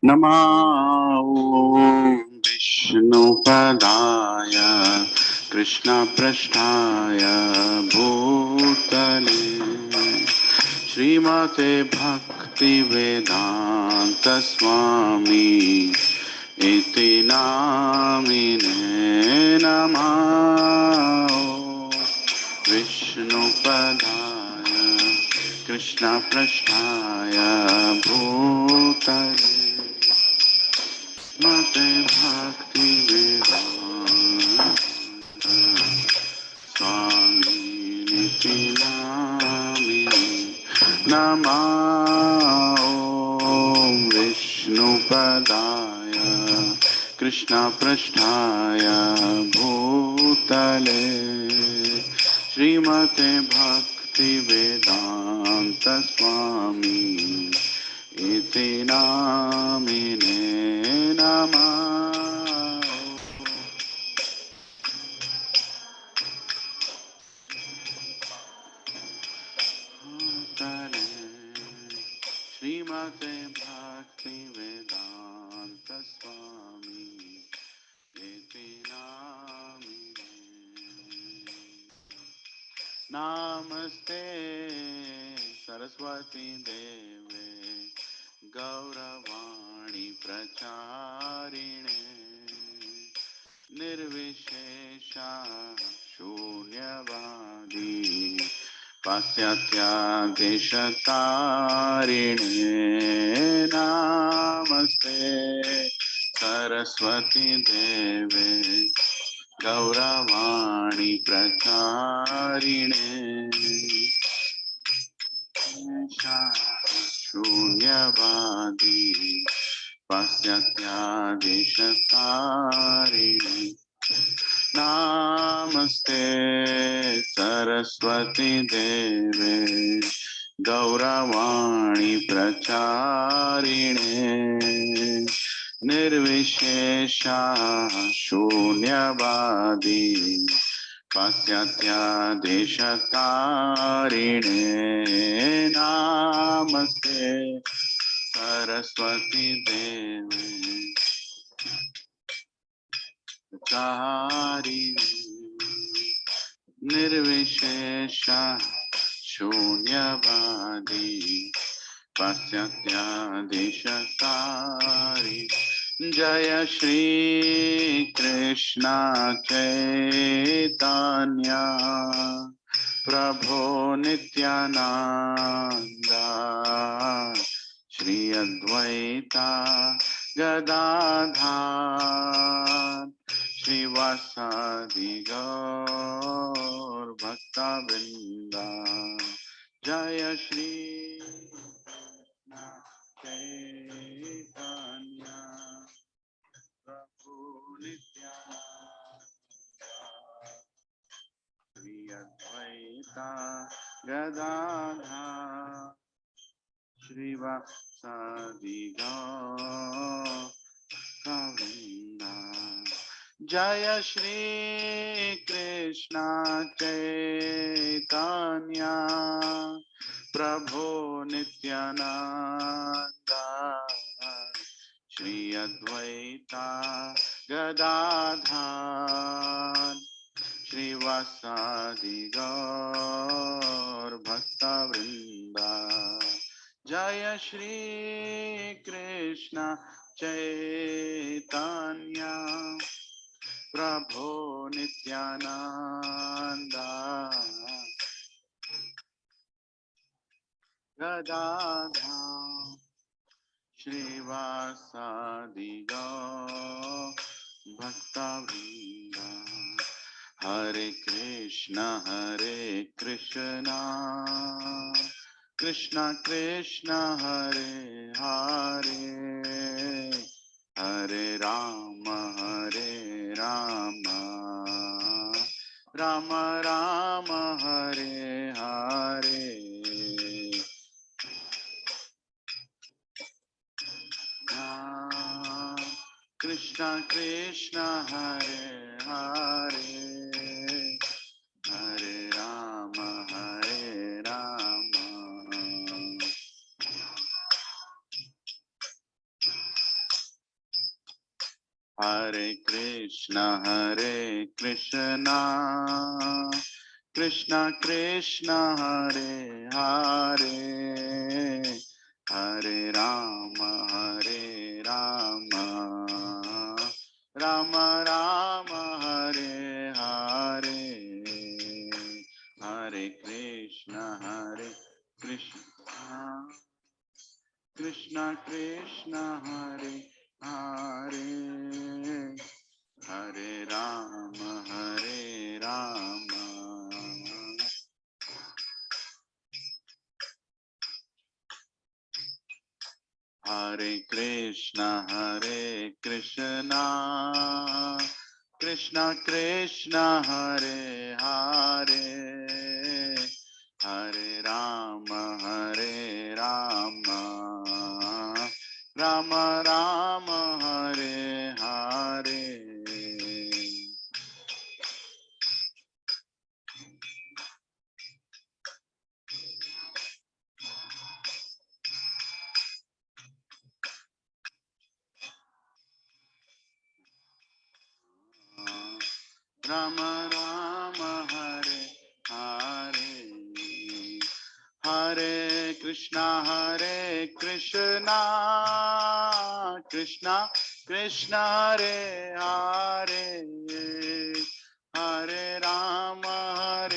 Namo Vishnupadaya Krishna Prasthaya Bhutale Srimate Bhakti Vedanta Swami Iti Namine Namah Vishnupadaya Krishna Prasthaya Bhutale Mate Bhakti Vedanta Swami Niti Namini Namah Om Vishnupadaya Krishna Prasthaya Bhutale Srimate Bhakti Vedanta Swami Iti Namine Namah Bhutale Srimate Bhakti Vedanta Swami Iti Namine Namaste Saraswati Deve Gauravani Pracharine Nirvishesha Shunyavadi Pasyatya Deshatarine Namaste Saraswati Deve Gauravani Pracharine Shunyavadi Pasyatya Deshatarine Namaste Saraswati Deve Gauravani Pracharine Nirvishesha Shunyavadi Pasyatya Deshatarine Namaste Saraswati Devi Charine Nirvishesha Shunyavadi Pasyatya Deshatari Jaya Shri Krishna Chaitanya Prabhu Nityananda Shri Advaita Gadadhar Shri Vasadi Gaur Bhakta Vrinda Jaya Shri Krishna Chaitanya Prabhu Nityananda Shri Advaita Gadadhar Shri Vasadi Gaur Govinda Jaya Shri Krishna Chaitanya Prabhu Nityananda Shri Advaita Gadadhar Shri Vasadi Gaur Bhakta Vrinda Jaya Shri Krishna Chaitanya Prabhu Nityananda Gadadhar Shri Vasadi Gaur Bhakta Vrinda Hare Krishna Krishna Krishna Hare Hare Hare Rama Rama Rama Hare Hare Krishna Krishna Hare Hare Hare Krishna, Krishna Krishna, Hare Hare, Hare Rama, Rama Rama, Hare Hare, Hare Krishna, Krishna Krishna, Hare Hare, Hare Rama, Hare Krishna, Krishna Krishna, Hare Hare, Hare Rama, Rama Rama, Hare Hare. Rama Rama, Hare Hare, Hare Krishna, Krishna Krishna, Hare Hare, Hare Rama,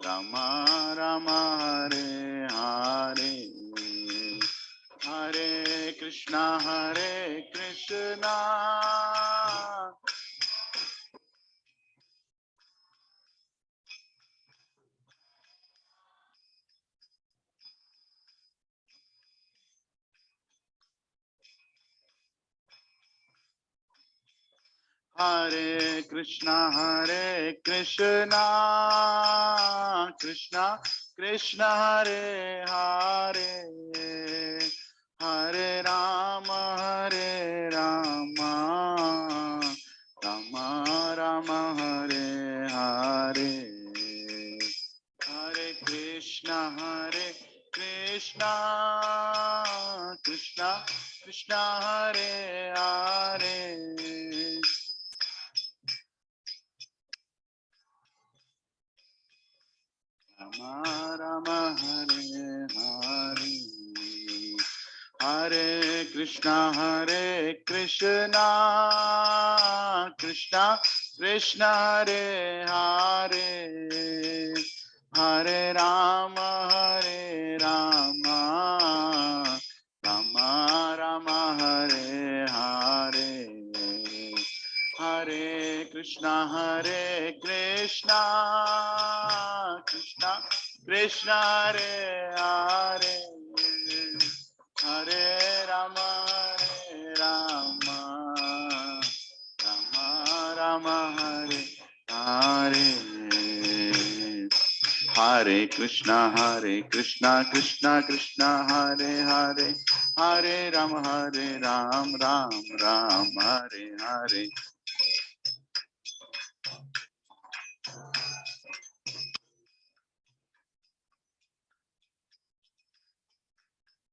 Rama Rama, Hare Hare, Hare Krishna, Hare Krishna, Krishna Krishna, Hare Hare, Hare Rama, Rama Rama, Hare Hare, Hare Krishna, Krishna Krishna, Hare Hare, Rama Rama, Hare Hare, Hare Krishna, Krishna Krishna, Hare Hare, Hare Rama, Rama Rama, Hare Hare, Hare Krishna, Krishna Krishna, Hare Hare, Hare Rama, Rama Rama, Hare Hare, Hare Krishna, Krishna Krishna, Hare Hare, Hare Rama, Ram Hare Hare.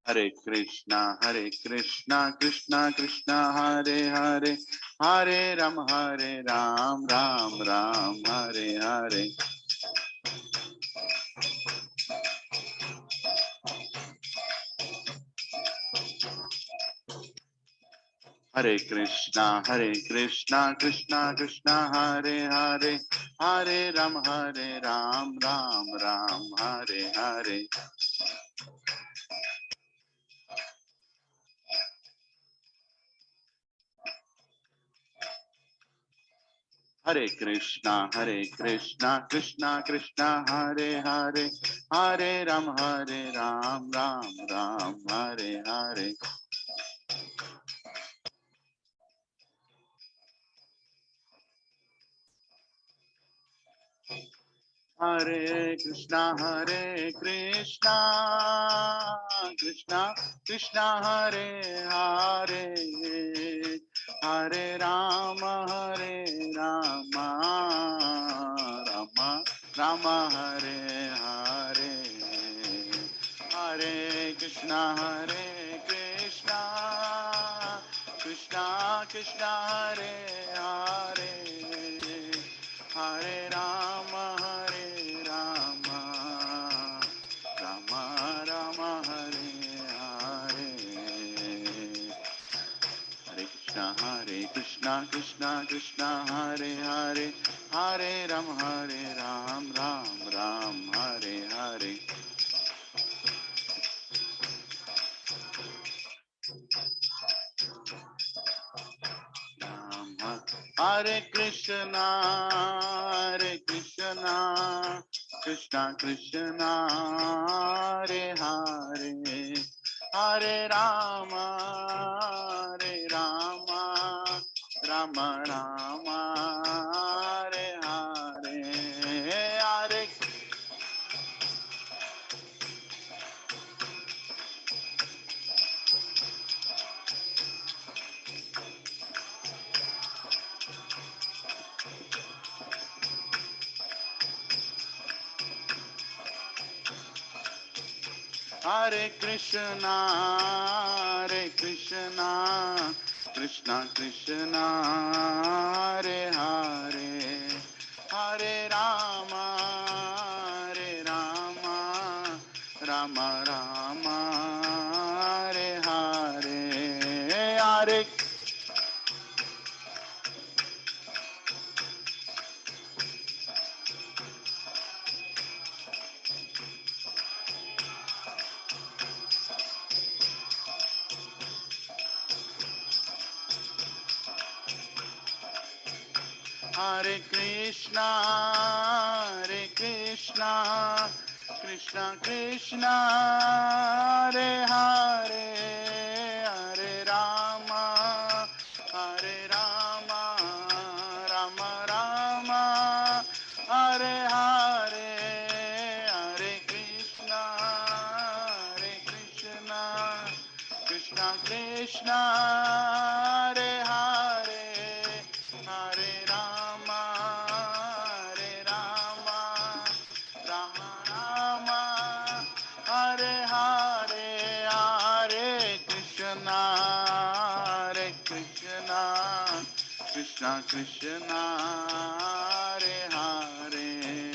Hare Krishna, Krishna Krishna, Hare Hare, Hare Rama, Ram Hare Hare. Hare Krishna, Krishna Krishna, Hare Hare, Hare Rama, Ram Hare Hare. Hare Krishna, Krishna Krishna, Hare Hare, Hare Rama, Ram Hare Hare. Hare Krishna, Krishna Krishna, Hare Hare, Hare Rama, Rama Hare Hare, Hare Krishna, Krishna Hare Hare Hare Rama Rama Rama Hare Hare Hare Krishna Krishna Krishna Hare Hare Hare Ram Ram Ram Hare Hare Hare Krishna Krishna Krishna Hare Hare Hare Rama Rama Rama Hare Hare Hare Hare Krishna Krishna Krishna Hare Hare Hare Rama Rama Rama Hare Hare Hare Hare Krishna Krishna Krishna Hare Hare Hare Rama Rama Rama Hare Hare Hare Krishna Krishna Krishna Hare Hare Hare Rama Rama Rama Hare Hare Hare Krishna Krishna Krishna Hare Hare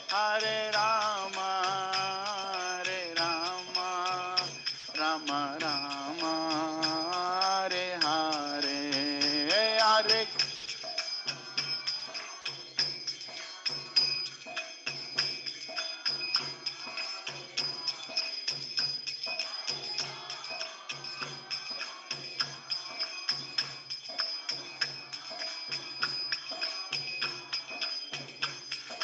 Hare Rama Rama Rama Hare Hare Hare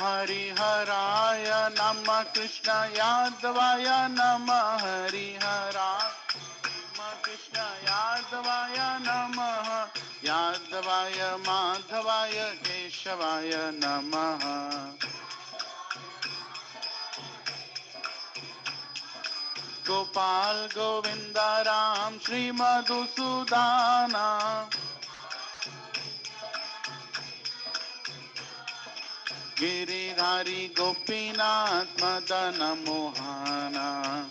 Hariharaaya Namah Krishna Yadavaya Namah Harihara Krishna Yadavaya Namah Yadavaya Madhavaya Keshavaya Namah Gopal Govinda Ram Shri Madhusudana Giridhari Gopinath Madana Mohana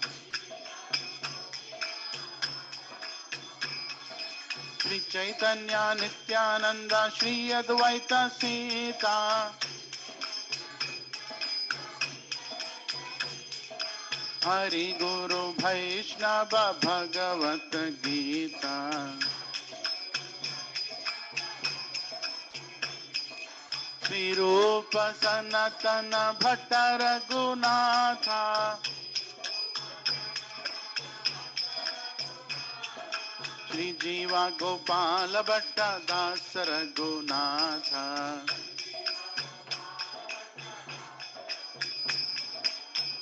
Shri Chaitanya Nityananda Shri Advaita Sita Hari Guru Vaishnava Bhagavad Gita Shri Rupa Sanatana Bhatta Raghunatha Shri Jiva Gopala Bhatta Das Raghunatha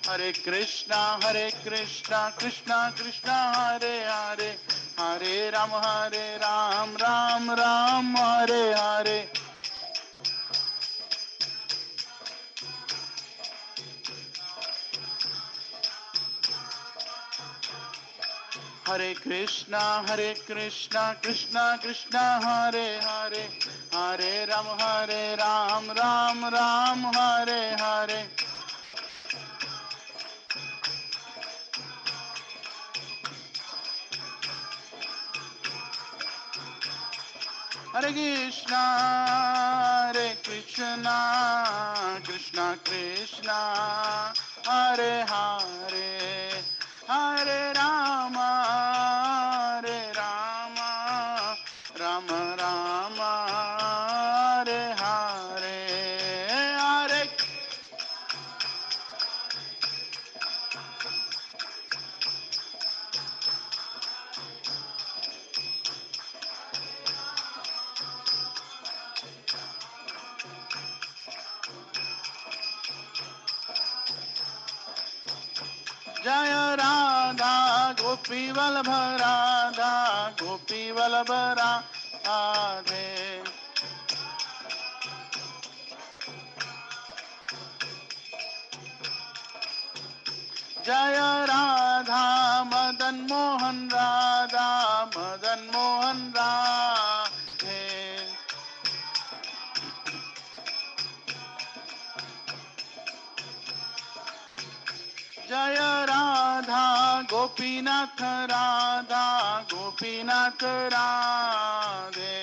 Hare Krishna Krishna Krishna Hare Hare Hare Ram Ram Hare Hare Hare Krishna Krishna Krishna Hare Hare Hare Ram Ram Hare Hare Hare Krishna, Hare Krishna, Krishna Krishna, Hare Hare, Hare Rama, Hare Rama, Rama Rama, Hare Hare, Hare जय राधा गोपी वल्लभ राधा गोपी वल्लभ राधे जय राधा मदन मोहन राधा मदन मोहन राधे जय राधा गोपीनाथ राधा गोपीनाथ राधे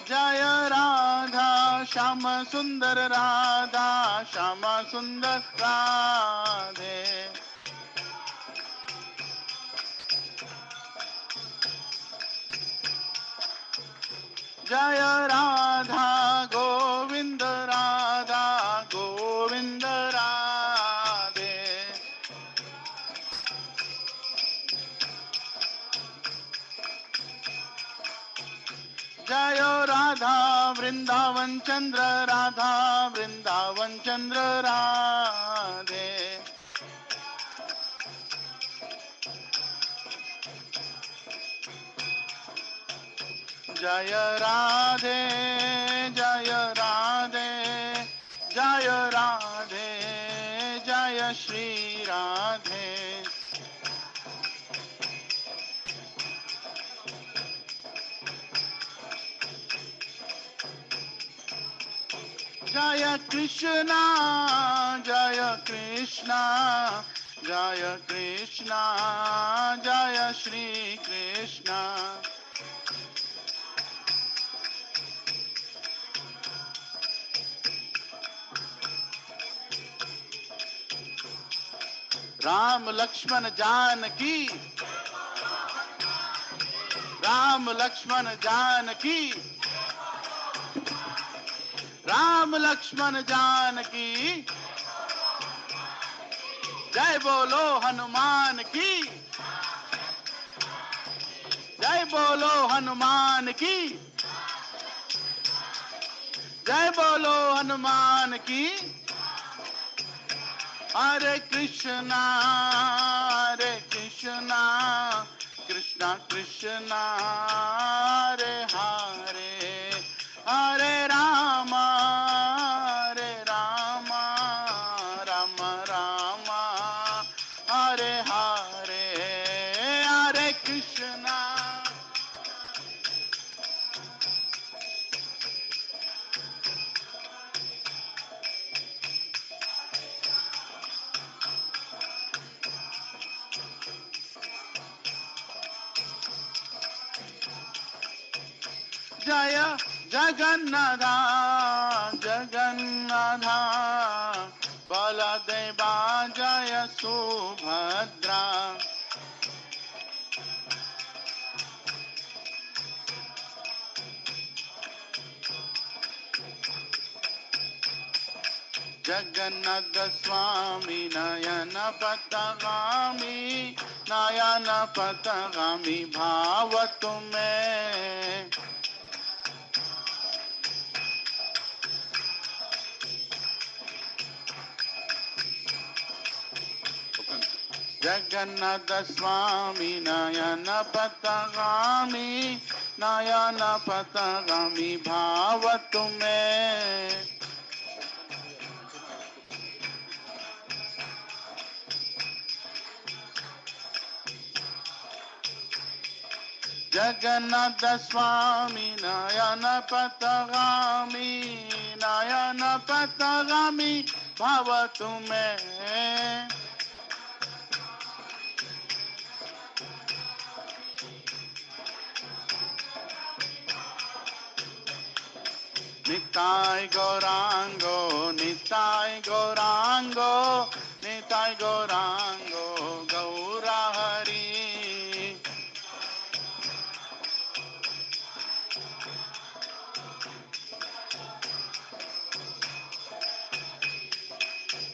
जय राधा श्याम सुंदर राधा श्याम सुंदर राधे जय राधा गोविंद राधा गोविंद राधे जय राधा वृंदावन चंद्र राधा वृंदावन चंद्र राधे जय राधे जय राधे जय राधे जय श्री राधे जय कृष्णा जय कृष्णा जय कृष्णा जय श्री कृष्णा राम लक्ष्मण जानकी राम लक्ष्मण जानकी राम लक्ष्मण जानकी जय बोलो हनुमान की जय बोलो हनुमान की जय बोलो हनुमान की हरे कृष्णा कृष्णा कृष्णा हरे हरे हरे रामा राम राम हरे हरे हरे कृष्णा जय जगन्नाथ जगन्नाथ बलदेवा जय सुभद्रा जगन्नाथ स्वामी नयन पथगामी भाव तुम्हें जगन्नाथ स्वामी नयन पथगामी भाव तुम्हें जगन्नाथ स्वामी नयन पथगामी भाव तुम्हें Nitai Gaurango, Nitai Gaurango, Nitai Gaurango, Gaura Hari.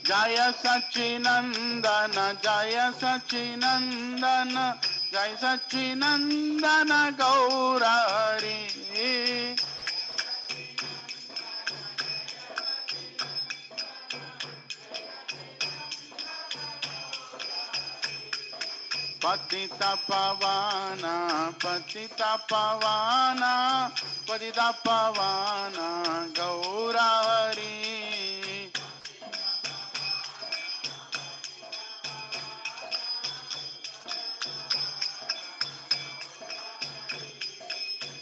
Jaya Sachinandana, Jaya Sachinandana, Jaya Sachinandana, Gaura Hari. Patita Pavana, Patita Pavana, Patita Pavana, Gaura Hari.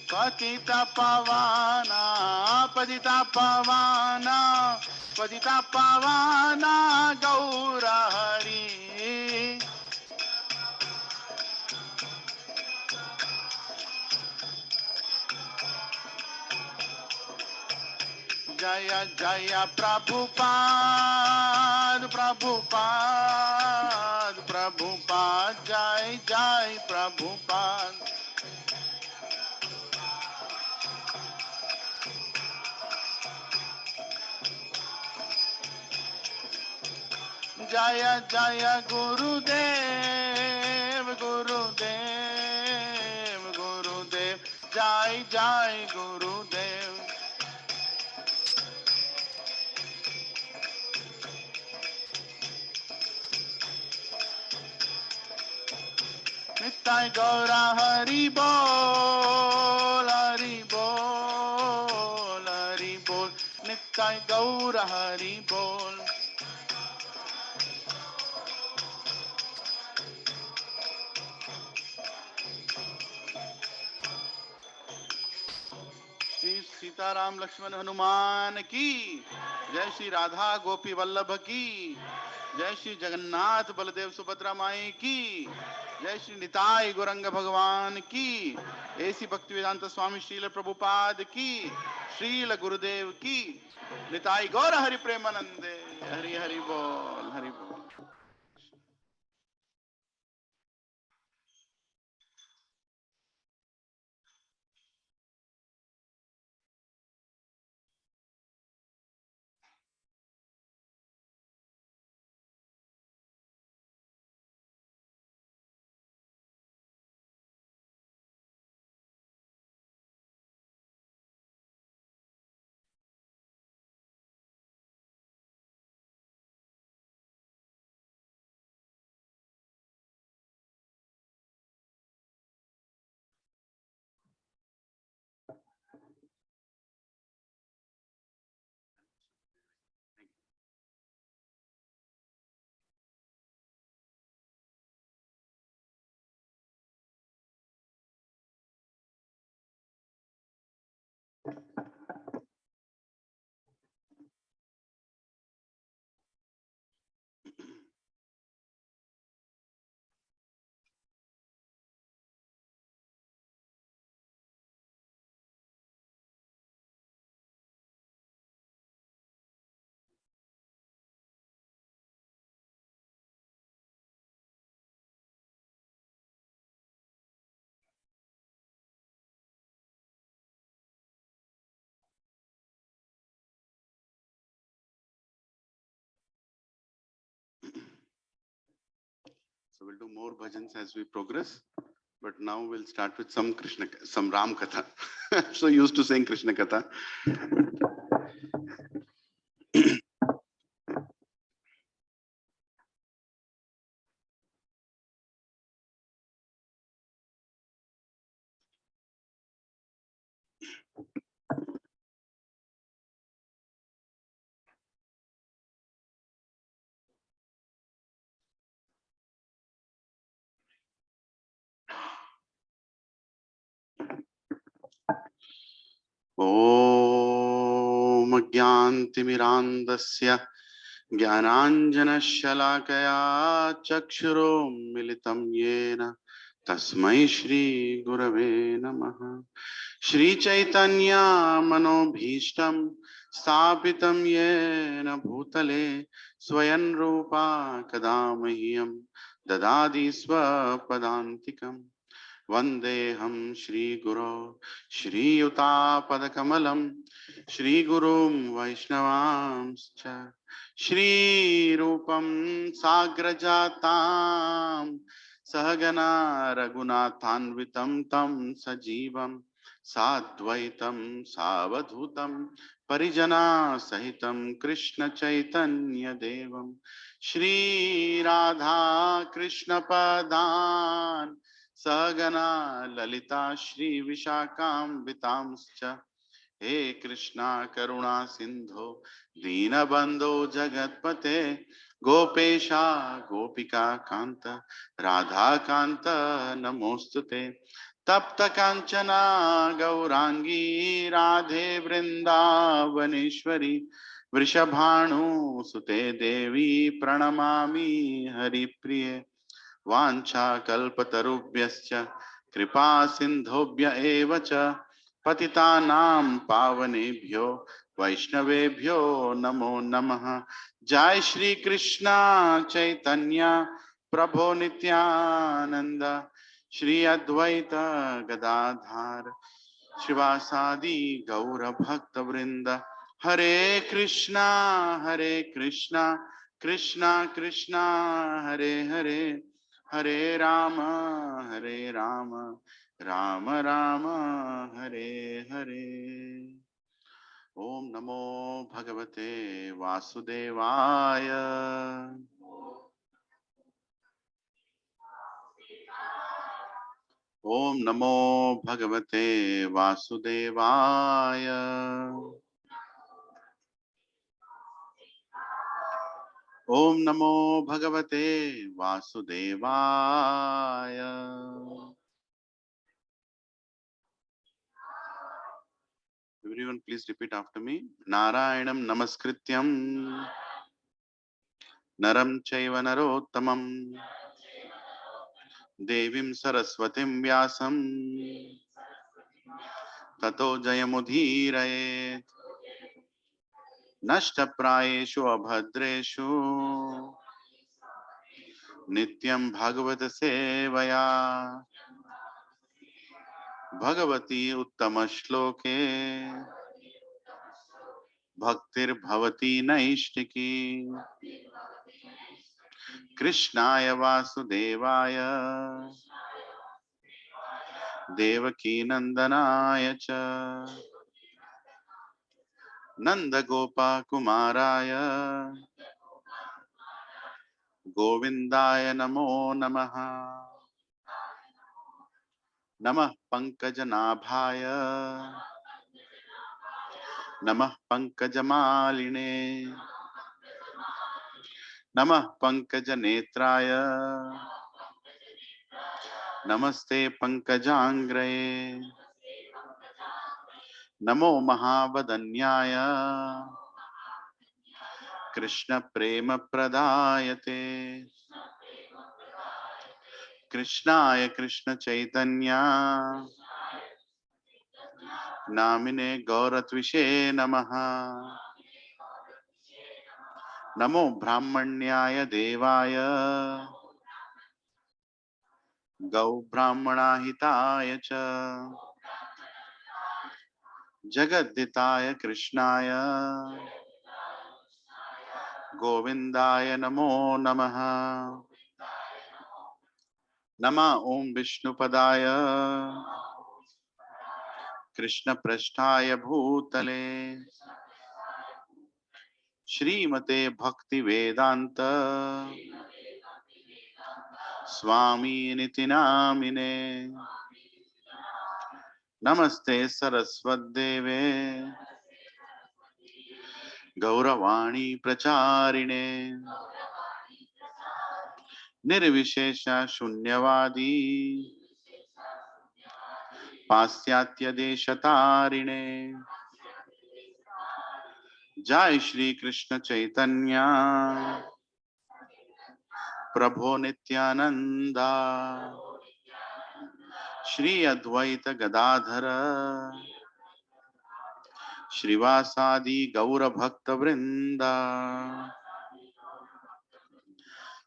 Patita Pavana, Patita Pavana, Patita Pavana, Gaura Hari. Jaya Jaya Prabhupada, Prabhupada, Prabhupada, Jai Jai Prabhupada. Jaya Jaya Gurudev, Gurudev, Gurudev, Jai Jai Gurudev. Nitai Gaura Hari Bol, Hari Bol, Hari Bol. Nitai Gaura Hari Bol. Shri Sitaram Lakshman Hanuman की जय, श्री राधा गोपी वल्लभ की जय, श्री जगन्नाथ बलदेव सुभद्रा माई की जय, श्री निताई गौरंग भगवान की, ऐसी भक्ति वेदांत स्वामी श्रील प्रभुपाद की, श्रील गुरुदेव की, निताई गौर हरि प्रेमानंदे। हरि हरि बोल, हरि बोल। So we'll do more bhajans as we progress. But now we'll start with some Krishna, some Ram Katha. So used to saying Krishna Katha. Om Ajnantimirandasya Jnananjanashalakaya Chakshuro Militam Yena तस्मै श्री गुरवे नमः। श्री चैतन्य मनोभीष्टं स्थापितं येन भूतले स्वयं रूपा कदा मह्यं ददाति स्वपदान्तिकम्। वन्देऽहं श्रीगुरो श्रीयुतापदकमलं श्रीगुरुं वैष्णवांश्च श्रीरूपं साग्रजातां सहगना रघुनाथान्वितं तं सजीवं साद्वैतं सावधूतं परिजना सहितं कृष्ण चैतन्य देवं श्रीराधा कृष्ण पदान् सगना ललिता श्री विशाखान्वितांश्च हे कृष्णा करुणा सिंधो दीनबंधो जगत्पते गोपेशा गोपिका कांत राधा कांत नमोस्तुते तप्त कांचना गौरांगी राधे वृंदावनेश्वरी वृषभानुसुते देवी प्रणमामि हरिप्रिये वाञ्छाकल्पतरुभ्यश्च कृपा सिन्धुभ्य एव च पतितानां पावनेभ्यो वैष्णवेभ्यो नमो नमः। जय श्री कृष्ण चैतन्य प्रभो नित्यानंद श्री अद्वैत गदाधार शिवासादि गौर भक्त वृंद हरे कृष्णा कृष्णा कृष्णा हरे हरे हरे राम राम राम हरे हरे। ओम नमो भगवते वासुदेवाय। ओम नमो भगवते वासुदेवाय। ओम नमो भगवते वासुदेवाय। Everyone please repeat after me. Narayanam namaskrityam naram chaiva narottamam devim saraswatim vyasam tato jayamudhirayet nashtaprayeshu abhadreshu nityam bhagavata sevaya Bhagwati उत्तम श्लोके भक्तिर्भवती नैष्टिकी कृष्णाय वासुदेवाय देवकी नंदनाय च नंदगोपकुमाराय गोविंदाय नमो नमः। नमः पंकजनाभाय नमः पंकजमालिने नमः पंकजनेत्राय नमस्ते पंकजांग्रये नमो महावदन्याय कृष्ण प्रेम प्रदायते कृष्णाय कृष्ण चैतन्य नामिने गौरत्विषे नमः। नमो ब्राह्मण्याय देवाय गौ ब्राह्मणाहिताय च जगद्दिताय कृष्णाय गोविंदाय नमो नमः। नमः ओम विष्णुपदाय कृष्ण पृष्ठाय भूतले श्रीमते भक्ति वेदांत स्वामी निति नामिने नमस्ते सरस्वद्देवे गौरवाणी प्रचारिणे निर्विशेष शून्यवादी पाश्चात्य देशतारिणे जय श्री कृष्ण चैतन्य प्रभो Nityananda Shri Advaita Gadadhara Shrivasadi Gaura Bhakta Vrinda.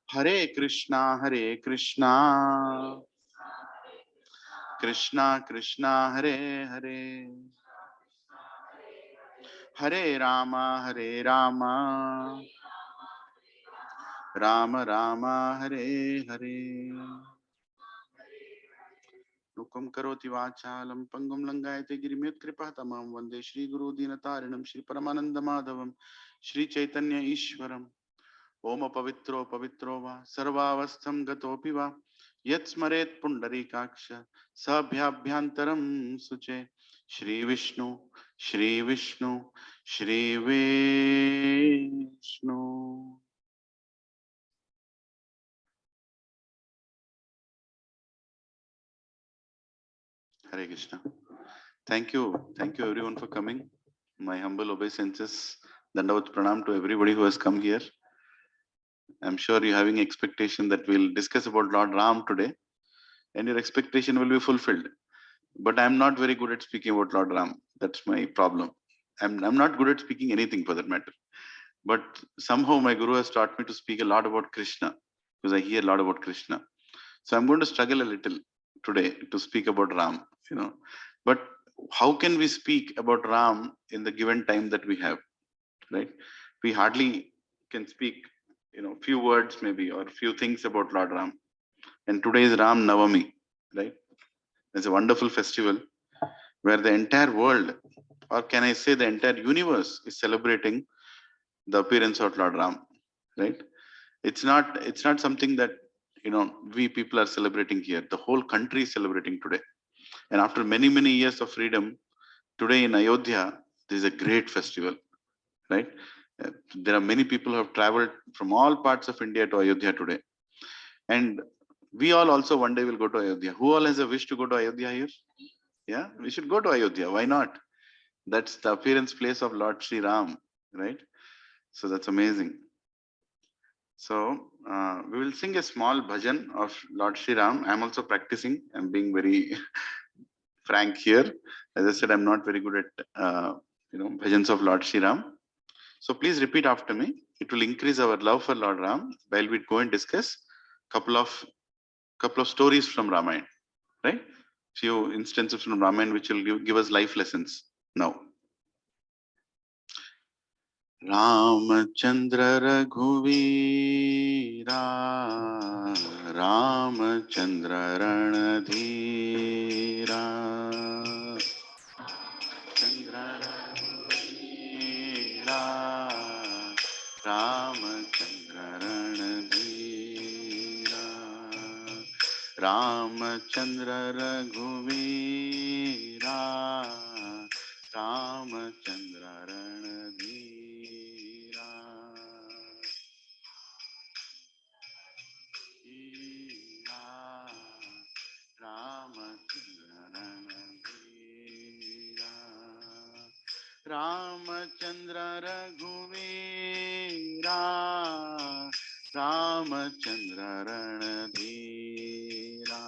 Hare Krishna, Krishna Krishna, Hare Hare, Hare Rama, Rama Rama, Hare Hare. Nukum karoti vachalam pangam langayate girimyat kripatamam vande Shri Guru Dinatarinam Shri Paramananda Madhavam Shri Chaitanya Ishwaram. Om pavitro pavitro va sarvavastham gatopi va yat smaret pundarikaksha sabhyabhyantaram suche. Shri Vishnu, Shri Vishnu, Shri Vishnu. Hare Krishna. Thank you everyone for coming. My humble obeisances, dandavat pranam to everybody who has come here. I'm sure you're having expectation that we'll discuss about Lord Ram today, and your expectation will be fulfilled. But I'm not very good at speaking about Lord Ram. That's my problem. I'm not good at speaking anything for that matter. But somehow my guru has taught me to speak a lot about Krishna, because I hear a lot about Krishna. So I'm going to struggle a little today to speak about Ram, you know. But how can we speak about Ram in the given time that we have, right? We hardly can speak, few words maybe or few things about Lord Ram. And today is Ram Navami, right? It's a wonderful festival where the entire world, or can I say the entire universe, is celebrating the appearance of Lord Ram, right? It's not something that we people are celebrating here. The whole country is celebrating today. And after many years of freedom, today in Ayodhya, there is a great festival, right? There are many people who have traveled from all parts of India to Ayodhya today. And we all also one day will go to Ayodhya. Who all has a wish to go to Ayodhya here? Yeah, we should go to Ayodhya. Why not? That's the appearance place of Lord Sri Ram, right? So that's amazing. So we will sing a small bhajan of Lord Sri Ram. I'm also practicing. I'm being very frank here. As I said, I'm not very good at bhajans of Lord Sri Ram. So please repeat after me. It will increase our love for Lord Ram while we go and discuss couple of stories from Ramayana, right? Few instances from Ramayana which will give us life lessons now. Ramachandra Raghuvira Ramachandra Ranadhira Chandra Raghuvira Ramachandra Ranadhira Ramachandra Raghuvira Ramachandra Ranadhira Ramachandra Ranadhira Ramachandra Raghuvira Ramachandra Ranadhira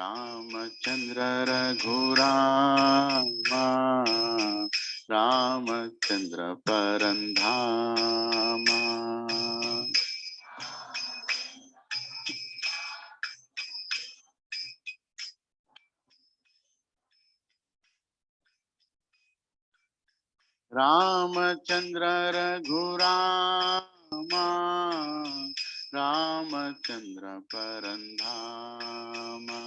Ramachandra Raghurama Ramachandra Parandhama Ramachandra Raghurama Ramachandra Parandhama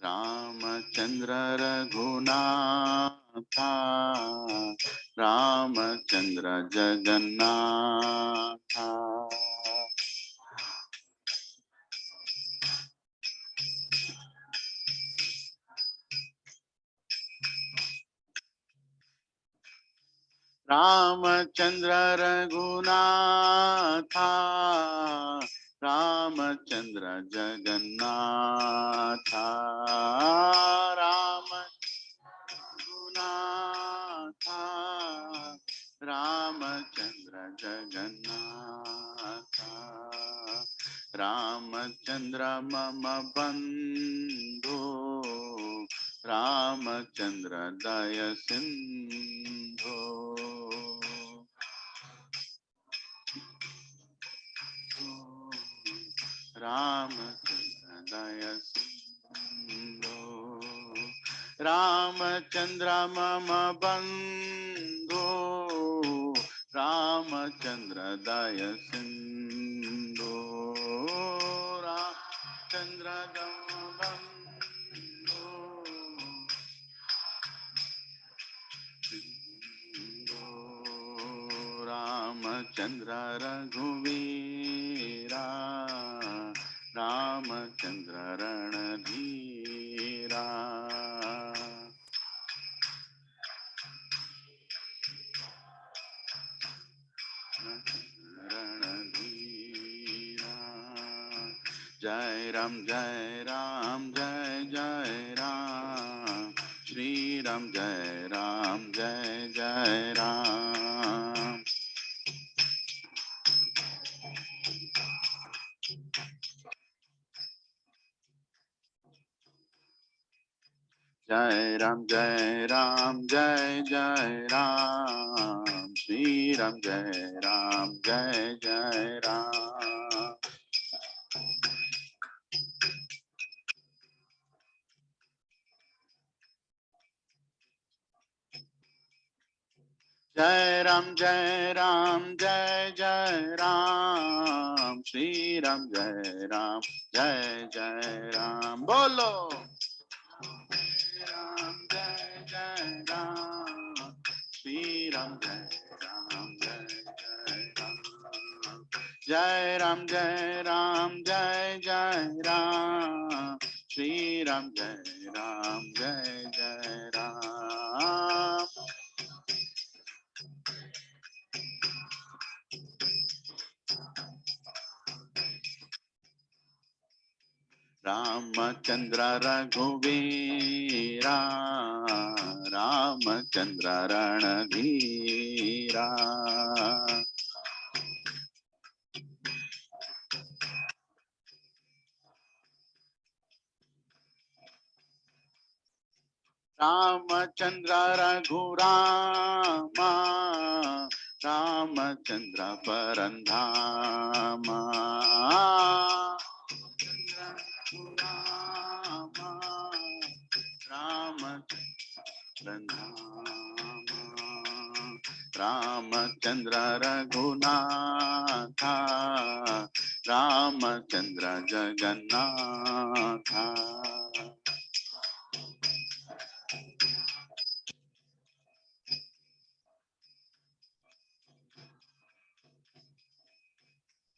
Ramachandra Raghunatha Ramachandra Jagannatha Ramchandra Raghunatha, Ramchandra Jagannatha, Ram Raghunatha, Ramchandra Jagannatha, Ramchandra मम बंधु, रामचंद्र दय सिंधु, रामचंद्र दय सिंधु, रामचंद्र मम बंधु, रामचंद्र दय सिंधु, रामचंद्र दम बंधु, रामचंद्र रघुवीरा, रामचंद्र रणधीरा, रणधीरा, जय राम जय राम जय जय राम, श्री राम जय राम, जय राम जय जय राम, श्री राम जय राम, जय राम जय जय राम, श्री राम जय राम, बोलो राम जय राम, श्री राम जय राम, जय राम जय राम, श्री राम जय राम, रामचंद्र रघुवीरा, रामचंद्र रणधीरा, रामचंद्र रघुरामा, रामचंद्र परंधामा, रामा, रामचंद्र नामा, रामचंद्र रघुनाथा, रामचंद्र जगन्नाथा,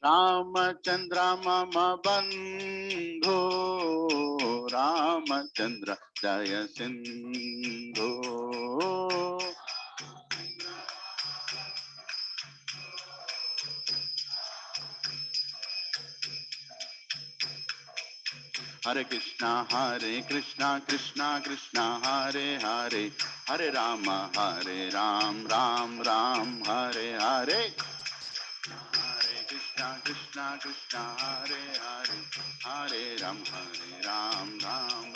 रामचंद्र मम बंधु, रामचंद्र जय सिंधु, हरे कृष्णा कृष्णा कृष्णा हरे हरे, हरे राम राम राम हरे हरे, हरे कृष्णा कृष्णा हरे हरे, हरे राम राम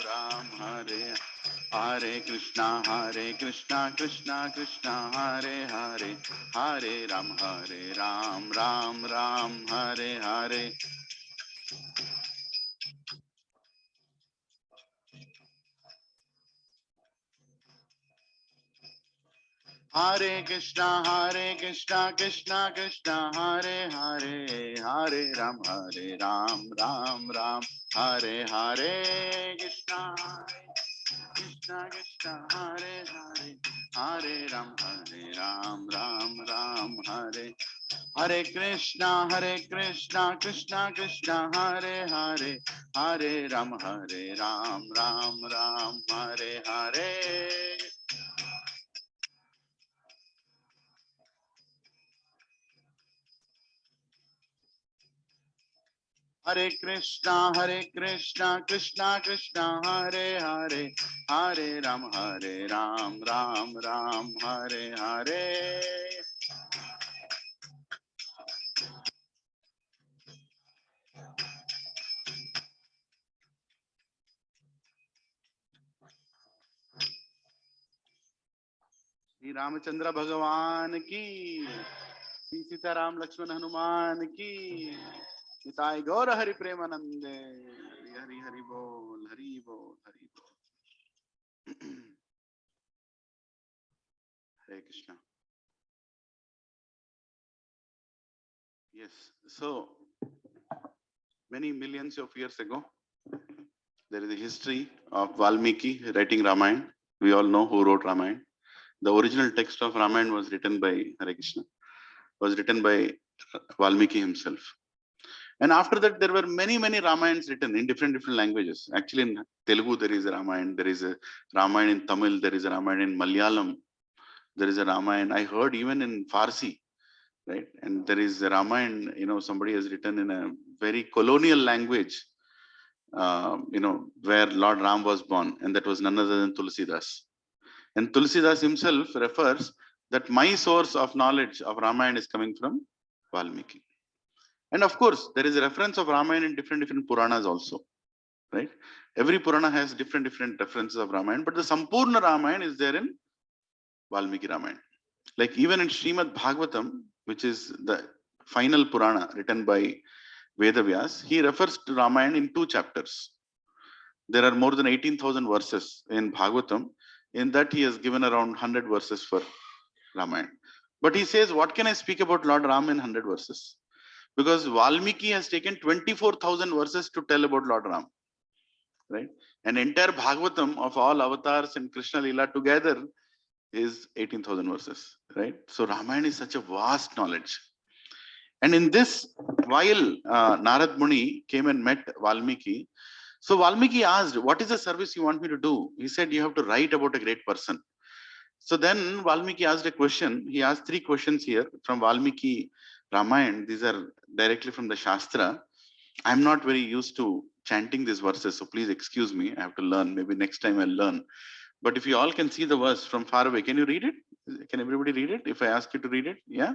राम हरे, हरे कृष्णा कृष्णा हरे हरे, हरे राम राम हरे हरे, हरे कृष्णा कृष्णा हरे हरे, हरे राम राम हरे हरे, कृष्णा कृष्णा हरे हरे, हरे राम राम हरे, हरे कृष्णा कृष्णा हरे हरे, हरे Ram Ram Hare Hare, Hare Krishna, Krishna Krishna, Hare Hare, Hare Ram, Ram Ram, Hare Hare. Shri Ramachandra Bhagavan ki, Shri Sita Ram Lakshman Hanuman ki, Nitai Gaura Hari Premanande, Hari Hari Bol, Hari Bol, Hari Bol. Hare Krishna. Yes, so many millions of years ago, there is a history of Valmiki writing Ramayana. We all know who wrote Ramayana. The original text of Ramayana was written by Hare Krishna, was written by Valmiki himself. And after that, there were many Ramayans written in different languages. Actually, in Telugu, there is a Ramayana. There is a Ramayana in Tamil. There is a Ramayana in Malayalam. There is a Ramayana. I heard even in Farsi, right? And there is a Ramayana, somebody has written in a very colonial language, where Lord Ram was born, and that was none other than Tulsidas. And Tulsidas himself refers that my source of knowledge of Ramayana is coming from Valmiki. And of course, there is a reference of Ramayana in different Puranas also, right? Every Purana has different references of Ramayana, but the Sampurna Ramayana is there in Valmiki Ramayana. Like even in Srimad Bhagavatam, which is the final Purana written by Vedavyas, he refers to Ramayana in 2 chapters. There are more than 18,000 verses in Bhagavatam. In that, he has given around 100 verses for Ramayana. But he says, what can I speak about Lord Ram in 100 verses? Because Valmiki has taken 24,000 verses to tell about Lord Ram. Right? An entire Bhagavatam of all avatars and Krishna Leela together is 18,000 verses. Right? So Ramayana is such a vast knowledge. And in this, while Narad Muni came and met Valmiki, so Valmiki asked, what is the service you want me to do? He said, you have to write about a great person. So then Valmiki asked a question. He asked 3 questions here from Valmiki Ramayana. These are directly from the Shastra. I'm not very used to chanting these verses, so please excuse me. I have to learn. Maybe next time I'll learn. But if you all can see the verse from far away, can you read it? Can everybody read it? If I ask you to read it, yeah?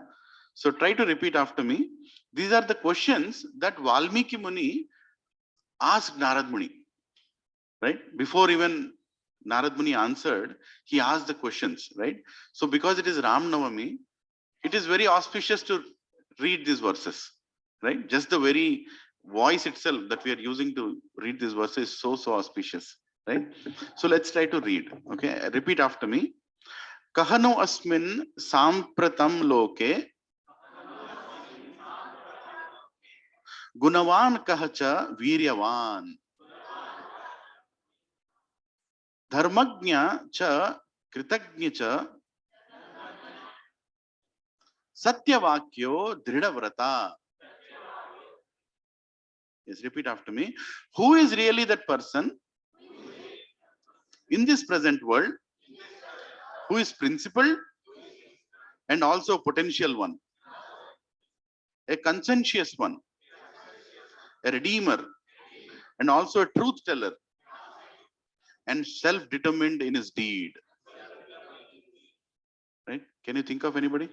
So try to repeat after me. These are the questions that Valmiki Muni asked Narad Muni, right? Before even Narad Muni answered, he asked the questions, right? So because it is Ram Navami, it is very auspicious to read these verses, right? Just the very voice itself that we are using to read these verses is so auspicious, right? So let's try to read, okay? Repeat after me. Kahano asmin sampratam loke gunavan kahacha viryavan dharmagnya cha kritagnya cha satyavakyo dridhavrata. Yes, repeat after me. Who is really that person in this present world who is principled and also potential one, a conscientious one, a redeemer, and also a truth teller, and self-determined in his deed? Right? Can you think of anybody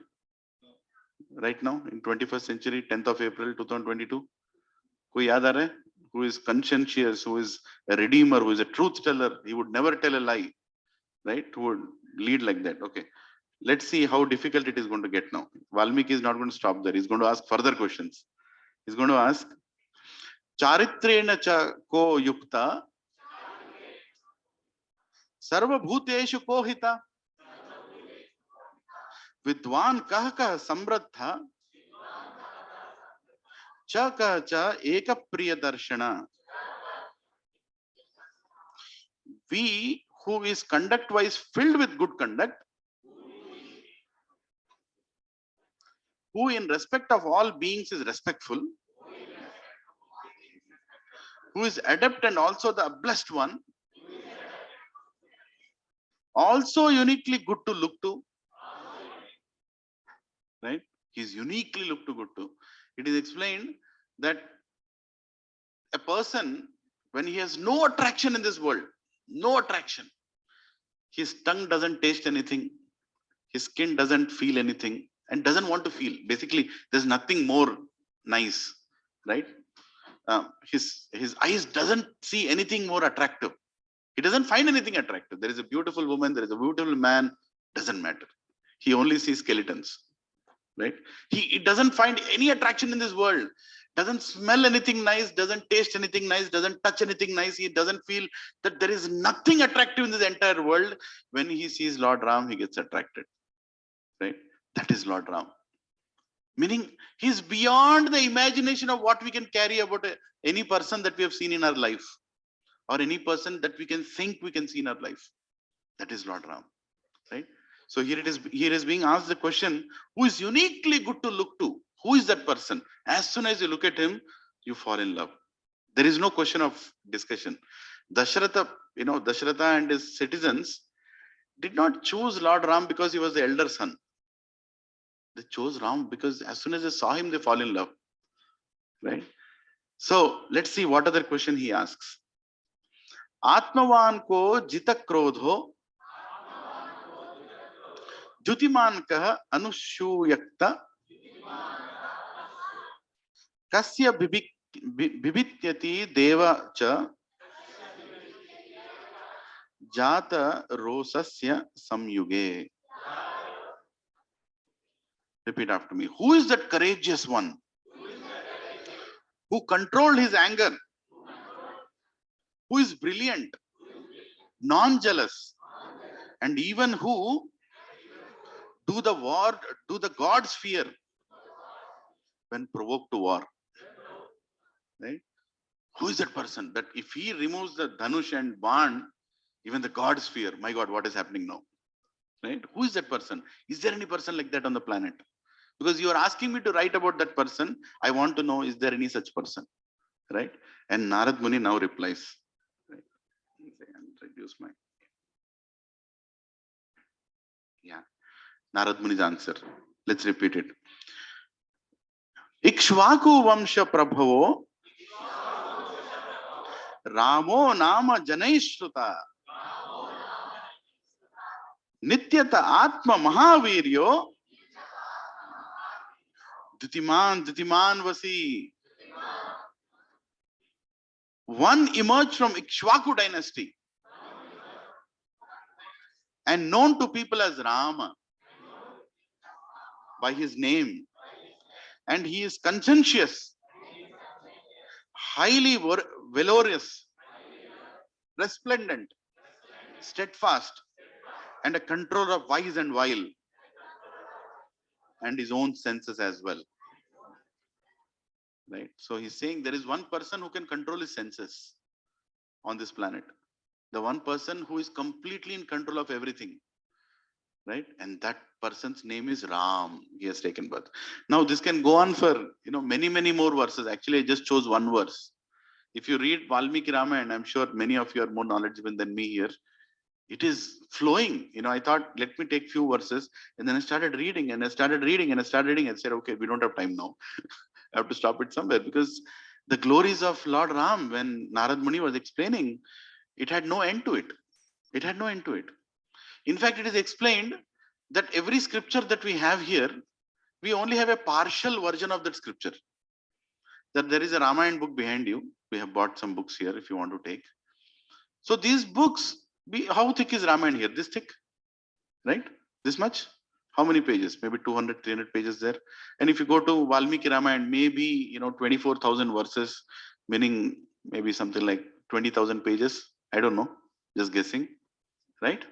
right now in 21st century, 10th of April 2022? Koi yaad aa raha hai? Who is conscientious, who is a redeemer, who is a truth teller? He would never tell a lie, right? Who would lead like that? Okay. Let's see how difficult it is going to get now. Valmiki is not going to stop there. He's going to ask further questions. He's going to ask, Charitrena cha ko yukta, sarva bhuteshu ko hita, vidwan kah kah samraddha, cha kah cha eka priya darshana. We who is conduct wise filled with good conduct, who in respect of all beings is respectful, who is adept and also the blessed one, also uniquely good to look to, right? He is uniquely looked to good to. It is explained that a person, when he has no attraction in this world, no attraction, his tongue doesn't taste anything, his skin doesn't feel anything, and doesn't want to feel. Basically, there's nothing more nice, right? His eyes doesn't see anything more attractive. He doesn't find anything attractive. There is a beautiful woman, there is a beautiful man, doesn't matter. He only sees skeletons, right? He doesn't find any attraction in this world, doesn't smell anything nice, doesn't taste anything nice, doesn't touch anything nice. He doesn't feel that there is nothing attractive in this entire world. When he sees Lord Ram, he gets attracted, right? That is Lord Ram. Meaning, he's beyond the imagination of what we can carry about any person that we have seen in our life, or any person that we can think we can see in our life. That is Lord Ram, right? So here it is. Here is being asked the question: who is uniquely good to look to? Who is that person? As soon as you look at him, you fall in love. There is no question of discussion. Dasharatha, Dasharatha and his citizens did not choose Lord Ram because he was the elder son. They chose Ram because as soon as they saw him, they fall in love, right? So let's see what other question he asks. आत्मवान को जित क्रोधो द्युतिमान कह अनुशूयक्त कस्य बिभित्यति देव च जात रोसस्य संयुगे. Repeat after me. Who is that courageous one who controlled his anger, who is brilliant, non-jealous, and even who do the gods fear when provoked to war, right? Who is that person that if he removes the dhanush and ban, even the gods fear? My God, what is happening now, right? Who is that person? Is there any person like that on the planet? Because you are asking me to write about that person, I want to know, is there any such person, right? And Narad Muni now replies, right? Reduce my, yeah, Narad Muni's answer. Let's repeat it. Ikshvaku Vamsha Prabhavo Ramo Nama Janaishruta Nityata Atma Mahaviryo Dutiman Vasi. One emerged from Ikshvaku dynasty and known to people as Rama by his name, and he is conscientious, highly valorous, resplendent, steadfast, and a controller of wise and vile, and his own senses as well, right? So he's saying there is one person who can control his senses on this planet, the one person who is completely in control of everything, right? And that person's name is Ram. He has taken birth. Now this can go on for many more verses. Actually, I just chose one verse. If you read Valmiki Ramayana, I'm sure many of you are more knowledgeable than me here. It is flowing. I thought, let me take few verses, and then I started reading, and I started reading, and I said, okay, we don't have time now. I have to stop it somewhere, because the glories of Lord Ram, when Narad Muni was explaining, it had no end to it. It had no end to it. In fact, it is explained that every scripture that we have here, we only have a partial version of that scripture. That there is a Ramayana book behind you. We have bought some books here if you want to take. So these books, how thick is Ramayana here? This thick, right? This much? How many pages? Maybe 200, 300 pages there. And if you go to Valmiki Ramayana, maybe 24,000 verses, meaning maybe something like 20,000 pages. I don't know, just guessing, right?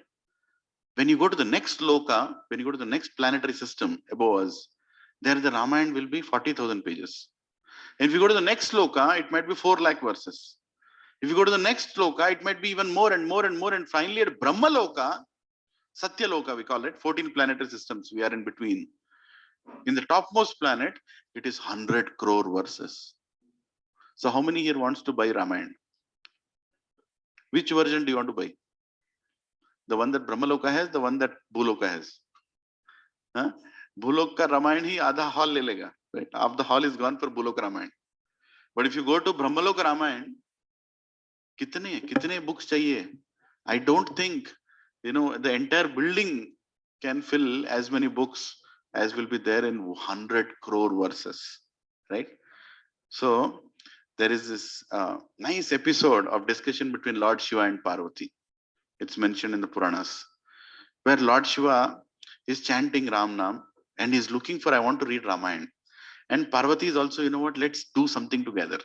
When you go to the next loka, when you go to the next planetary system above us, there the Ramayana will be 40,000 pages. And if you go to the next loka, it might be 4 lakh verses. If you go to the next loka, it might be even more and more and more. And finally at Brahma loka, Satya loka we call it, 14 planetary systems we are in between. In the topmost planet, it is 100 crore verses. So how many here wants to buy Ramayana? Which version do you want to buy? The one that Brahma loka has, the one that Bhuloka has? Huh? Bhuloka Ramayana hi adha hall le lega, right? Half the hall is gone for Bhuloka Ramayana. But if you go to Brahmaloka Ramayana, kitne books chahiye? I don't think, the entire building can fill as many books as will be there in 100 crore verses, right? So there is this nice episode of discussion between Lord Shiva and Parvati. It's mentioned in the Puranas, where Lord Shiva is chanting Ram Nam and he's looking for, I want to read Ramayana. And Parvati is also, let's do something together.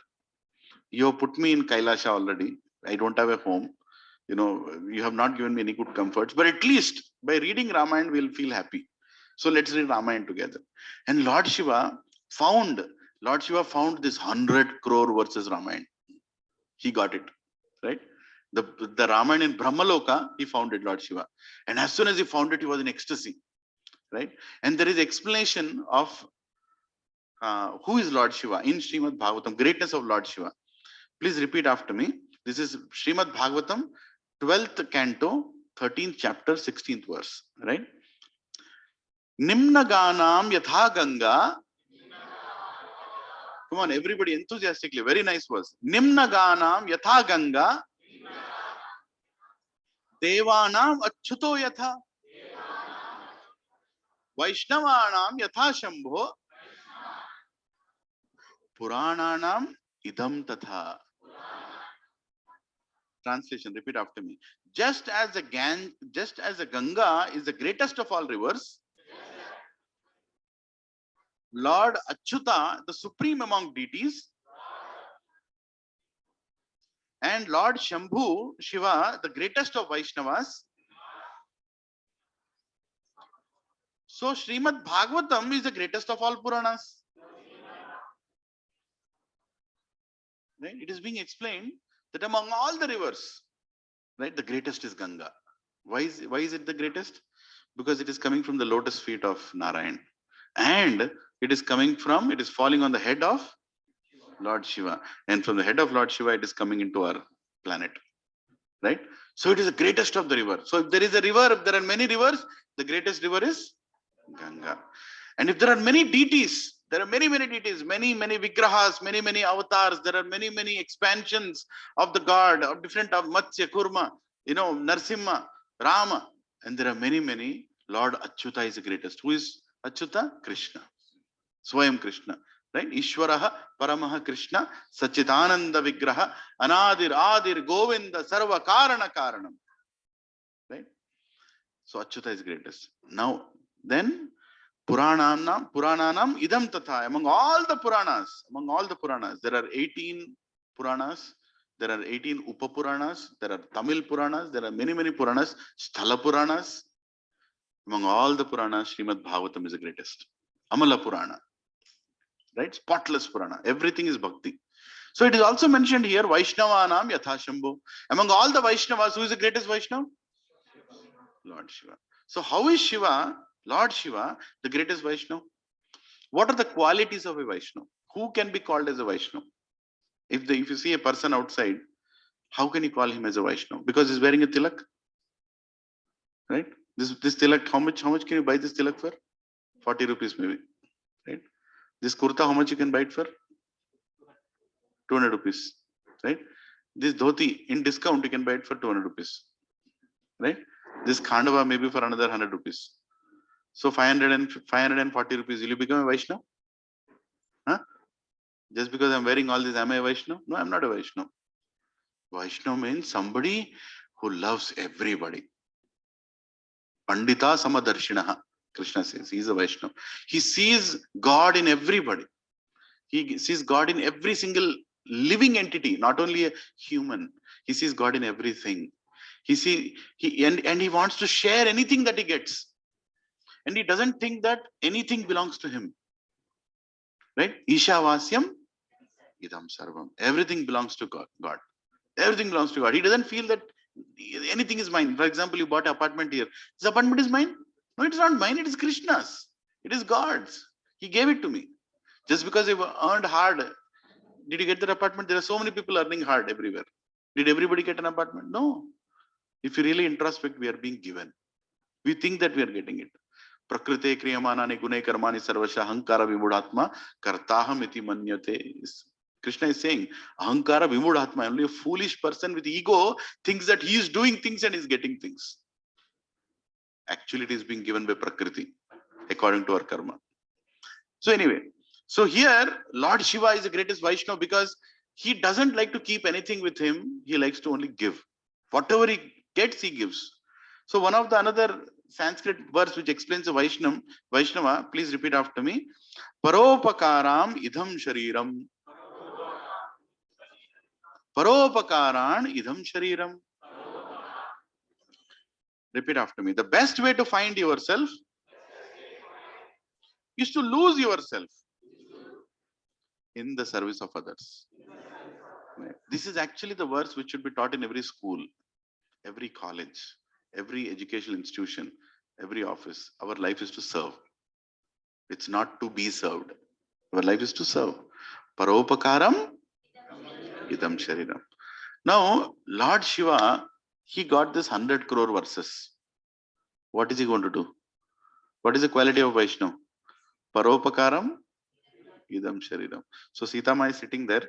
You have put me in Kailasha already. I don't have a home. You have not given me any good comforts, but at least by reading Ramayana, we'll feel happy. So let's read Ramayana together. And found this 100 crore verses Ramayana. He got it, right? The Ramayana in Brahmaloka, he found it, Lord Shiva. And as soon as he found it, he was in ecstasy, right? And there is explanation of who is Lord Shiva in Srimad Bhagavatam, greatness of Lord Shiva. Please repeat after me. This is Srimad Bhagavatam, 12th canto, 13th chapter, 16th verse, right? Nimna ganam yatha ganga. Come on, everybody enthusiastically. Very nice verse. Nimna ganam yatha ganga. Devanam achyuto yatha. Vaishnavanam yatha shambho. Purananam idam tatha. Translation, repeat after me. Just as the Ganga is the greatest of all rivers, Lord Achyuta, the supreme among deities, and Lord Shambhu, Shiva, the greatest of Vaishnavas. So Srimad Bhagavatam is the greatest of all Puranas. Right? It is being explained that among all the rivers, right, the greatest is Ganga. Why is it the greatest? Because it is coming from the lotus feet of Narayan. And it is falling on the head of Lord Shiva. And from the head of Lord Shiva, it is coming into our planet. Right? So it is the greatest of the river. So if there is a river, if there are many rivers, the greatest river is Ganga. And if there are many deities, there are many deities, many vigrahas, many avatars, there are many expansions of the god, of different of Matsya, Kurma, Narsimha, Rama. And there are many. Lord Achyuta is the greatest. Who is Achyuta? Krishna. Swayam Krishna. Right? Ishwaraha Paramaha Krishna Sachidananda Vigraha Adir Govinda Sarva Karana Karanam. Right? So Achyuta is greatest. Now then Purananam idam tatha. Among all the Puranas, there are 18 Puranas, there are 18 Upapuranas, there are Tamil Puranas, there are many Puranas, Sthala Puranas. Among all the Puranas, Srimad Bhagavatam is the greatest. Amala Purana. Right? Spotless Purana. Everything is Bhakti. So it is also mentioned here, Vaishnavanam Yatha Shambhu. Among all the Vaishnavas, who is the greatest Vaishnava? Lord Shiva. So how is Lord Shiva, the greatest Vaishnava? What are the qualities of a Vaishnava? Who can be called as a Vaishnava? If you see a person outside, how can you call him as a Vaishnava? Because he's wearing a tilak. Right? This tilak, how much can you buy this tilak for? 40 rupees maybe. Right? This kurta, how much you can buy it for? 200 rupees. Right? This dhoti, in discount, you can buy it for 200 rupees. Right? This khandava maybe for another 100 rupees. So 540 rupees, will you become a Vaishnava? Huh? Just because I'm wearing all this, am I a Vaishnava? No, I'm not a Vaishnava. Vaishnava means somebody who loves everybody. Pandita Samadarshinaha. Krishna says he is a Vaishnava. He sees God in everybody. He sees God in every single living entity, not only a human. He sees God in everything. He wants to share anything that he gets. And he doesn't think that anything belongs to him. Right? Ishavasyam idam sarvam. Everything belongs to God. Everything belongs to God. He doesn't feel that anything is mine. For example, you bought an apartment here. This apartment is mine? No, it is not mine. It is Krishna's. It is God's. He gave it to me. Just because you earned hard, did you get that apartment? There are so many people earning hard everywhere. Did everybody get an apartment? No. If you really introspect, we are being given. We think that we are getting it. Prakrite kriyamanani gune karmani sarvasha hankara vimudhatma kartaham iti manyate. Krishna is saying, Ahankara Vimudhatma, only a foolish person with ego thinks that he is doing things and is getting things. Actually, it is being given by Prakriti, according to our karma. So anyway, so here, Lord Shiva is the greatest Vaishnava because he doesn't like to keep anything with him. He likes to only give. Whatever he gets, he gives. So one of the another Sanskrit verse which explains the Vaishnava, please repeat after me. Paropakaram idham shariram. Paropakaran idham shariram. Repeat after me. The best way to find yourself is to lose yourself in the service of others. This is actually the verse which should be taught in every school, every college, every educational institution, every office. Our life is to serve. It's not to be served. Our life is to serve. Paropakaram idam shariram. Now, Lord Shiva, he got this 100 crore verses. What is he going to do? What is the quality of Vaishnava? Paropakaram idam shariram. So Sita Ma is sitting there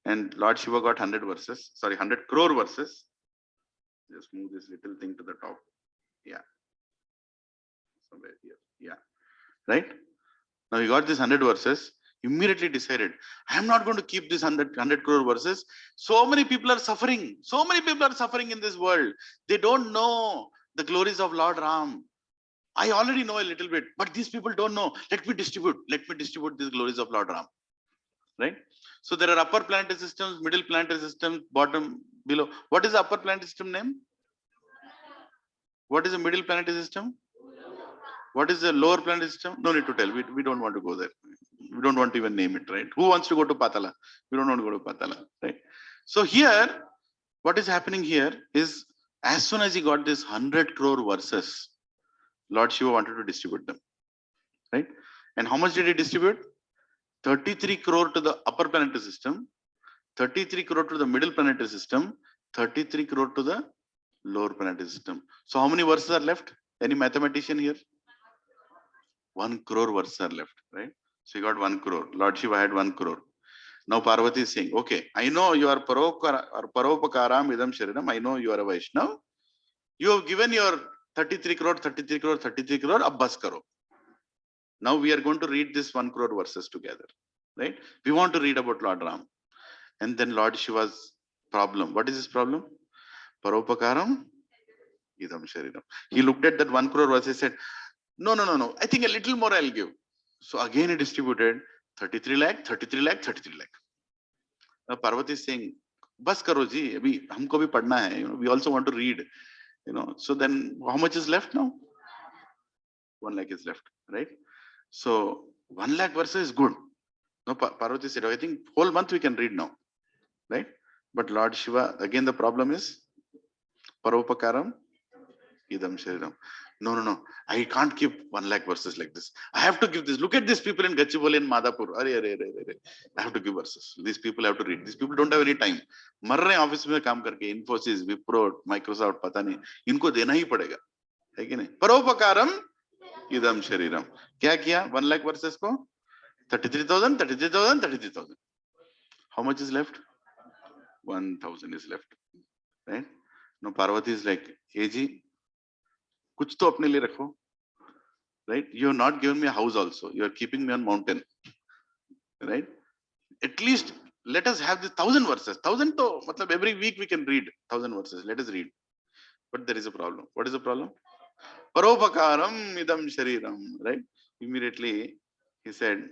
and Lord Shiva got 100 verses. Sorry, 100 crore verses. Just move this little thing to the top. Yeah. Somewhere here. Yeah. Right? Now he got this 100 verses. Immediately decided, I am not going to keep this 100 crore verses. So many people are suffering. So many people are suffering in this world. They don't know the glories of Lord Ram. I already know a little bit, but these people don't know. Let me distribute these glories of Lord Ram. Right? So there are upper planetary systems, middle planetary systems, bottom, below. What is the upper planetary system name? What is the middle planetary system? What is the lower planetary system? No need to tell. We don't want to go there. We don't want to even name it, right? Who wants to go to Patala? We don't want to go to Patala, right? So here, what is happening here is, as soon as he got this 100 crore verses, Lord Shiva wanted to distribute them, right? And how much did he distribute? 33 crore to the upper planetary system, 33 crore to the middle planetary system, 33 crore to the lower planetary system. So how many verses are left? Any mathematician here? 1 crore verses are left, right? So he got 1 crore. Lord Shiva had 1 crore. Now Parvati is saying, okay, I know you are Paropakaram idam shariram. I know you are a Vaishnava. You have given your 33 crore, 33 crore, 33 crore, abbas karo. Now we are going to read this 1 crore verses together, right? We want to read about Lord Ram. And then Lord Shiva's problem. What is his problem? Paropakaram idam shariram. He looked at that 1 crore verse and said, no. I think a little more I'll give. So again he distributed 33 lakh, 33 lakh, 33 lakh. Now Parvati is saying, bas karo ji, abhi humko bhi padna hai. We also want to read. So then how much is left now? 1 lakh is left, right? So 1 lakh verses is good. No, Parvati said, I think whole month we can read now, right? But Lord Shiva, again the problem is Paropakaram idam shariram. No. I can't keep 1 lakh verses like this. I have to give this. Look at these people in Gachibowli and Madhapur. I have to give verses. These people have to read. These people don't have any time. मर रहे हैं office में काम करके, Infosys, Wipro, Microsoft, पता नहीं. इनको देना ही पड़ेगा, है कि नहीं? परोपकारम idam shariram. क्या किया? 1 lakh verses को 33,000. How much is left? 1,000 is left, right? Now Parvati is like, hey ji, कुछ तो अपने लिए रखो, right? You have not given me a house also. You are keeping me on mountain, right? At least let us have this 1,000 verses. 1,000 to, matlab every week we can read 1,000 verses. Let us read. But there is a problem. What is the problem? Paropakaram idam shariram, right? Immediately he said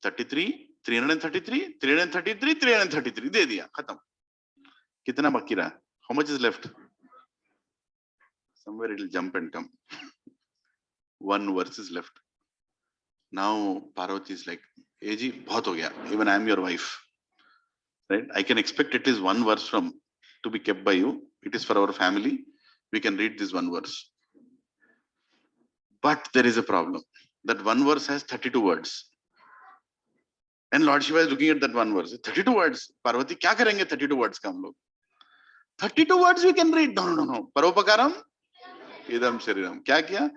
33, 333, 333, 333. दे दिया, खत्म. कितना बाकी रहा? How much is left? Somewhere it will jump and come. 1 verse is left. Now Parvati is like, hey ji, bahut ho gaya. Even I am your wife, right? I can expect at least 1 verse to be kept by you. It is for our family. We can read this 1 verse. But there is a problem. That 1 verse has 32 words. And Lord Shiva is looking at that 1 verse. 32 words. Parvati, kya karenge 32 words ka hum log? 32 words we can read. No. Paropakaram idam shariram. Kya kiya?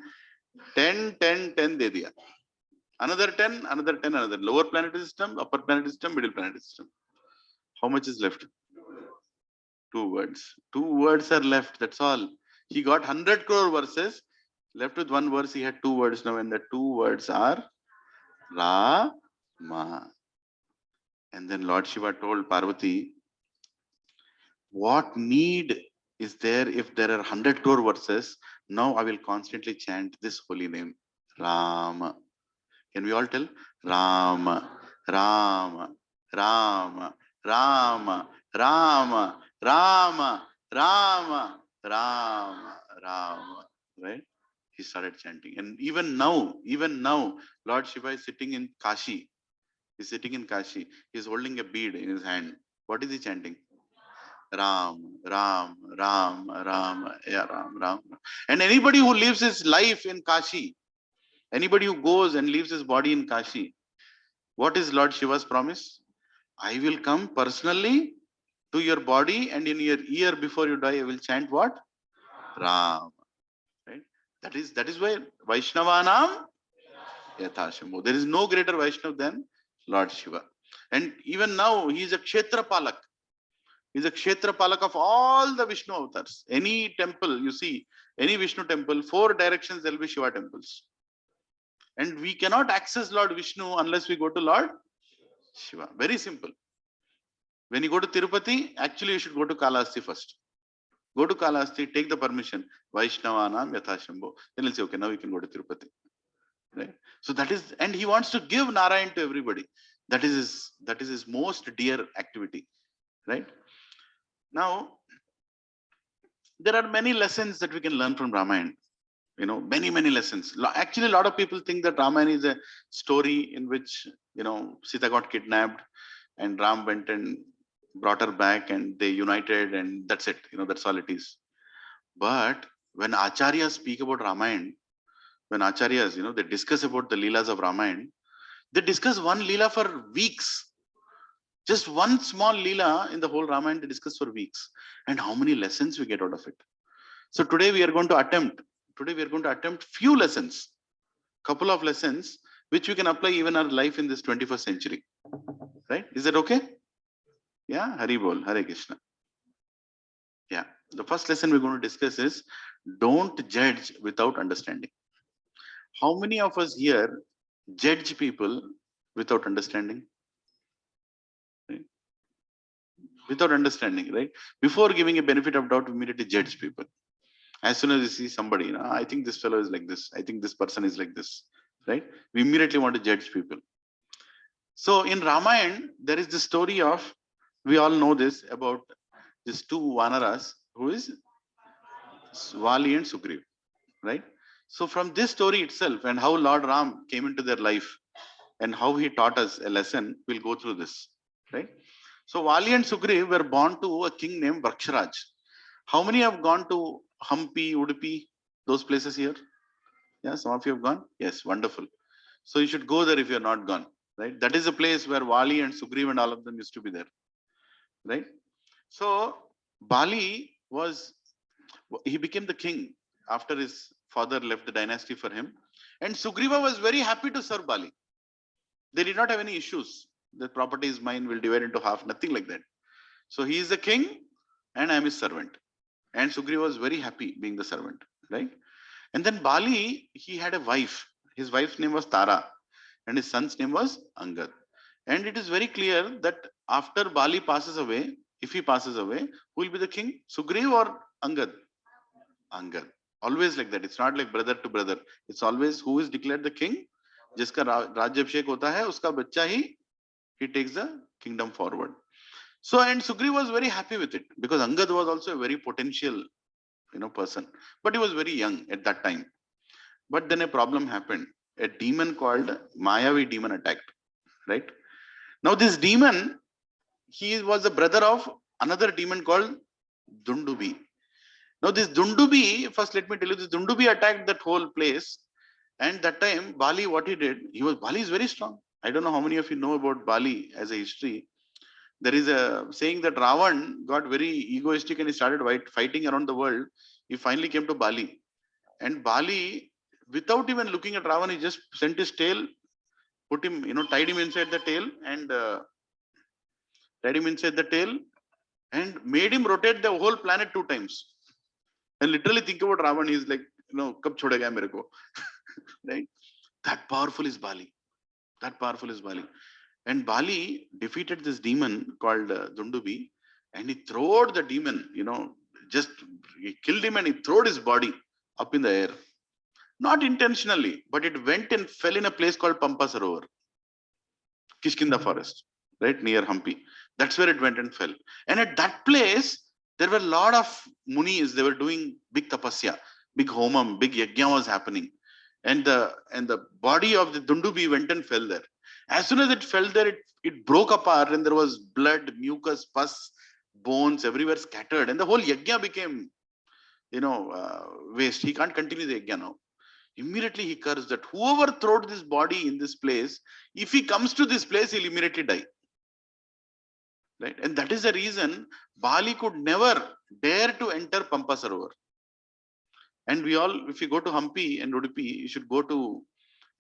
10 दे दिया. Another 10, another 10, another. Lower planetary system, upper planetary system, middle planetary system. How much is left? 2 words. 2 words are left. That's all. He got 100 crore verses. Left with one verse, he had 2 words now, and the 2 words are Rama. And then Lord Shiva told Parvati, what need is there if there are 100 crore verses? Now I will constantly chant this holy name, Rama. Can we all tell? Rama, Rama, Rama, Rama, Rama, Rama, Rama, Rama, Rama. Right? He started chanting. And even now, Lord Shiva is sitting in Kashi. He's sitting in Kashi. He's holding a bead in his hand. What is he chanting? Ram, Ram, Ram, Ram, yeah, Ram, Ram. And anybody who lives his life in Kashi, anybody who goes and leaves his body in Kashi, what is Lord Shiva's promise? I will come personally to your body, and in your ear before you die, I will chant what? Ram. Right? That is why Vaishnavanam Yathashambhu. There is no greater Vaishnav than Lord Shiva. And even now, he is a Kshetra Palak. He is a Kshetra Palak of all the Vishnu avatars. Any temple, you see, any Vishnu temple, 4 directions there will be Shiva temples. And we cannot access Lord Vishnu unless we go to Lord Shiva. Very simple. When you go to Tirupati, actually you should go to Kalahasti first. Go to Kalahasti, take the permission. Vaishnavanam Yathashambhu. Then he'll say, okay, now we can go to Tirupati. Right? So that is, and he wants to give Narayan to everybody. That is his most dear activity. Right? Now, there are many lessons that we can learn from Ramayana. Many lessons. Actually, a lot of people think that Ramayana is a story in which, Sita got kidnapped and Ram went and brought her back and they united and that's it. That's all it is. But when Acharyas speak about Ramayana, when Acharyas, they discuss about the Leelas of Ramayana, they discuss one Leela for weeks. Just one small Leela in the whole Ramayana, they discuss for weeks. And how many lessons we get out of it. So today we are going to attempt few lessons, couple of lessons, which we can apply even our life in this 21st century. Right? Is that okay? Yeah, Hari Bol, Hare Krishna. Yeah, the first lesson we're going to discuss is don't judge without understanding. How many of us here judge people without understanding? Right? Without understanding, right? Before giving a benefit of doubt, we immediately judge people. As soon as you see somebody, I think this fellow is like this. I think this person is like this, right? We immediately want to judge people. So in Ramayana, there is the story of, we all know this, about these 2 Vanaras, who is Vali and Sugriv, right? So from this story itself and how Lord Ram came into their life and how he taught us a lesson, we'll go through this, right? So Vali and Sugriv were born to a king named Vraksharaj. How many have gone to Hampi, Udupi, those places here? Yeah, some of you have gone? Yes, wonderful. So you should go there if you're not gone, right? That is a place where Vali and Sugriv and all of them used to be there, right? So Bali he became the king after his father left the dynasty for him. And Sugriva was very happy to serve Bali. They did not have any issues. The property is mine, will divide into half, nothing like that. So he is the king and I am his servant. And Sugriva was very happy being the servant, right? And then Bali, he had a wife. His wife's name was Tara and his son's name was Angad. And it is very clear that after Bali passes away, if he passes away, who will be the king? Sugriv or Angad? Angad. Always like that. It's not like brother to brother. It's always who is declared the king. जिसका राज्याभिषेक होता है, उसका बच्चा he takes the kingdom forward. So, and Sugriv was very happy with it because Angad was also a very potential, person, but he was very young at that time. But then a problem happened. A demon called Mayavi demon attacked, right? Now this demon, he was the brother of another demon called Dundubi. Now this Dundubi, first let me tell you, this Dundubi attacked that whole place. And that time, Bali, what he did, Bali is very strong. I don't know how many of you know about Bali as a history. There is a saying that Ravan got very egoistic and he started fighting around the world. He finally came to Bali. And Bali, without even looking at Ravan, he just sent his tail put him, tied him inside the tail and made him rotate the whole planet 2 times. And literally think about Ravan, he's like, kab chhodega mere ko, right? That powerful is Bali. That powerful is Bali. And Bali defeated this demon called Dundubi, and he throwed the demon, just he killed him and he throwed his body up in the air. Not intentionally, but it went and fell in a place called Pampa Sarovar, Kishkinda forest, right near Hampi. That's where it went and fell. And at that place, there were a lot of munis. They were doing big tapasya, big homam, big yajna was happening, and the body of the Dundubi went and fell there. As soon as it fell there, it broke apart, and there was blood, mucus, pus, bones everywhere scattered, and the whole yajna became, waste. He can't continue the yajna now. Immediately he cursed that whoever throwed this body in this place, if he comes to this place, he'll immediately die. Right? And that is the reason Bali could never dare to enter Pampa Sarovar. And we all, if you go to Hampi and Udupi, you should go to,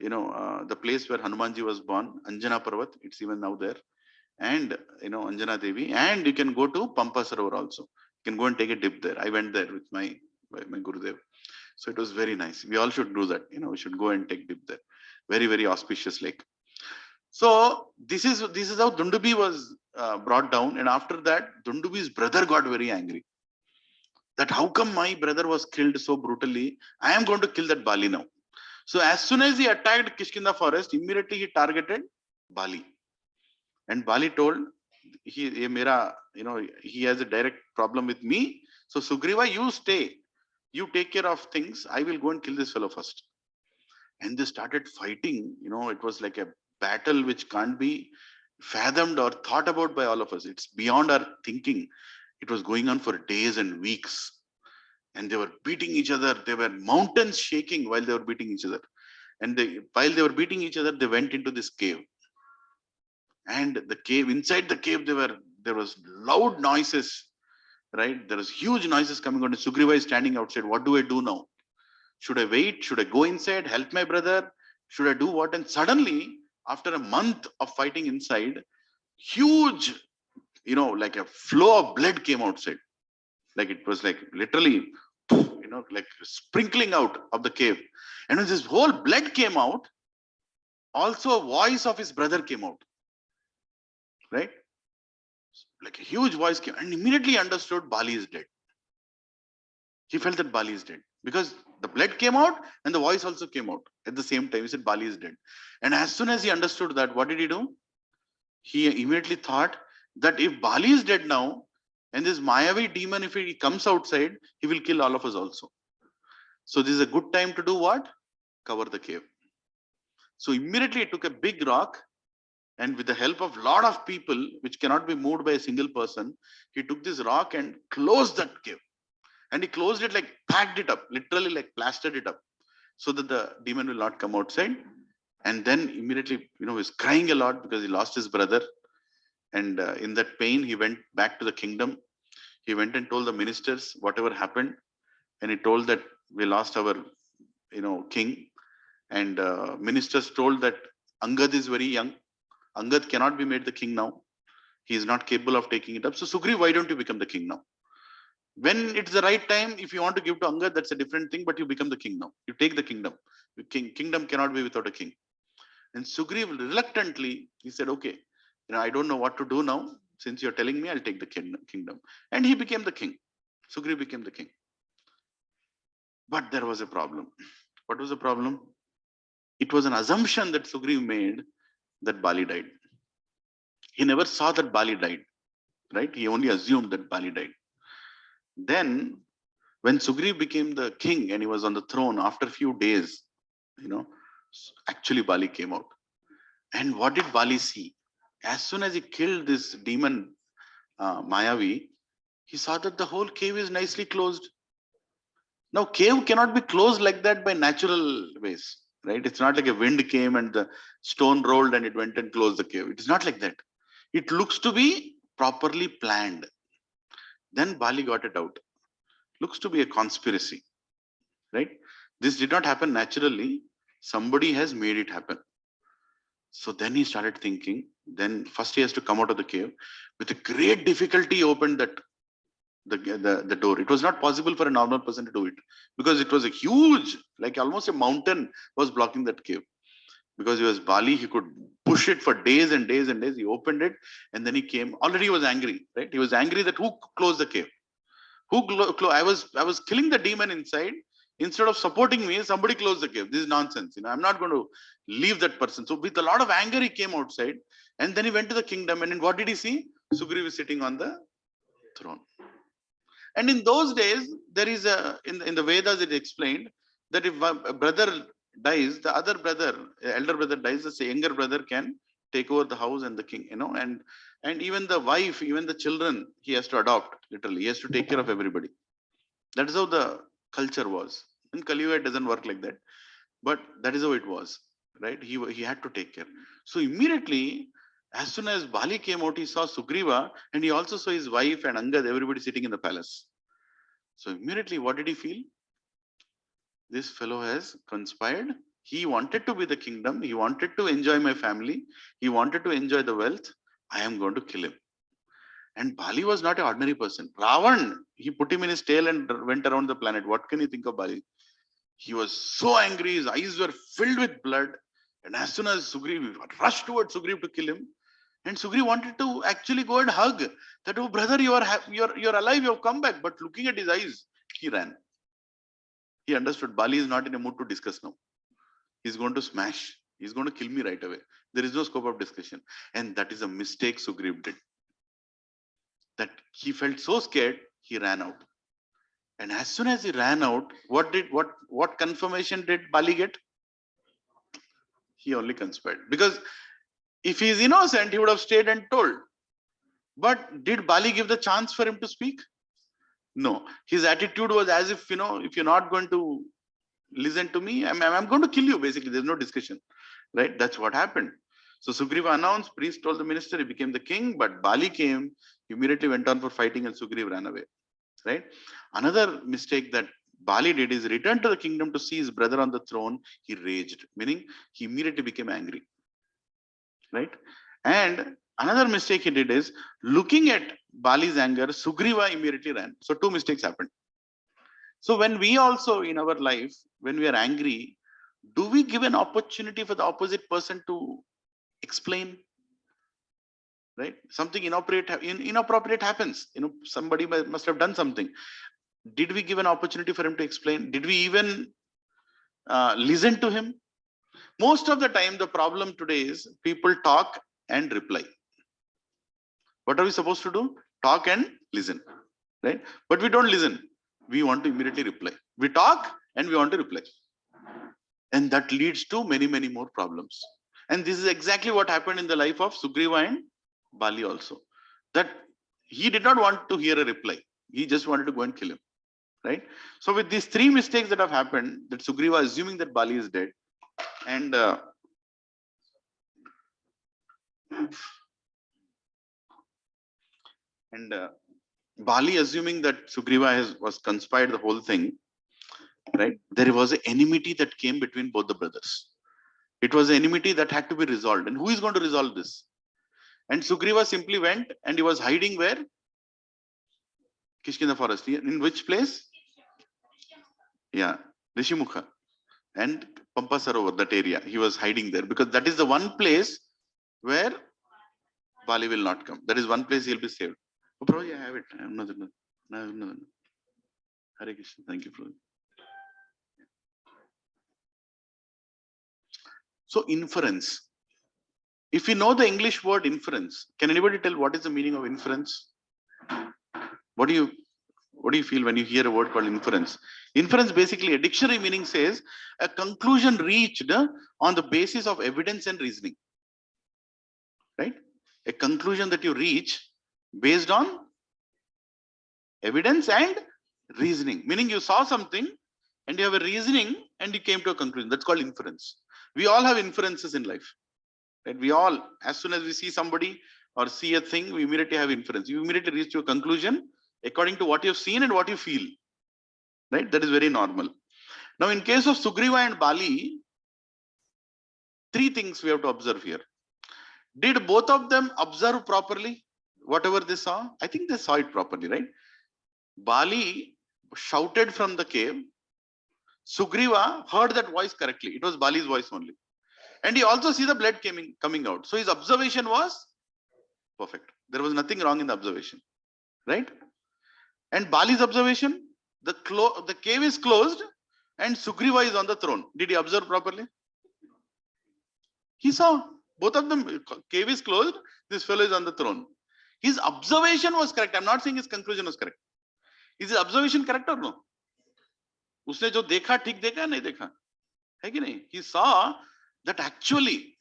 the place where Hanumanji was born, Anjana Parvat. It's even now there. And, Anjana Devi. And you can go to Pampa Sarovar also. You can go and take a dip there. I went there with my Gurudev. So it was very nice. We all should do that. We should go and take dip there. Very, very auspicious lake. So this is how Dundubi was brought down. And after that, Dundubi's brother got very angry. That how come my brother was killed so brutally? I am going to kill that Bali now. So as soon as he attacked Kishkinda forest, immediately he targeted Bali. And Bali told, he has a direct problem with me. So Sugriva, you stay. You take care of things. I will go and kill this fellow first. And they started fighting. It was like a battle which can't be fathomed or thought about by all of us. It's beyond our thinking. It was going on for days and weeks. And they were beating each other. There were mountains shaking while they were beating each other. And while they were beating each other, they went into this cave. And the cave, inside the cave, there was loud noises. Right? There was huge noises coming out. Sugriva is standing outside. What do I do now? Should I wait? Should I go inside? Help my brother? Should I do what? And suddenly, after a month of fighting inside, huge, like a flow of blood came outside. Like it was like literally, like sprinkling out of the cave. And when this whole blood came out, also a voice of his brother came out. Right? Like a huge voice came, and immediately understood Bali is dead. He felt that Bali is dead because the blood came out and the voice also came out at the same time. He said Bali is dead. And as soon as he understood that, what did he do? He immediately thought that if Bali is dead now, and this Mayavi demon, if he comes outside, he will kill all of us also. So this is a good time to do what? Cover the cave. So immediately he took a big rock, and with the help of a lot of people, which cannot be moved by a single person, he took this rock and closed that cave. And he closed it, like packed it up, literally like plastered it up, so that the demon will not come outside. And then immediately, he was crying a lot because he lost his brother. And in that pain, he went back to the kingdom. He went and told the ministers whatever happened. And he told that we lost our, king. And ministers told that Angad is very young. Angad cannot be made the king now. He is not capable of taking it up. So Sugriv, why don't you become the king now? When it's the right time, if you want to give to Angad, that's a different thing, but you become the king now. You take the kingdom. Kingdom cannot be without a king. And Sugriv reluctantly, he said, okay, I don't know what to do now. Since you're telling me, I'll take the kingdom. And he became the king. Sugriv became the king. But there was a problem. What was the problem? It was an assumption that Sugriv made that Bali died. He never saw that Bali died, right? He only assumed that Bali died. Then, when Sugriv became the king and he was on the throne, after a few days, actually Bali came out. And what did Bali see? As soon as he killed this demon Mayavi, he saw that the whole cave is nicely closed. Now, cave cannot be closed like that by natural ways, right? It's not like a wind came and the stone rolled and it went and closed the cave. It is not like that. It looks to be properly planned. Then Bali got it out. Looks to be a conspiracy, right? This did not happen naturally. Somebody has made it happen. So then he started thinking. Then first he has to come out of the cave. With a great difficulty, he opened that the door. It was not possible for a normal person to do it because it was a huge, like almost a mountain was blocking that cave. Because he was Bali, he could push it for days and days and days. He opened it, and then he came. Already he was angry, right? He was angry that who closed the cave? I was killing the demon inside. Instead of supporting me, somebody closed the cave. This is nonsense. I'm not going to leave that person. So with a lot of anger, he came outside, and then he went to the kingdom. And what did he see? Sugriva is sitting on the throne. And in those days, there is in the Vedas it explained that if a brother dies, the other brother, elder brother dies, the younger brother can take over the house and the king, and even the wife, even the children, he has to adopt. Literally, he has to take care of everybody. That is how the culture was. In Kali Yuga, it doesn't work like that, but that is how it was, right? He had to take care. So immediately, as soon as Bali came out, he saw Sugriva, and he also saw his wife and Angad, everybody sitting in the palace. So immediately, what did he feel? This fellow has conspired. He wanted to be the kingdom. He wanted to enjoy my family. He wanted to enjoy the wealth. I am going to kill him. And Bali was not an ordinary person. Ravan, he put him in his tail and went around the planet. What can you think of Bali? He was so angry. His eyes were filled with blood. And as soon as Sugriv rushed towards Sugriv to kill him, and Sugriv wanted to actually go and hug that, oh brother, you're alive, you have come back. But looking at his eyes, he ran. He understood Bali is not in a mood to discuss now. He's going to smash. He's going to kill me right away. There is no scope of discussion. And that is a mistake Sugriv did. That he felt so scared, he ran out. And as soon as he ran out, what confirmation did Bali get? He only conspired. Because if he is innocent, he would have stayed and told. But did Bali give the chance for him to speak? No. His attitude was as if, if you're not going to listen to me, I'm going to kill you, basically. There's no discussion. Right? That's what happened. So Sugriva announced, priest told the minister, he became the king, but Bali came, immediately went on for fighting, and Sugriva ran away. Right? Another mistake that Bali did is return to the kingdom to see his brother on the throne. He raged, meaning he immediately became angry. Right? And another mistake he did is looking at Bali's anger, Sugriva immediately ran. So two mistakes happened. So when we also in our life, when we are angry, do we give an opportunity for the opposite person to explain? Right? Something inappropriate happens. Somebody must have done something. Did we give an opportunity for him to explain? Did we even listen to him? Most of the time, the problem today is people talk and reply. What are we supposed to do? Talk and listen, right? But we don't listen. We want to immediately reply. We talk and we want to reply. And that leads to many, many more problems. And this is exactly what happened in the life of Sugriva and Bali also. That he did not want to hear a reply. He just wanted to go and kill him, right? So with these three mistakes that have happened, that Sugriva assuming that Bali is dead, and Bali assuming that Sugriva was conspired the whole thing, right? There was an enmity that came between both the brothers. It was an enmity that had to be resolved. And who is going to resolve this? And Sugriva simply went and he was hiding where? Kishkinda forest. In which place? Yeah, Rishimukha and Pampa Sarovar, that area. He was hiding there because that is the one place where Bali will not come. That is one place he'll be saved. Oh, bro, I have it. No. Hare Krishna. Thank you, bro. So inference. If you know the English word inference, can anybody tell what is the meaning of inference? What do you feel when you hear a word called inference? Inference, basically, a dictionary meaning says a conclusion reached on the basis of evidence and reasoning. Right? A conclusion that you reach based on evidence and reasoning. Meaning you saw something and you have a reasoning and you came to a conclusion. That's called inference. We all have inferences in life. Right? We all, as soon as we see somebody or see a thing, we immediately have inference. You immediately reach to a conclusion according to what you've seen and what you feel. Right? That is very normal. Now, in case of Sugriva and Bali, three things we have to observe here. Did both of them observe properly whatever they saw? I think they saw it properly, right? Bali shouted from the cave. Sugriva heard that voice correctly. It was Bali's voice only. And he also see the blood coming out. So his observation was perfect. There was nothing wrong in the observation, right? And Bali's observation, the cave is closed and Sugriva is on the throne. Did he observe properly? He saw both of them. Cave is closed. This fellow is on the throne. His observation was correct. I'm not saying his conclusion was correct. Is his observation correct or no? उसने जो देखा ठीक देखा नहीं देखा है कि नहीं? He saw that actually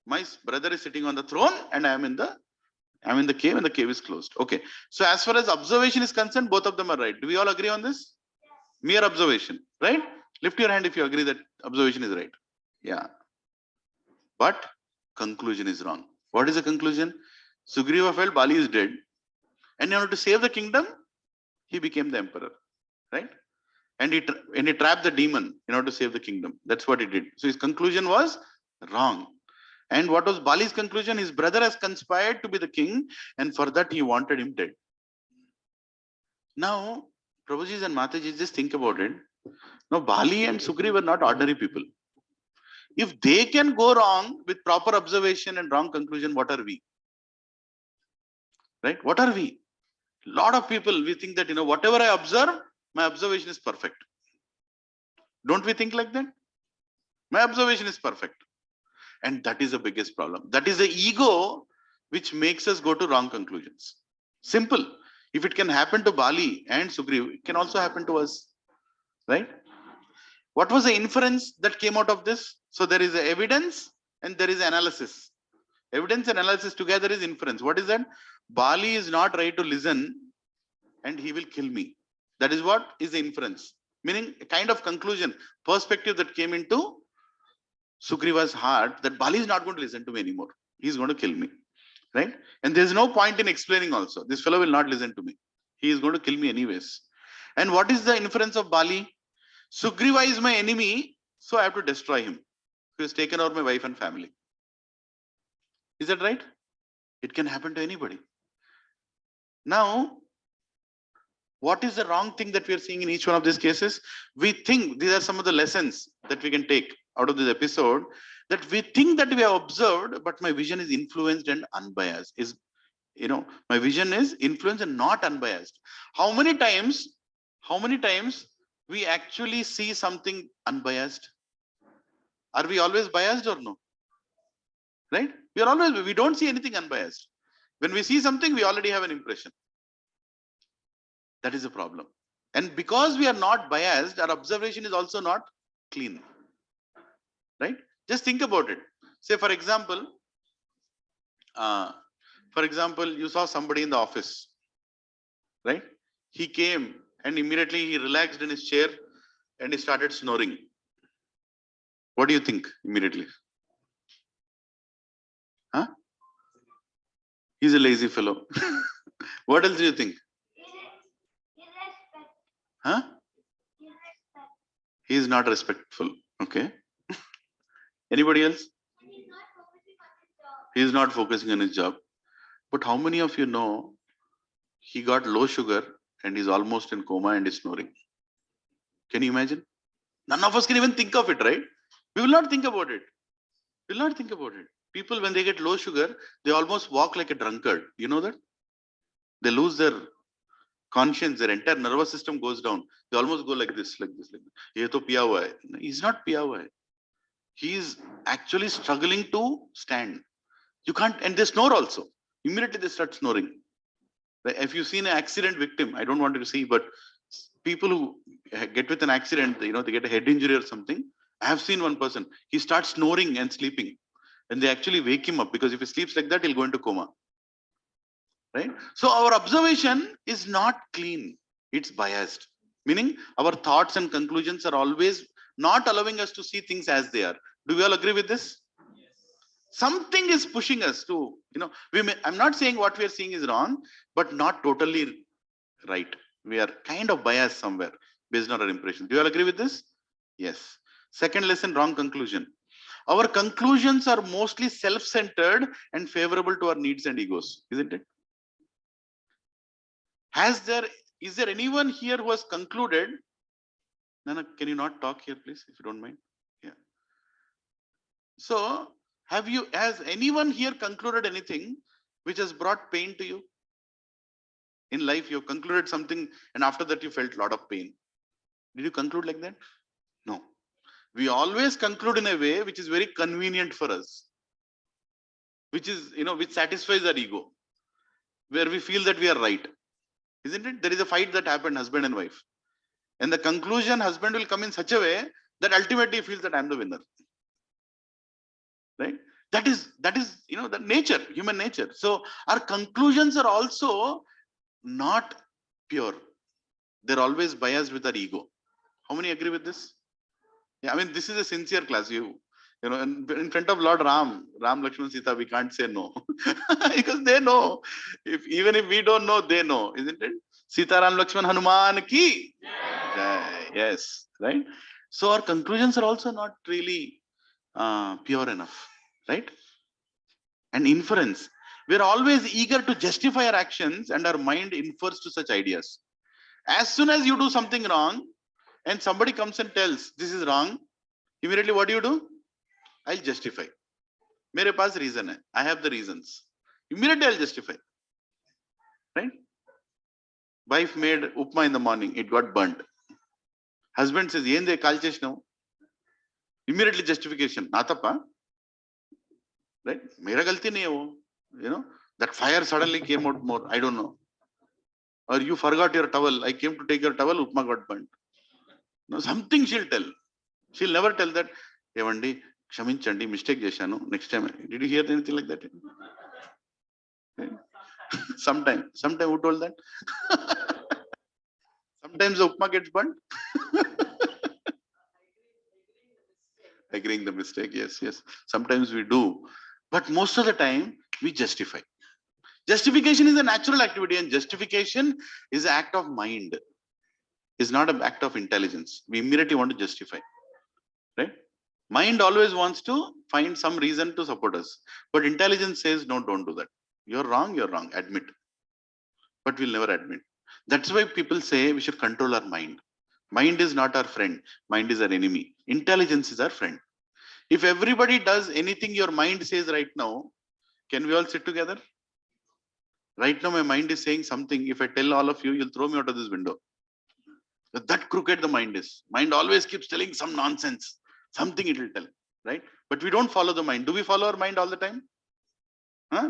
my brother is sitting on the throne and I'm in the cave and the cave is closed. Okay. So as far as observation is concerned, both of them are right. Do we all agree on this? Mere observation, right? Lift your hand if you agree that observation is right. Yeah. But conclusion is wrong. What is the conclusion? Sugriva felt Bali is dead. And in order to save the kingdom, he became the emperor, right? And he trapped the demon in order to save the kingdom. That's what he did. So his conclusion was wrong. And what was Bali's conclusion? His brother has conspired to be the king, and for that he wanted him dead. Now, Prabhujis and Matajis, just think about it. Now, Bali and Sugri were not ordinary people. If they can go wrong with proper observation and wrong conclusion, what are we? Right? What are we? A lot of people, we think that, whatever I observe, my observation is perfect. Don't we think like that? My observation is perfect. And that is the biggest problem. That is the ego which makes us go to wrong conclusions. Simple. If it can happen to Bali and Sugriv, it can also happen to us. Right? What was the inference that came out of this? So there is the evidence and there is analysis. Evidence and analysis together is inference. What is that? Bali is not ready to listen and he will kill me. That is what is the inference. Meaning a kind of conclusion, perspective that came into Sugriva's heart that Bali is not going to listen to me anymore. He's going to kill me. Right? And there's no point in explaining also. This fellow will not listen to me. He is going to kill me anyways. And what is the inference of Bali? Sugriva is my enemy, so I have to destroy him. He has taken over my wife and family. Is that right? It can happen to anybody. Now, what is the wrong thing that we are seeing in each one of these cases? We think these are some of the lessons that we can take out of this episode, that we think that we have observed, but my vision is influenced and unbiased. My vision is influenced and not unbiased. How many times we actually see something unbiased? Are we always biased or no? Right? We don't see anything unbiased. When we see something, we already have an impression. That is a problem. And because we are not biased, our observation is also not clean. Right? Just think about it. Say, for example, you saw somebody in the office. Right? He came and immediately he relaxed in his chair and he started snoring. What do you think immediately? Huh? He's a lazy fellow. What else do you think? Huh? He is not respectful. Okay. Anybody else? He is not focusing on his job. But how many of you know he got low sugar and he's almost in coma and is snoring? Can you imagine? None of us can even think of it, right? We will not think about it. We will not think about it. People, when they get low sugar, they almost walk like a drunkard. You know that? They lose their conscience, their entire nervous system goes down. They almost go like this. Ye to piya hua hai. He's not piya hua hai. He is actually struggling to stand. You can't, and they snore also. Immediately they start snoring. If you've seen an accident victim, I don't want to see, but people who get with an accident, they get a head injury or something. I have seen one person. He starts snoring and sleeping. And they actually wake him up, because if he sleeps like that, he'll go into coma. Right? So our observation is not clean. It's biased. Meaning our thoughts and conclusions are always not allowing us to see things as they are. Do we all agree with this? Yes. Something is pushing us to, I'm not saying what we are seeing is wrong, but not totally right. We are kind of biased somewhere based on our impression. Do you all agree with this? Yes. Second lesson, wrong conclusion. Our conclusions are mostly self-centered and favorable to our needs and egos, isn't it? Is there anyone here who has concluded? Nana, can you not talk here, please, if you don't mind? Yeah. So, has anyone here concluded anything which has brought pain to you? In life, you have concluded something, and after that, you felt a lot of pain. Did you conclude like that? No. We always conclude in a way which is very convenient for us, which is, which satisfies our ego, where we feel that we are right. Isn't it? There is a fight that happened, husband and wife. And the conclusion, husband will come in such a way that ultimately he feels that I'm the winner. Right? That is, the nature, human nature. So our conclusions are also not pure. They're always biased with our ego. How many agree with this? Yeah, I mean, this is a sincere class. In front of Lord Ram, Lakshman, Sita, we can't say no. Because they know. Even if we don't know, they know, isn't it? Sita, Ram, Lakshman, Hanuman ki. Jai. Yes, right? So our conclusions are also not really pure enough, right? And inference. We're always eager to justify our actions, and our mind infers to such ideas. As soon as you do something wrong, and somebody comes and tells, this is wrong, immediately what do? I'll justify. Mere paas reason hai. I have the reasons. Immediately I'll justify. Right? Wife made upma in the morning. It got burnt. Husband says, Yende kaal chesnavu. Immediately justification. Natappa. Right? Mera galti nahi hai wo. That fire suddenly came out more. I don't know. Or you forgot your towel. I came to take your towel. Upma got burnt. No, something she'll tell. She'll never tell that. Evandi, kshaminchandi, mistake chesanu. Next time. Did you hear anything like that? Sometime who told that? Sometimes the upma gets burnt. Agreeing the mistake, yes. Sometimes we do, but most of the time we justify. Justification is a natural activity, and justification is an act of mind. Is not an act of intelligence. We immediately want to justify, right? Mind always wants to find some reason to support us, but intelligence says no, don't do that. You're wrong. Admit. But we'll never admit. That's why people say we should control our mind. Mind is not our friend. Mind is our enemy. Intelligence is our friend. If everybody does anything your mind says right now, can we all sit together? Right now, my mind is saying something. If I tell all of you, you'll throw me out of this window. That crooked the mind is. Mind always keeps telling some nonsense. Something it will tell, right? But we don't follow the mind. Do we follow our mind all the time?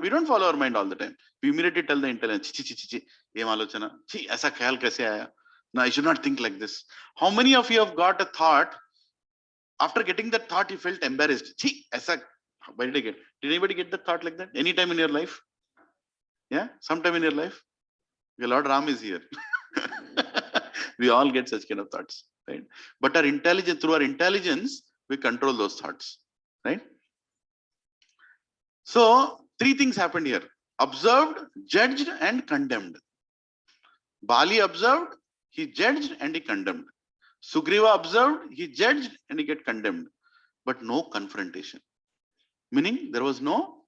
We don't follow our mind all the time. We immediately tell the intelligence, aisa khayal kaise aaya? No, I should not think like this. How many of you have got a thought? After getting that thought, you felt embarrassed. Why did I get? Did anybody get that thought like that? Any time in your life? Yeah, sometime in your life? Your Lord Ram is here. We all get such kind of thoughts, right? But through our intelligence, we control those thoughts, right? So, three things happened here. Observed, judged, and condemned. Bali observed, he judged, and he condemned. Sugriva observed, he judged, and he get condemned. But no confrontation. Meaning, there was no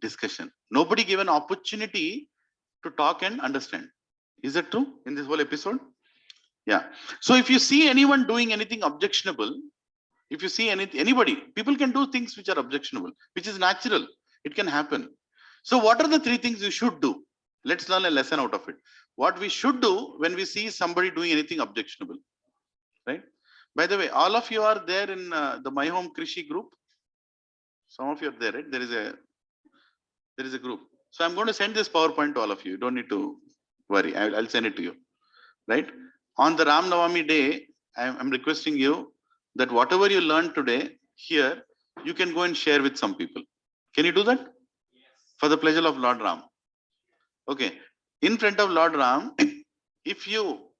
discussion. Nobody gave an opportunity to talk and understand. Is that true in this whole episode? Yeah. So if you see anyone doing anything objectionable, if you see anybody, people can do things which are objectionable, which is natural. It can happen. So what are the three things we should do? Let's learn a lesson out of it. What we should do when we see somebody doing anything objectionable, right? By the way, all of you are there in the My Home Krishe group. Some of you are there, right? There is a group. So I'm going to send this PowerPoint to all of you. You don't need to worry. I'll send it to you, right? On the Rama Navami day, I'm requesting you that whatever you learned today here, you can go and share with some people. Can you do that? Yes. For the pleasure of Lord Ram. Okay. In front of Lord Ram, if you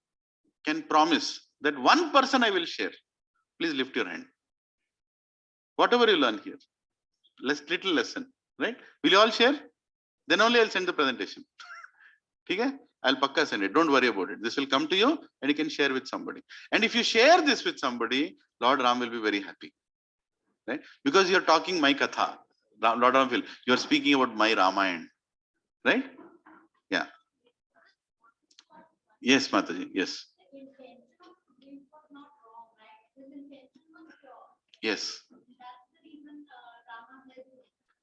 can promise that one person I will share, please lift your hand. Whatever you learn here, little lesson, right? Will you all share? Then only I'll send the presentation. Okay? I'll pakka send it. Don't worry about it. This will come to you and you can share with somebody. And if you share this with somebody, Lord Ram will be very happy. right? Because you're talking my katha, Lord Ramphil, you're speaking about my Ramayana, right? Yeah. Yes, Mataji, yes. Yes.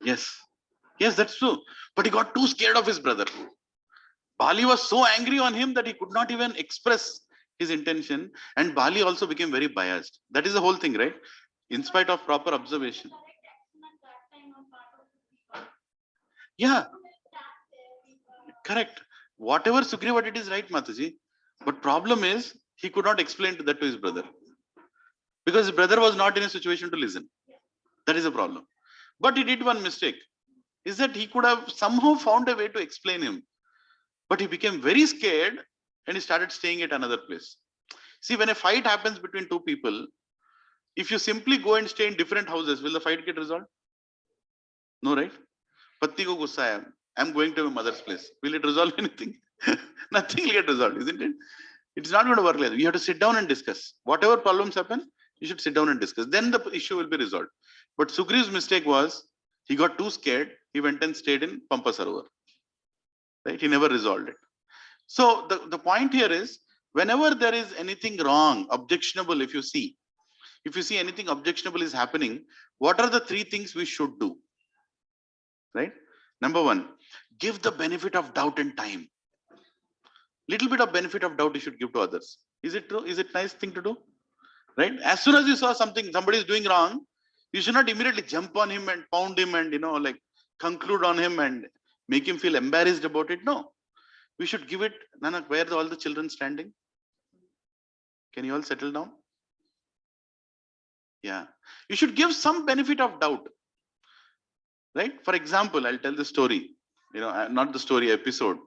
Yes. Yes, that's true. But he got too scared of his brother. Bali was so angry on him that he could not even express his intention, and Bali also became very biased. That is the whole thing, right? In spite of proper observation. Yeah, correct. Whatever Sugriva did is right, Mataji. But problem is, he could not explain that to his brother. Because his brother was not in a situation to listen. That is a problem. But he did one mistake. Is that he could have somehow found a way to explain him. But he became very scared and he started staying at another place. See, when a fight happens between two people, if you simply go and stay in different houses, will the fight get resolved? No, right? Patti ko gussa hai. I'm going to my mother's place. Will it resolve anything? Nothing will get resolved, isn't it? It's not going to work like that. You have to sit down and discuss. Whatever problems happen, you should sit down and discuss. Then the issue will be resolved. But Sugri's mistake was he got too scared. He went and stayed in Pampa Sarovar. Right? He never resolved it. So the point here is whenever there is anything wrong, objectionable, if you see anything objectionable is happening, what are the three things we should do? Right? Number one, give the benefit of doubt and time. Little bit of benefit of doubt you should give to others. Is it true? Is it nice thing to do? Right? As soon as you saw something, somebody is doing wrong, you should not immediately jump on him and pound him and, like conclude on him and make him feel embarrassed about it. No. We should give it. Nanak, where are all the children standing? Can you all settle down? Yeah. You should give some benefit of doubt. Right? For example, I'll tell the story. Not the story, episode.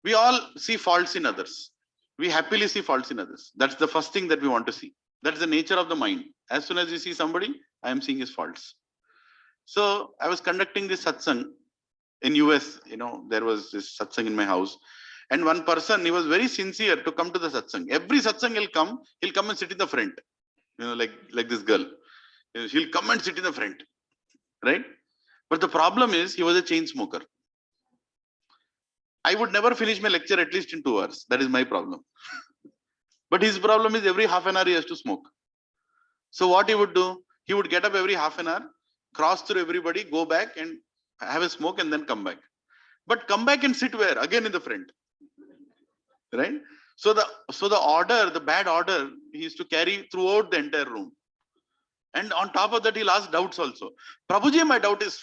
We all see faults in others. We happily see faults in others. That's the first thing that we want to see. That's the nature of the mind. As soon as you see somebody, I am seeing his faults. So I was conducting this satsang in US. There was this satsang in my house. And one person, he was very sincere to come to the satsang. Every satsang he'll come and sit in the front. Like this girl. She'll come and sit in the front. Right? But the problem is, he was a chain smoker. I would never finish my lecture at least in 2 hours. That is my problem. But his problem is every half an hour he has to smoke. So what he would do, he would get up every half an hour, cross through everybody, go back and have a smoke and then come back. But come back and sit where? Again in the front. Right? So the order, the bad order, he used to carry throughout the entire room. And on top of that, he'll ask doubts also. Prabhuji, my doubt is...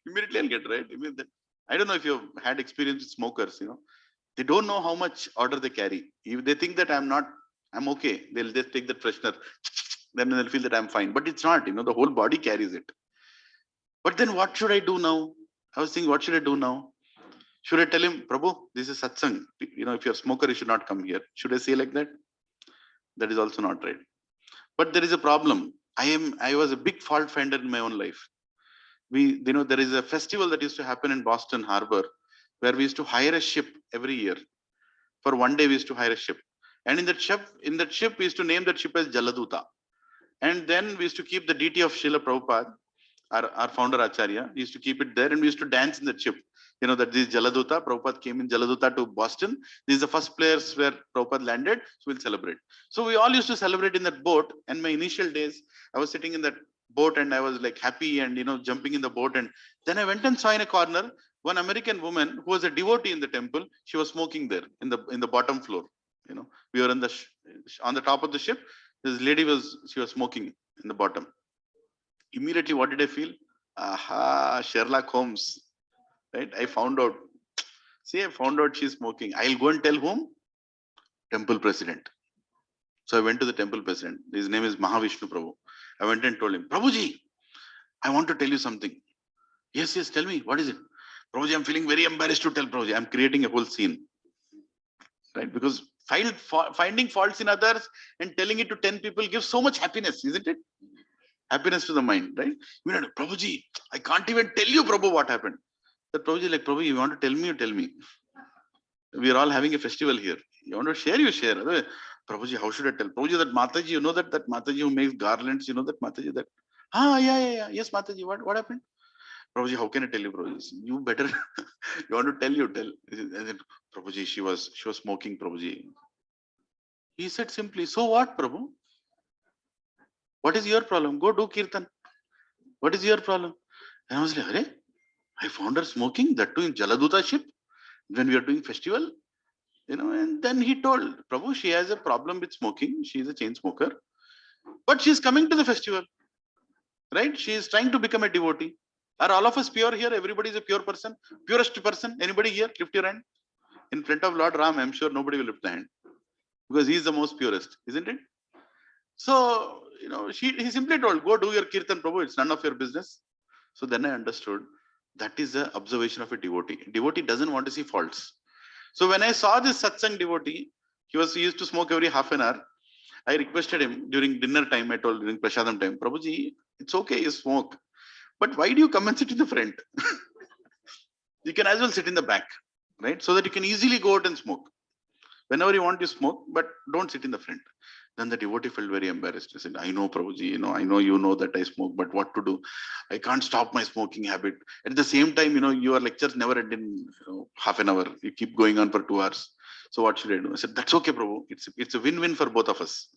Immediately I'll get right. I don't know if you've had experience with smokers, they don't know how much order they carry. If they think that I'm okay, they'll just take that freshener, then they'll feel that I'm fine. But it's not, the whole body carries it. But then what should I do now? I was thinking, what should I do now? Should I tell him, Prabhu, this is satsang. If you're a smoker, you should not come here. Should I say like that? That is also not right. But there is a problem. I was a big fault finder in my own life. There is a festival that used to happen in Boston Harbor where we used to hire a ship every year. For one day we used to hire a ship. And in that ship we used to name that ship as Jaladuta. And then we used to keep the deity of Srila Prabhupada, our founder Acharya. We used to keep it there and we used to dance in that ship. That this Jaladuta, Prabhupada came in Jaladuta to Boston. This is the first place where Prabhupada landed. So we'll celebrate. So we all used to celebrate in that boat. And my initial days, I was sitting in that boat and I was like happy and jumping in the boat. And then I went and saw in a corner one American woman who was a devotee in the temple. She was smoking there in the bottom floor. We were on the top of the ship. This lady she was smoking in the bottom. Immediately, what did I feel? Aha, Sherlock Holmes. Right? I found out. See, I found out she's smoking. I'll go and tell whom? Temple president. So I went to the temple president. His name is Mahavishnu Prabhu. I went and told him, Prabhuji, I want to tell you something. Yes, tell me. What is it? Prabhuji, I'm feeling very embarrassed to tell Prabhuji. I'm creating a whole scene. Right? Because finding faults in others and telling it to 10 people gives so much happiness, isn't it? Happiness to the mind, right? Prabhuji, I can't even tell you, Prabhu, what happened. The Prabhuji like, Prabhu, you want to tell me, you tell me. We are all having a festival here. You want to share, you share. Prabhuji, how should I tell? Prabhuji, that Mataji, you know that Mataji who makes garlands, you know that Mataji that? Ah, yeah. Yes, Mataji, what happened? Prabhuji, how can I tell you, Prabhuji? You better, you want to tell, you tell. And then, Prabhuji, she was smoking, Prabhuji. He said simply, so what, Prabhu? What is your problem? Go do kirtan. What is your problem? And I was like, Hare, I found her smoking, that too in Jaladuta ship, when we are doing festival. And then he told, Prabhu, she has a problem with smoking. She is a chain smoker. But she is coming to the festival, right? She is trying to become a devotee. Are all of us pure here? Everybody is a pure person? Purest person? Anybody here? Lift your hand. In front of Lord Ram, I'm sure nobody will lift the hand. Because he is the most purest, isn't it? So, he simply told, go do your kirtan, Prabhu. It's none of your business. So then I understood that is the observation of a devotee. Devotee doesn't want to see faults. So when I saw this satsang devotee, he used to smoke every half an hour. I requested him during dinner time. I told during Prashadam time, Prabhuji, it's okay, you smoke. But why do you come and sit in the front? You can as well sit in the back, right? So that you can easily go out and smoke. Whenever you want, you smoke, but don't sit in the front. Then the devotee felt very embarrassed. He said, I know, Prabhuji, I know you know that I smoke, but what to do? I can't stop my smoking habit. At the same time, your lectures never end in half an hour. You keep going on for 2 hours. So what should I do? I said, that's okay, Prabhu. It's a win-win for both of us.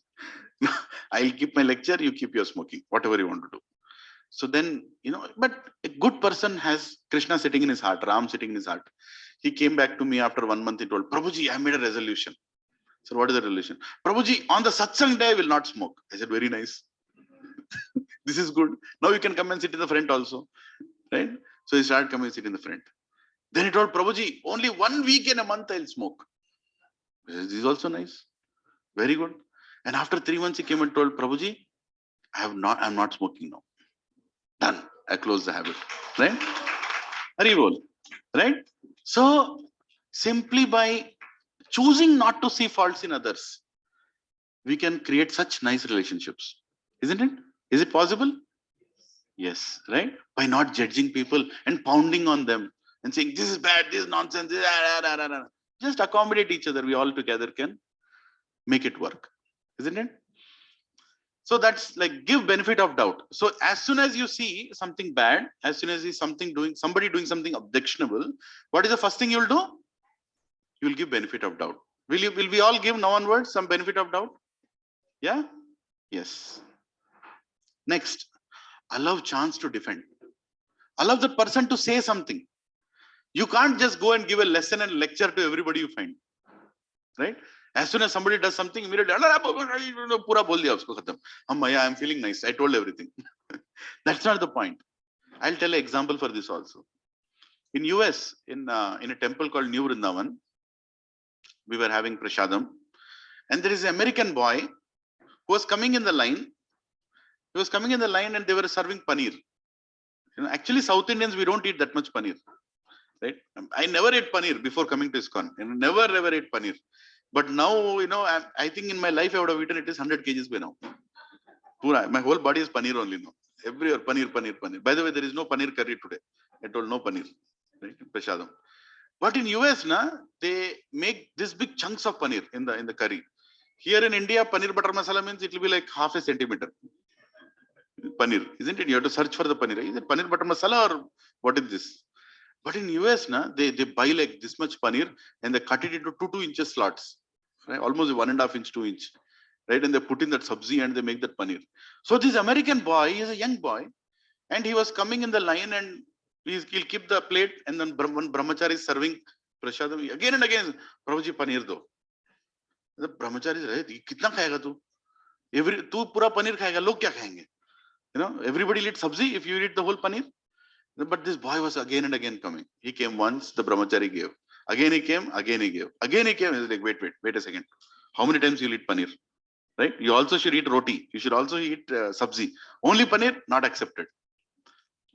I'll keep my lecture, you keep your smoking, whatever you want to do. So then, but a good person has Krishna sitting in his heart, Ram sitting in his heart. He came back to me after 1 month. He told, Prabhuji, I made a resolution. So what is the resolution? Prabhuji, on the satsang day, I will not smoke. I said, very nice. This is good. Now you can come and sit in the front also. Right? So he started coming and sit in the front. Then he told, Prabhuji, only 1 week in a month I'll smoke. This is also nice. Very good. And after 3 months, he came and told, Prabhuji, I'm not smoking now. Done. I closed the habit. Right? Haribol. Right? So simply by choosing not to see faults in others, we can create such nice relationships. Isn't it? Is it possible? Yes, right? By not judging people and pounding on them and saying, this is bad, this is nonsense, this is just accommodate each other. We all together can make it work. Isn't it? So that's like give benefit of doubt. So as soon as you see something bad, as soon as you see somebody doing something objectionable, what is the first thing you'll do? You'll give benefit of doubt. Will we all give now onwards some benefit of doubt? Yeah? Yes. Next, allow chance to defend. Allow the person to say something. You can't just go and give a lesson and lecture to everybody you find. Right? As soon as somebody does something, immediately, pura bol diya usko khatam. I'm feeling nice. I told everything. That's not the point. I'll tell an example for this also. In US, in a temple called New Vrindavan, we were having Prashadam. And there is an American boy who was coming in the line. He was coming in the line and they were serving paneer. Actually, South Indians, we don't eat that much paneer. Right? I never ate paneer before coming to ISKCON. And never ever ate paneer. But now, I think in my life I would have eaten at least 100 kgs by now. Pura, my whole body is paneer only now. Everywhere, paneer. By the way, there is no paneer curry today. I told no paneer. Right? Prashadam. But in US, they make this big chunks of paneer in the curry. Here in India, paneer butter masala means it will be like half a centimeter. Paneer, isn't it? You have to search for the paneer. Is it paneer butter masala or what is this? But in US, they buy like this much paneer and they cut it into 2 inches slots, right? Almost 1.5 inch, 2 inch, right? And they put in that sabzi and they make that paneer. So this American boy is a young boy, and he was coming in the line and he'll keep the plate, and then one brahmachari is serving prashadam again and again. Prabhuji, paneer do. The brahmachari is, kitna khayega tu? Tu pura paneer khayega, log kya khayenge? Everybody will eat sabzi if you eat the whole paneer. But this boy was again and again coming. He came once, the brahmachari gave. Again he came, again he gave. Again he came, he was like, wait a second. How many times you'll eat paneer? Right? You also should eat roti. You should also eat sabzi. Only paneer, not accepted.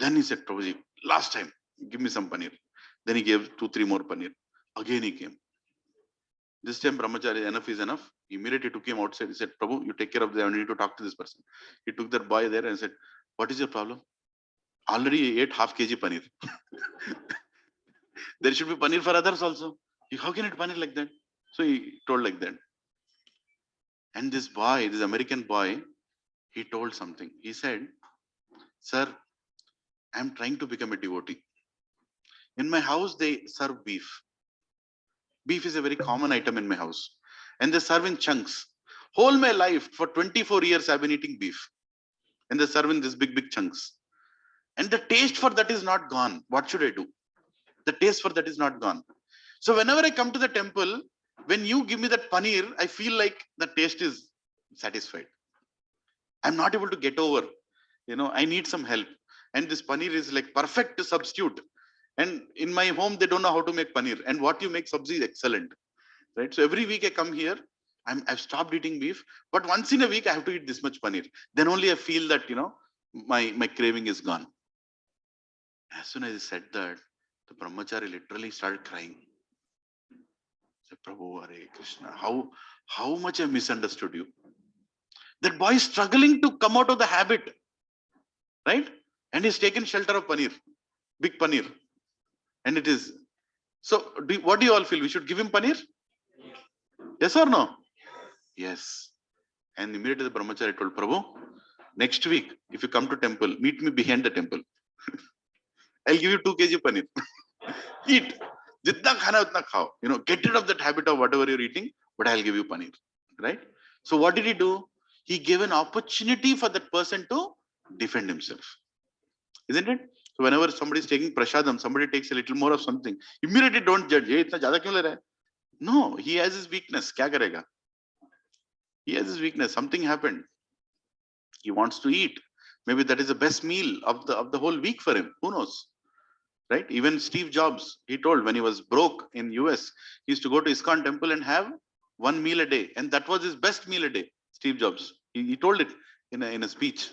Then he said, Prabhuji, last time, give me some paneer. Then he gave 2-3 more paneer. Again he came. This time brahmachari, enough is enough. Immediately took him outside. He said, Prabhu, you take care of this. I need to talk to this person. He took that boy there and said, what is your problem? Already ate half kg paneer. There should be paneer for others also. How can it paneer like that? So he told like that. And this boy, this American boy, he told something. He said, "Sir, I'm trying to become a devotee. In my house, they serve beef. Beef is a very common item in my house. And they serve in chunks. Whole my life, for 24 years, I've been eating beef. And they serve in these big, big chunks. And the taste for that is not gone. What should I do? The taste for that is not gone. So whenever I come to the temple, when you give me that paneer, I feel like the taste is satisfied. I'm not able to get over. I need some help. And this paneer is like perfect substitute. And in my home, they don't know how to make paneer. And what you make sabzi is excellent. Right? So every week I come here, I've stopped eating beef, but once in a week I have to eat this much paneer. Then only I feel that, my craving is gone. As soon as I said that, the brahmachari literally started crying. Said, Prabhu, Hare Krishna, how much I misunderstood you. That boy is struggling to come out of the habit, right? And he's taken shelter of paneer, big paneer. And it is. So what do you all feel? We should give him paneer? Yes or no? Yes. And immediately the brahmachari told, Prabhu, next week, if you come to temple, meet me behind the temple. I'll give you 2 kg paneer. Eat. Jitna khana utna khao. Get rid of that habit of whatever you're eating, but I'll give you paneer. Right? So what did he do? He gave an opportunity for that person to defend himself. Isn't it? So whenever somebody is taking prasadam, somebody takes a little more of something, immediately don't judge. Hey, itna zyada kyun le raha hai? No, he has his weakness. Kya karega? He has his weakness. Something happened. He wants to eat. Maybe that is the best meal of the whole week for him. Who knows? Right? Even Steve Jobs, he told when he was broke in US, he used to go to ISKCON temple and have 1 meal a day. And that was his best meal a day. Steve Jobs. He told it in a speech.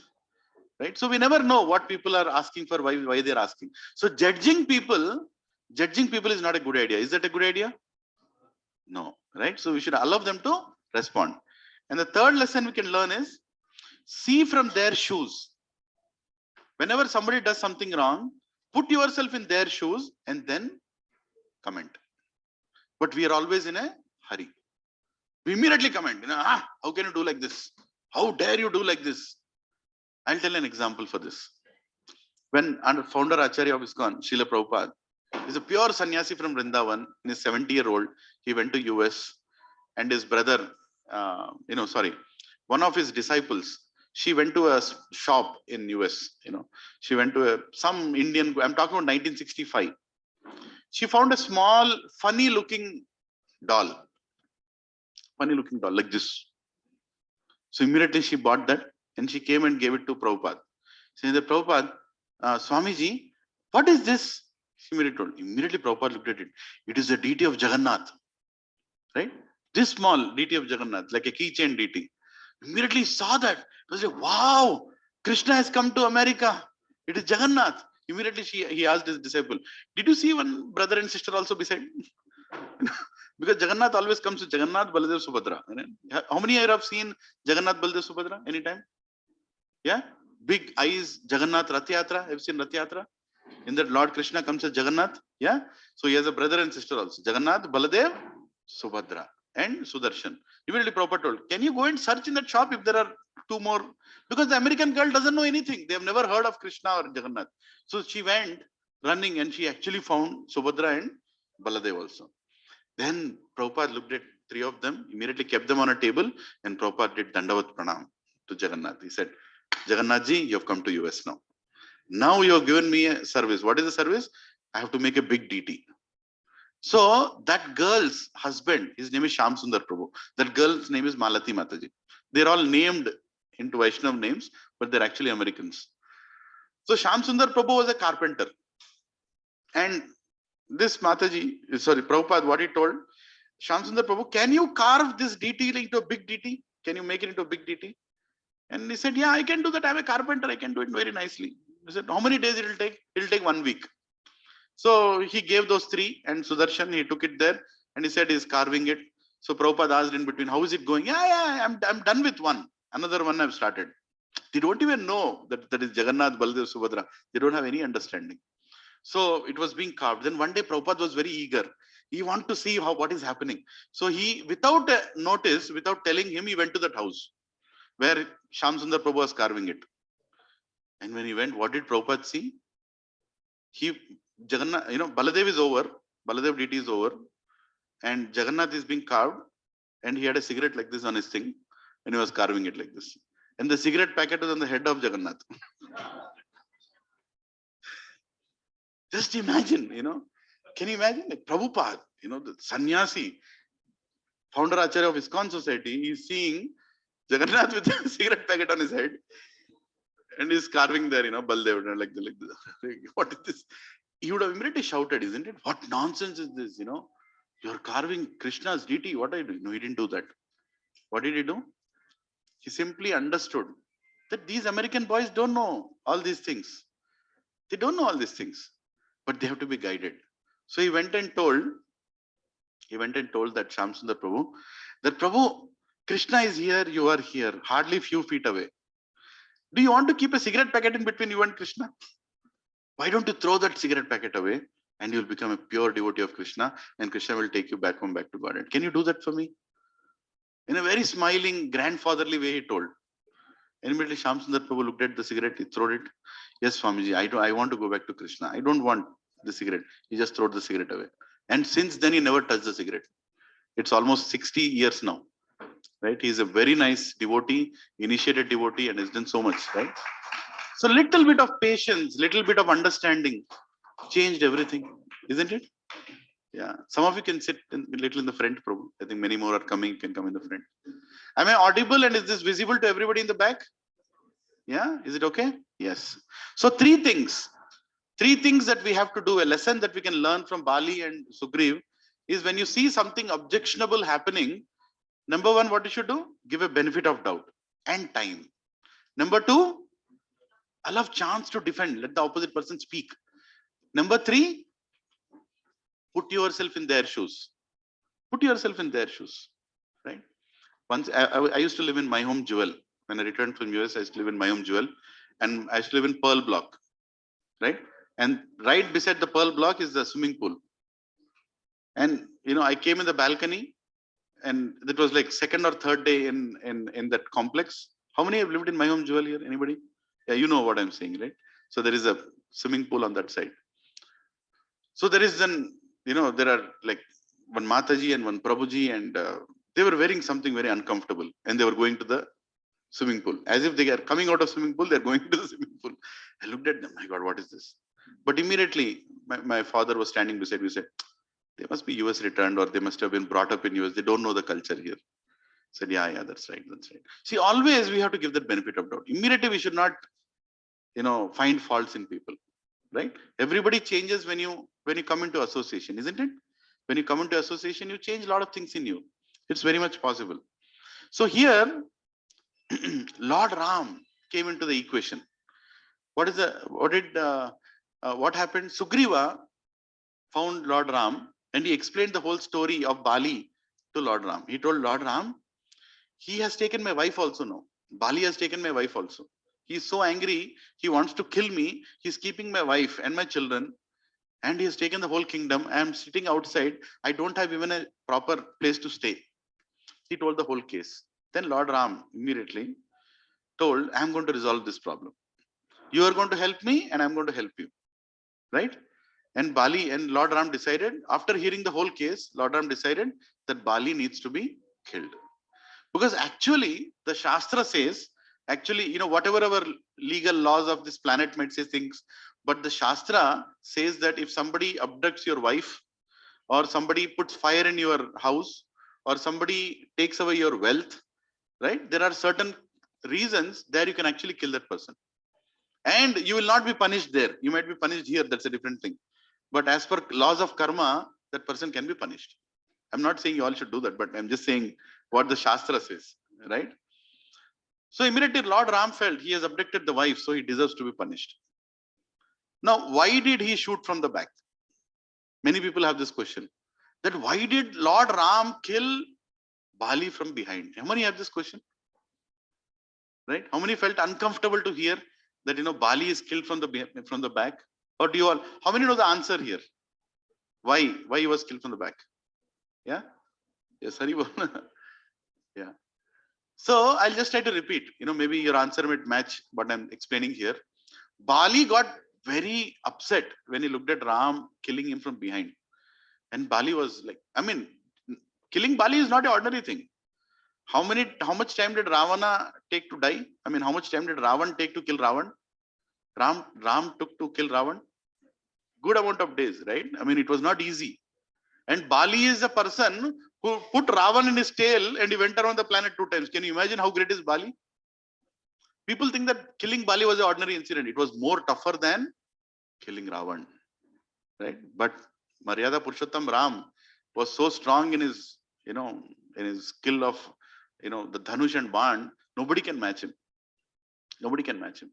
Right? So we never know what people are asking for, why they're asking. So judging people is not a good idea. Is that a good idea? No. Right? So we should allow them to respond. And the third lesson we can learn is see from their shoes. Whenever somebody does something wrong, put yourself in their shoes and then comment. But we are always in a hurry. We immediately comment, how can you do like this? How dare you do like this? I'll tell an example for this. When founder Acharya of ISKCON, Srila Prabhupada, is a pure sannyasi from Vrindavan, in his 70-year-old, he went to US, and his brother, one of his disciples, she went to a shop in US, she went to some Indian, I'm talking about 1965. She found a small, funny looking doll like this. So immediately she bought that and she came and gave it to Prabhupada. Saying that, Prabhupada, Swamiji, what is this? She immediately Prabhupada looked at it. It is a deity of Jagannath. Right? This small deity of Jagannath, like a keychain deity. Immediately saw that. It was like, wow, Krishna has come to America. It is Jagannath. Immediately he asked his disciple, did you see one brother and sister also beside? Because Jagannath always comes to Jagannath, Baladev, Subhadra. How many here have seen Jagannath, Baladev, Subhadra anytime? Yeah? Big eyes, Jagannath, Rath Yatra. Have you seen Rath Yatra? In that Lord Krishna comes as Jagannath. Yeah? So he has a brother and sister also. Jagannath, Baladev, Subhadra and Sudarshan. Immediately Prabhupada told, can you go and search in that shop if there are 2 more? Because the American girl doesn't know anything. They have never heard of Krishna or Jagannath. So she went running and she actually found Subhadra and Baladev also. Then Prabhupada looked at 3 of them, immediately kept them on a table, and Prabhupada did Dandavat Pranam to Jagannath. He said, Jagannath ji, you have come to US now. Now you have given me a service. What is the service? I have to make a big deity. So that girl's husband, his name is Sham Sundar Prabhu. That girl's name is Malati Mataji. They're all named into Vaishnav names, but they're actually Americans. So Sham Sundar Prabhu was a carpenter. And this Prabhupada, what he told, Sham Sundar Prabhu, can you carve this deity into a big deity? Can you make it into a big deity? And he said, yeah, I can do that. I'm a carpenter. I can do it very nicely. He said, how many days it will take? It will take 1 week. So he gave those 3 and Sudarshan, he took it there and he said he's carving it. So Prabhupada asked in between, how is it going? Yeah, I'm done with one. Another one I've started. They don't even know that is Jagannath, Baladev, Subhadra. They don't have any understanding. So it was being carved. Then one day Prabhupada was very eager. He want to see what is happening. So he, without notice, without telling him, he went to that house where Shyam Sundar Prabhu was carving it. And when he went, what did Prabhupada see? Jagannath, Baladev is over, Baladev deity is over, and Jagannath is being carved, and he had a cigarette like this on his thing, and he was carving it like this. And the cigarette packet was on the head of Jagannath. Just imagine, can you imagine? Like Prabhupada, the sannyasi, founder Acharya of ISKCON Society, he's seeing Jagannath with a cigarette packet on his head, and he's carving there, Baladev, like what is this? He would have immediately shouted, isn't it? What nonsense is this, You're carving Krishna's deity. What are you doing? No, he didn't do that. What did he do? He simply understood that these American boys don't know all these things. They don't know all these things, but they have to be guided. So he went and told that Shyam Sundar Prabhu, that Prabhu, Krishna is here, you are here, hardly few feet away. Do you want to keep a cigarette packet in between you and Krishna? Why don't you throw that cigarette packet away and you'll become a pure devotee of Krishna, and Krishna will take you back home, back to Godhead. Can you do that for me? In a very smiling, grandfatherly way, he told. And immediately Shyam Sundar Prabhu looked at the cigarette, he threw it. Yes, Swamiji, I want to go back to Krishna. I don't want the cigarette. He just threw the cigarette away. And since then, he never touched the cigarette. It's almost 60 years now. Right? He's a very nice devotee, initiated devotee, and has done so much, right? So little bit of patience, little bit of understanding changed everything, isn't it? Yeah. Some of you can sit a little in the front, Prabhu. I think many more are coming. You can come in the front. Am I audible, and is this visible to everybody in the back? Yeah. Is it okay? Yes. So three things that we have to do, a lesson that we can learn from Bali and Sugriv is, when you see something objectionable happening, number one, what you should do? Give a benefit of doubt and time. Number two, allow chance to defend. Let the opposite person speak. Number three, put yourself in their shoes. Put yourself in their shoes, right? Once I used to live in my home Jewel. When I returned from US, I used to live in my home Jewel, and I used to live in Pearl Block, right? And right beside the Pearl Block is the swimming pool. And I came in the balcony, and it was like second or third day in that complex. How many have lived in my home Jewel here? Anybody? Yeah, you know what I'm saying, right? So there is a swimming pool on that side. So there is there are like one Mataji and one Prabhuji, and they were wearing something very uncomfortable, and they were going to the swimming pool. As if they are coming out of swimming pool, they're going to the swimming pool. I looked at them, my God, what is this? But immediately, my father was standing beside me, said, they must be US returned, or they must have been brought up in US. They don't know the culture here. I said, yeah, that's right. See, always we have to give that benefit of doubt. Immediately, we should not, find faults in people, right? Everybody changes when you come into association, isn't it? When you come into association, you change a lot of things in you. It's very much possible. So here, Lord Ram came into the equation. What happened? Sugriva found Lord Ram, and he explained the whole story of Bali to Lord Ram. He told Lord Ram, he has taken my wife also now. Bali has taken my wife also. He is so angry, he wants to kill me. He's keeping my wife and my children, and he has taken the whole kingdom. I am sitting outside. I don't have even a proper place to stay. He told the whole case. Then Lord Ram immediately told, I am going to resolve this problem. You are going to help me, and I am going to help you. Right? And Bali and Lord Ram decided, after hearing the whole case, Lord Ram decided that Bali needs to be killed. Because actually, the Shastra says, whatever our legal laws of this planet might say things, but the Shastra says that if somebody abducts your wife, or somebody puts fire in your house, or somebody takes away your wealth, right? There are certain reasons there you can actually kill that person. And you will not be punished there. You might be punished here. That's a different thing. But as per laws of karma, that person can be punished. I'm not saying you all should do that, but I'm just saying what the Shastra says, right? So immediately Lord Ram felt he has abducted the wife, so he deserves to be punished. Now, why did he shoot from the back? Many people have this question, that why did Lord Ram kill Bali from behind? How many have this question? Right? How many felt uncomfortable to hear that Bali is killed from the back? Or do you all? How many know the answer here? Why he was killed from the back? Yeah? Yes, Hari bol. Yeah. So I'll just try to repeat. Maybe your answer might match what I'm explaining here. Bali got very upset when he looked at Ram killing him from behind. And Bali was like, killing Bali is not an ordinary thing. How much time did Ravana take to die? How much time did Ravan take to kill Ravan? Ram took to kill Ravan? Good amount of days, right? It was not easy. And Bali is a person who put Ravan in his tail and he went around the planet 2 times. Can you imagine how great is Bali? People think that killing Bali was an ordinary incident. It was more tougher than killing Ravan, right? But Maryada Purushottam Ram was so strong in his, in his skill of, the Dhanush and Baan. Nobody can match him. Nobody can match him.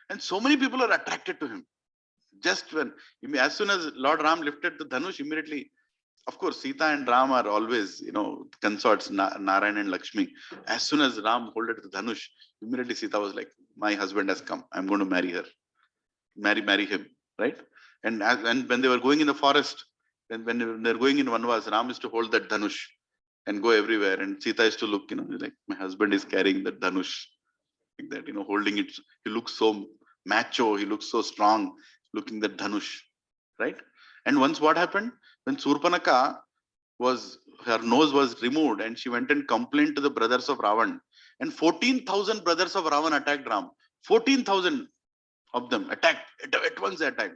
And so many people are attracted to him. Just as soon as Lord Ram lifted the Dhanush, immediately, of course, Sita and Ram are always, consorts, Narayan and Lakshmi. As soon as Ram holded the Dhanush, immediately Sita was like, my husband has come. I'm going to marry her. Marry him, right? And when they were going in the forest, when they're going in Vanvas, Ram is to hold that Dhanush and go everywhere. And Sita is to look, like, my husband is carrying that Dhanush. Like that, holding it. He looks so macho. He looks so strong, looking that Dhanush, right? And once what happened? When Surpanaka her nose was removed and she went and complained to the brothers of Ravan. And 14,000 brothers of Ravan attacked Ram. 14,000 of them attacked. At once they attacked.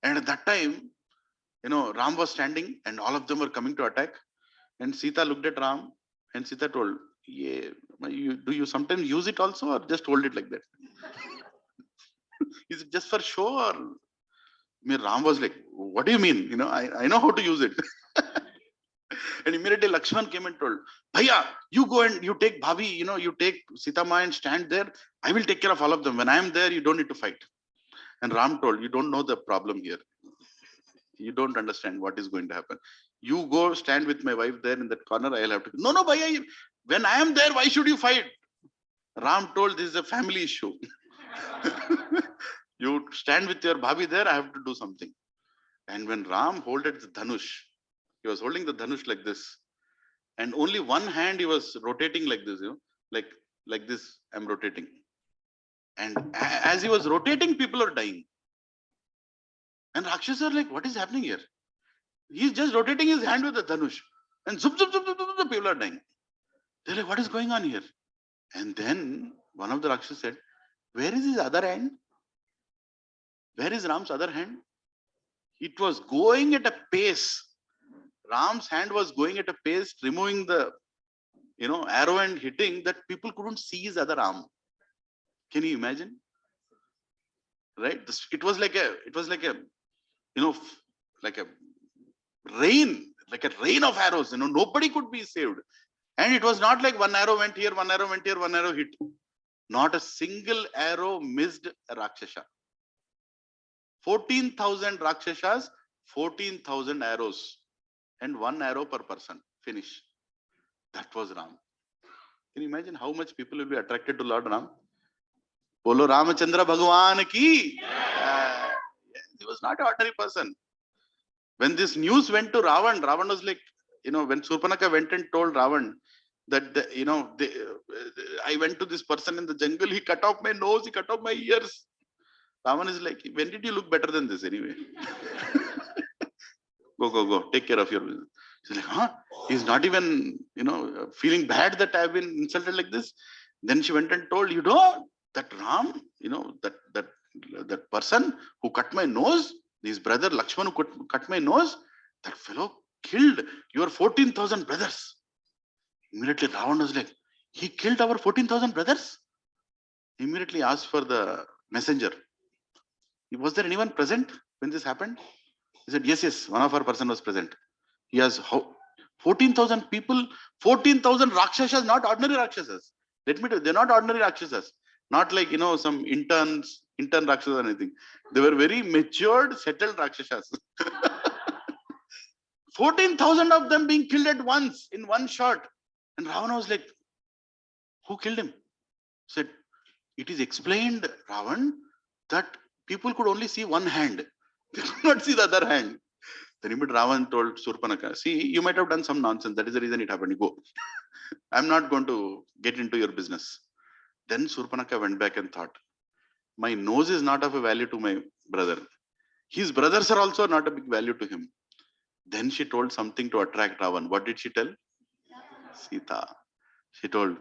And at that time, Ram was standing and all of them were coming to attack. And Sita looked at Ram and Sita told, yeah, do you sometimes use it also or just hold it like that? Is it just for show or? Ram was like, what do you mean? I know how to use it. And immediately Lakshman came and told, Bhaiya, you go and you take Bhavi, you take Sita Ma and stand there. I will take care of all of them. When I am there, you don't need to fight. And Ram told, you don't know the problem here. You don't understand what is going to happen. You go stand with my wife there in that corner. I'll have to. No, Bhaiya, when I am there, why should you fight? Ram told, this is a family issue. You stand with your Bhavi there, I have to do something. And when Ram holded the Dhanush, he was holding the Dhanush like this. And only one hand he was rotating like this, like this, I'm rotating. And as he was rotating, people are dying. And Rakshas are like, what is happening here? He's just rotating his hand with the Dhanush. And zup, zup, zup, zup, zup, the people are dying. They're like, what is going on here? And then one of the Rakshas said, where is his other hand? Where is Ram's other hand? It was going at a pace. Ram's hand was going at a pace, removing the arrow and hitting, that people couldn't see his other arm. Can you imagine? Right? It was like a rain of arrows. Nobody could be saved. And it was not like one arrow went here, one arrow went here, one arrow hit. Not a single arrow missed a Rakshasa. 14,000 Rakshasas, 14,000 arrows. And one arrow per person. Finish. That was Ram. Can you imagine how much people will be attracted to Lord Ram? Bolo Ramachandra Bhagwan ki. He was not an ordinary person. When this news went to Ravan, Ravan was like, when Surpanaka went and told Ravan that, I went to this person in the jungle, he cut off my nose, he cut off my ears. Ravan is like, when did you look better than this anyway? Go, take care of your business. She's like, huh? He's not even, feeling bad that I've been insulted like this. Then she went and told, that Ram, that person who cut my nose, his brother Lakshman who cut my nose, that fellow killed your 14,000 brothers. Immediately Ravan was like, he killed our 14,000 brothers? Immediately asked for the messenger. Was there anyone present when this happened? He said, yes, one of our person was present. He has 14,000 people, 14,000 Rakshasas, not ordinary Rakshasas. Let me tell you, they're not ordinary Rakshasas. Not like, some intern Rakshasas or anything. They were very matured, settled Rakshasas. 14,000 of them being killed at once in one shot. And Ravana was like, who killed him? He said, it is explained, Ravan, that people could only see one hand. They could not see the other hand. Then immediately Ravan told Surpanaka, see, you might have done some nonsense. That is the reason it happened. You go. I'm not going to get into your business. Then Surpanaka went back and thought, my nose is not of a value to my brother. His brothers are also not a big value to him. Then she told something to attract Ravan. What did she tell? Sita. She told,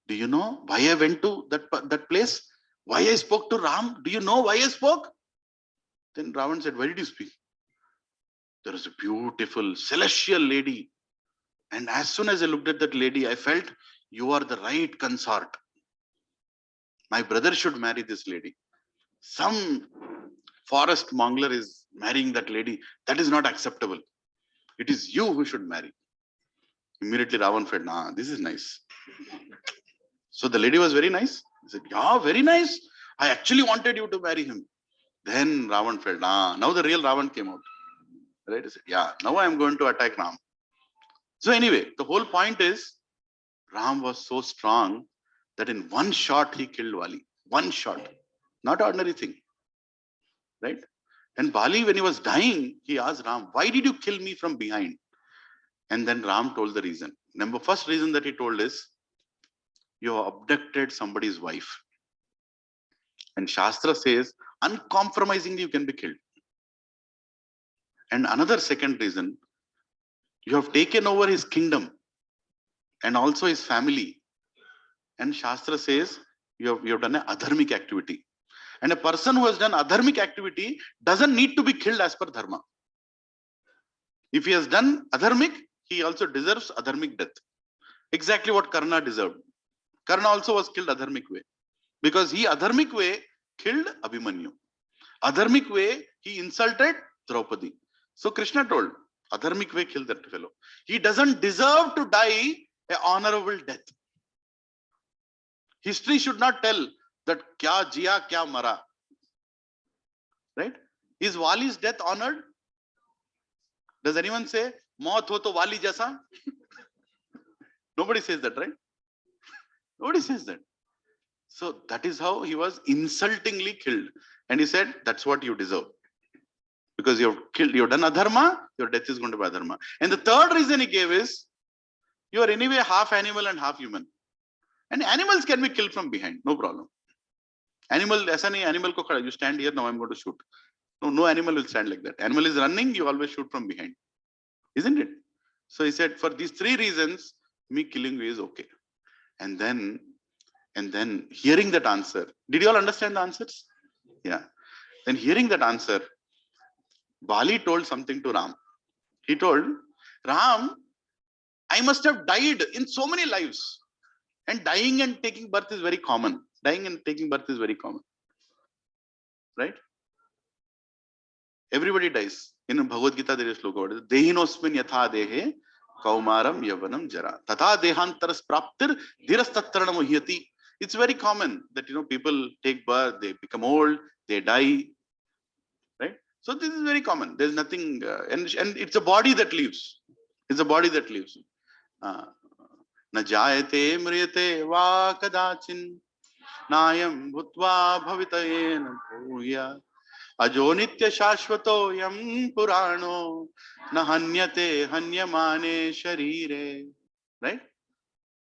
do you know why I went to that place? Why I spoke to Ram? Do you know why I spoke? Then Ravan said, why did you speak? There was a beautiful celestial lady. And as soon as I looked at that lady, I felt you are the right consort. My brother should marry this lady. Some forest mongler is marrying that lady. That is not acceptable. It is you who should marry. Immediately Ravan felt, nah, this is nice. So the lady was very nice. He said, yeah, very nice. I actually wanted you to marry him. Then Ravan felt, nah, now the real Ravan came out. Right? He said, yeah, now I am going to attack Ram. So anyway, the whole point is, Ram was so strong that in one shot he killed Vali. One shot. Not ordinary thing. Right? And Bali, when he was dying, he asked Ram, why did you kill me from behind? And then Ram told the reason. First reason that he told is, you have abducted somebody's wife. And Shastra says, uncompromisingly you can be killed. And another second reason, you have taken over his kingdom and also his family. And Shastra says, you have done an adharmic activity. And a person who has done adharmic activity doesn't need to be killed as per dharma. If he has done adharmic, he also deserves adharmic death. Exactly what Karna deserved. Karna also was killed adharmic way. Because he adharmic way killed Abhimanyu. Adharmic way, he insulted Draupadi. So Krishna told, adharmic way kill that fellow. He doesn't deserve to die an honorable death. History should not tell that kya jiya, kya mara. Right? Is Wali's death honored? Does anyone say, maut ho to Wali jaisa? Nobody says that, right? Nobody says that. So that is how he was insultingly killed. And he said, that's what you deserve. Because you have killed, you have done adharma, your death is going to be adharma. And the third reason he gave is, you are anyway half animal and half human. And animals can be killed from behind, no problem. Animal, aisa nahi, animal ko khada, you stand here, now I'm going to shoot. No animal will stand like that. Animal is running, you always shoot from behind. Isn't it? So he said, for these three reasons, me killing you is okay. And then hearing that answer, did you all understand the answers? Yeah. Then hearing that answer, Bali told something to Ram. He told, Ram, I must have died in so many lives. And dying and taking birth is very common. Dying and taking birth is very common. Right? Everybody dies. In Bhagavad Gita, there is a sloka, Dehinosmin yatha dehe kaumaram yavanam jara. Tata dehantaras praptir dhirastatranam muhyati. It's very common that, people take birth, they become old, they die. Right? So this is very common. There's nothing, and it's a body that lives. It's a body that lives. Na jayate mriyate va kadachin nayam bhutva bhavitayena bhuya ajo nitya shashvato yam purano na hanyate hanyamane sharire. Right?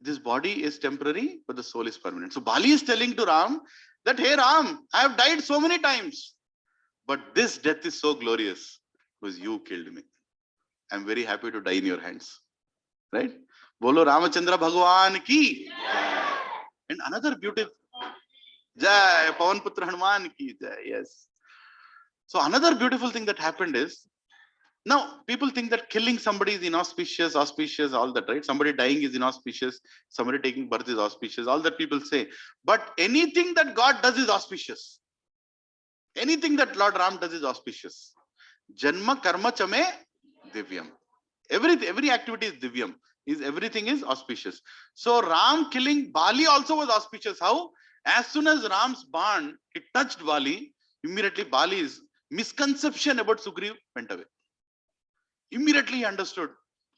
This body is temporary, but the soul is permanent. So Bali is telling to Ram that, hey Ram, I have died so many times, but this death is so glorious because you killed me. I'm very happy to die in your hands. Right? Bolo Ramachandra Bhagwan ki. And another beautiful Jai Pawan Putra Hanuman ki Jai. Yes. So another beautiful thing that happened is, now people think that killing somebody is inauspicious, auspicious, all that, right? Somebody dying is inauspicious, somebody taking birth is auspicious, all that people say. But anything that God does is auspicious. Anything that Lord Ram does is auspicious. Janma karma chame divyam. Every activity is divyam. Everything is auspicious. So Ram killing Bali also was auspicious. How? As soon as Ram's barn, it touched Bali, immediately Bali's misconception about Sugriv went away. Immediately he understood,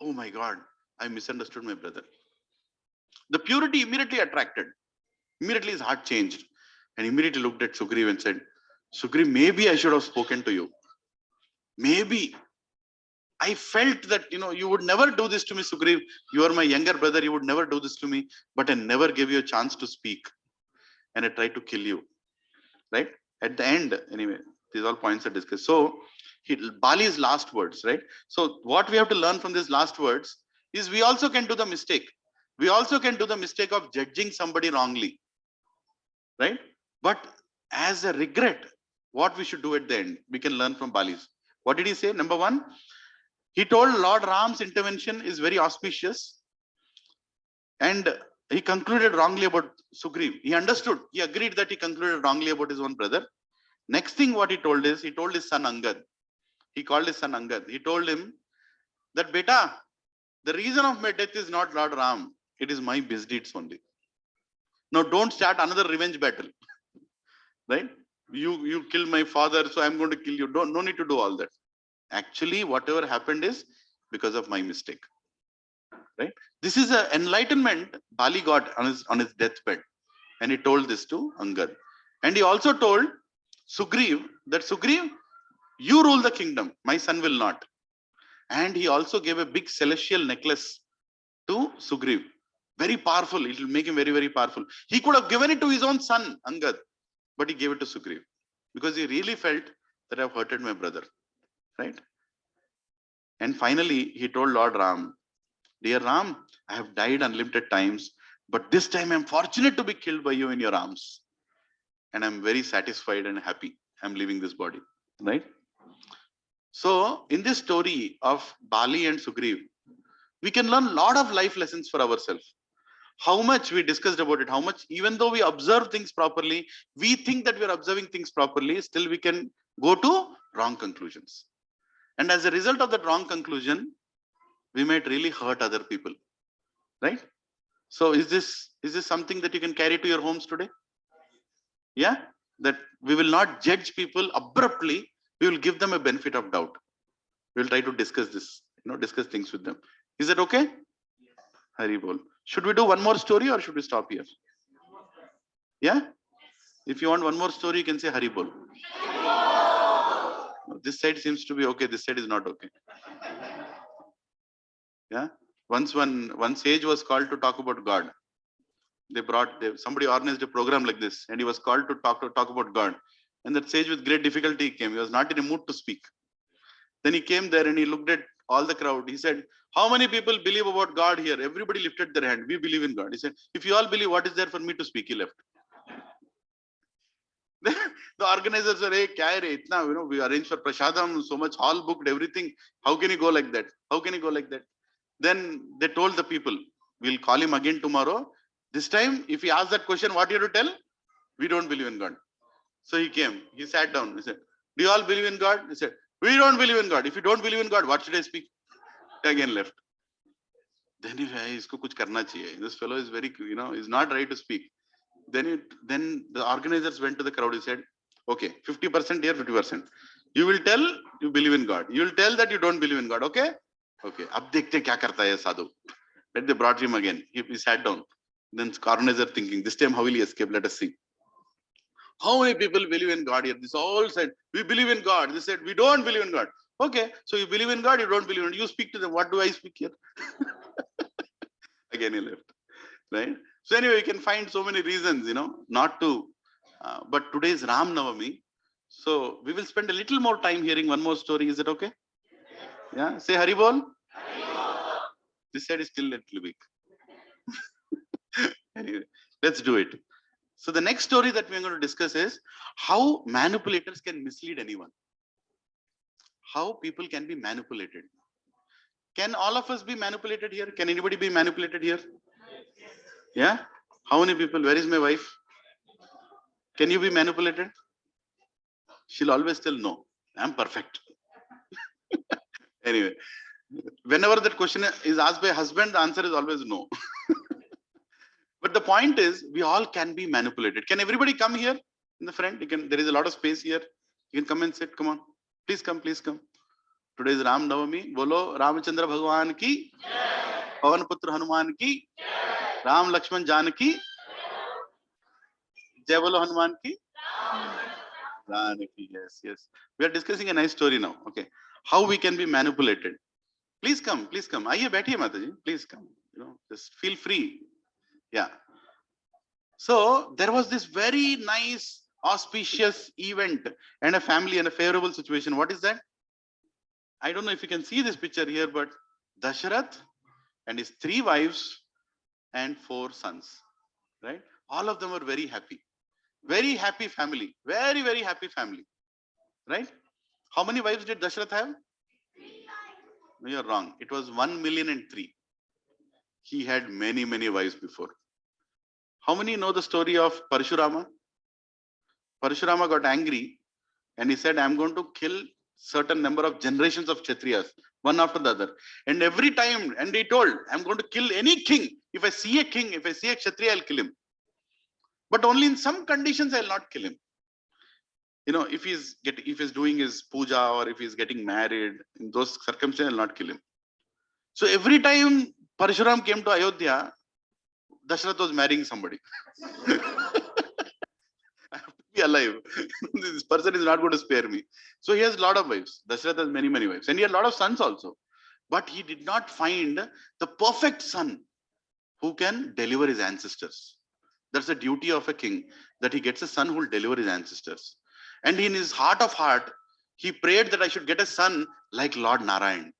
oh my God, I misunderstood my brother. The purity immediately attracted. Immediately his heart changed. And immediately looked at Sugriv and said, Sugriv, maybe I should have spoken to you. Maybe. I felt that, you would never do this to me, Sugriv. You are my younger brother. You would never do this to me. But I never gave you a chance to speak. And I tried to kill you. Right? At the end, anyway, these all points are discussed. So, Bali's last words, right? So, what we have to learn from these last words is we also can do the mistake. We also can do the mistake of judging somebody wrongly. Right? But as a regret, what we should do at the end, we can learn from Bali's. What did he say? Number one, he told Lord Ram's intervention is very auspicious, and he concluded wrongly about Sugriv. He understood, he agreed that he concluded wrongly about his own brother. Next thing what he told is, he told his son Angad. He called his son Angad. He told him that, Beta, the reason of my death is not Lord Ram. It is my misdeeds only. Now don't start another revenge battle. Right? You killed my father, so I'm going to kill you. No need to do all that. Actually, whatever happened is because of my mistake. Right? This is an enlightenment Bali got on his deathbed. And he told this to Angad. And he also told Sugriv that, Sugriv, you rule the kingdom. My son will not. And he also gave a big celestial necklace to Sugriv. Very powerful. It will make him very, very powerful. He could have given it to his own son, Angad. But he gave it to Sugriv. Because he really felt that I've hurted my brother. Right? And finally, he told Lord Ram, Dear Ram, I have died unlimited times, but this time I'm fortunate to be killed by you in your arms. And I'm very satisfied and happy. I'm leaving this body. Right? So, in this story of Bali and Sugriv, we can learn a lot of life lessons for ourselves. How much we discussed about it, how much, even though we observe things properly, we think that we are observing things properly, still we can go to wrong conclusions. And as a result of that wrong conclusion, we might really hurt other people. Right? So is this something that you can carry to your homes today? Yeah? That we will not judge people abruptly. We will give them a benefit of doubt. We will try to discuss this, discuss things with them. Is that okay? Hari bol. Should we do one more story or should we stop here? Yeah? If you want one more story, you can say Hari bol. This side seems to be okay. This side is not okay. Yeah? Once one sage was called to talk about God. Somebody organized a program like this, and he was called to talk about God. And that sage with great difficulty came. He was not in a mood to speak. Then he came there and he looked at all the crowd. He said, how many people believe about God here? Everybody lifted their hand. We believe in God. He said, if you all believe, what is there for me to speak? He left. The organizers said, hey, kya re, itna, we arranged for Prashadam, so much hall booked, everything. How can you go like that? How can you go like that? Then they told the people, we'll call him again tomorrow. This time, if he asks that question, what you have to tell? We don't believe in God. So he came. He sat down. He said, do you all believe in God? He said, we don't believe in God. If you don't believe in God, what should I speak? Again left. Then he isko kuch karna chahiye. This fellow is very, is not right to speak. Then the organizers went to the crowd. He said, okay, 50% here, 50%. You will tell you believe in God. You will tell that you don't believe in God. Okay? Okay. Ab dekhte kya karta hai sadhu. Then they brought him again. He sat down. Then organizer thinking, this time how will he escape? Let us see. How many people believe in God here? This all said, we believe in God. They said, we don't believe in God. Okay, so you believe in God, you don't believe in God. You speak to them. What do I speak here? Again, he left. Right? So anyway, you can find so many reasons, not to. But today is Ram Navami. So we will spend a little more time hearing one more story. Is it okay? Yeah? Say Hari Bol. This side is still a little weak. Anyway, let's do it. So the next story that we're going to discuss is how manipulators can mislead anyone. How people can be manipulated. Can all of us be manipulated here? Can anybody be manipulated here? Yeah? How many people? Where is my wife? Can you be manipulated? She'll always tell no. I'm perfect. Anyway, whenever that question is asked by a husband, the answer is always no. But the point is, we all can be manipulated. Can everybody come here in the front? There is a lot of space here. You can come and sit. Come on. Please come, please come. Today is Ram Navami. Bolo Ramachandra Bhagwan ki. Pavan Putra Hanuman ki. Ram Lakshman Janaki. Jai Bolo Hanuman ki. Janaki. Yes, yes. We are discussing a nice story now. Okay. How we can be manipulated. Please come, please come. आइए बैठिए माताजी, please come. Just feel free. Yeah. So there was this very nice, auspicious event and a family and a favorable situation. What is that? I don't know if you can see this picture here, but Dasharath and his 3 wives and 4 sons, right? All of them were very happy. Very happy family. Very, very happy family. Right? How many wives did Dasharath have? 3 wives. No, you're wrong. It was 1,000,003. He had many, many wives before. How many know the story of Parashurama? Parashurama got angry and he said, I'm going to kill certain number of generations of Kshatriyas, one after the other. And every time, and he told, I'm going to kill any king. If I see a king, if I see a Kshatriya, I'll kill him. But only in some conditions, I'll not kill him. If he's doing his puja or if he's getting married, in those circumstances, I'll not kill him. So every time Parshuram came to Ayodhya, Dasharath was marrying somebody. I have to be alive. This person is not going to spare me. So he has a lot of wives. Dasharath has many, many wives. And he had a lot of sons also. But he did not find the perfect son who can deliver his ancestors. That's the duty of a king, that he gets a son who will deliver his ancestors. And in his heart of heart, he prayed that I should get a son like Lord Narayan.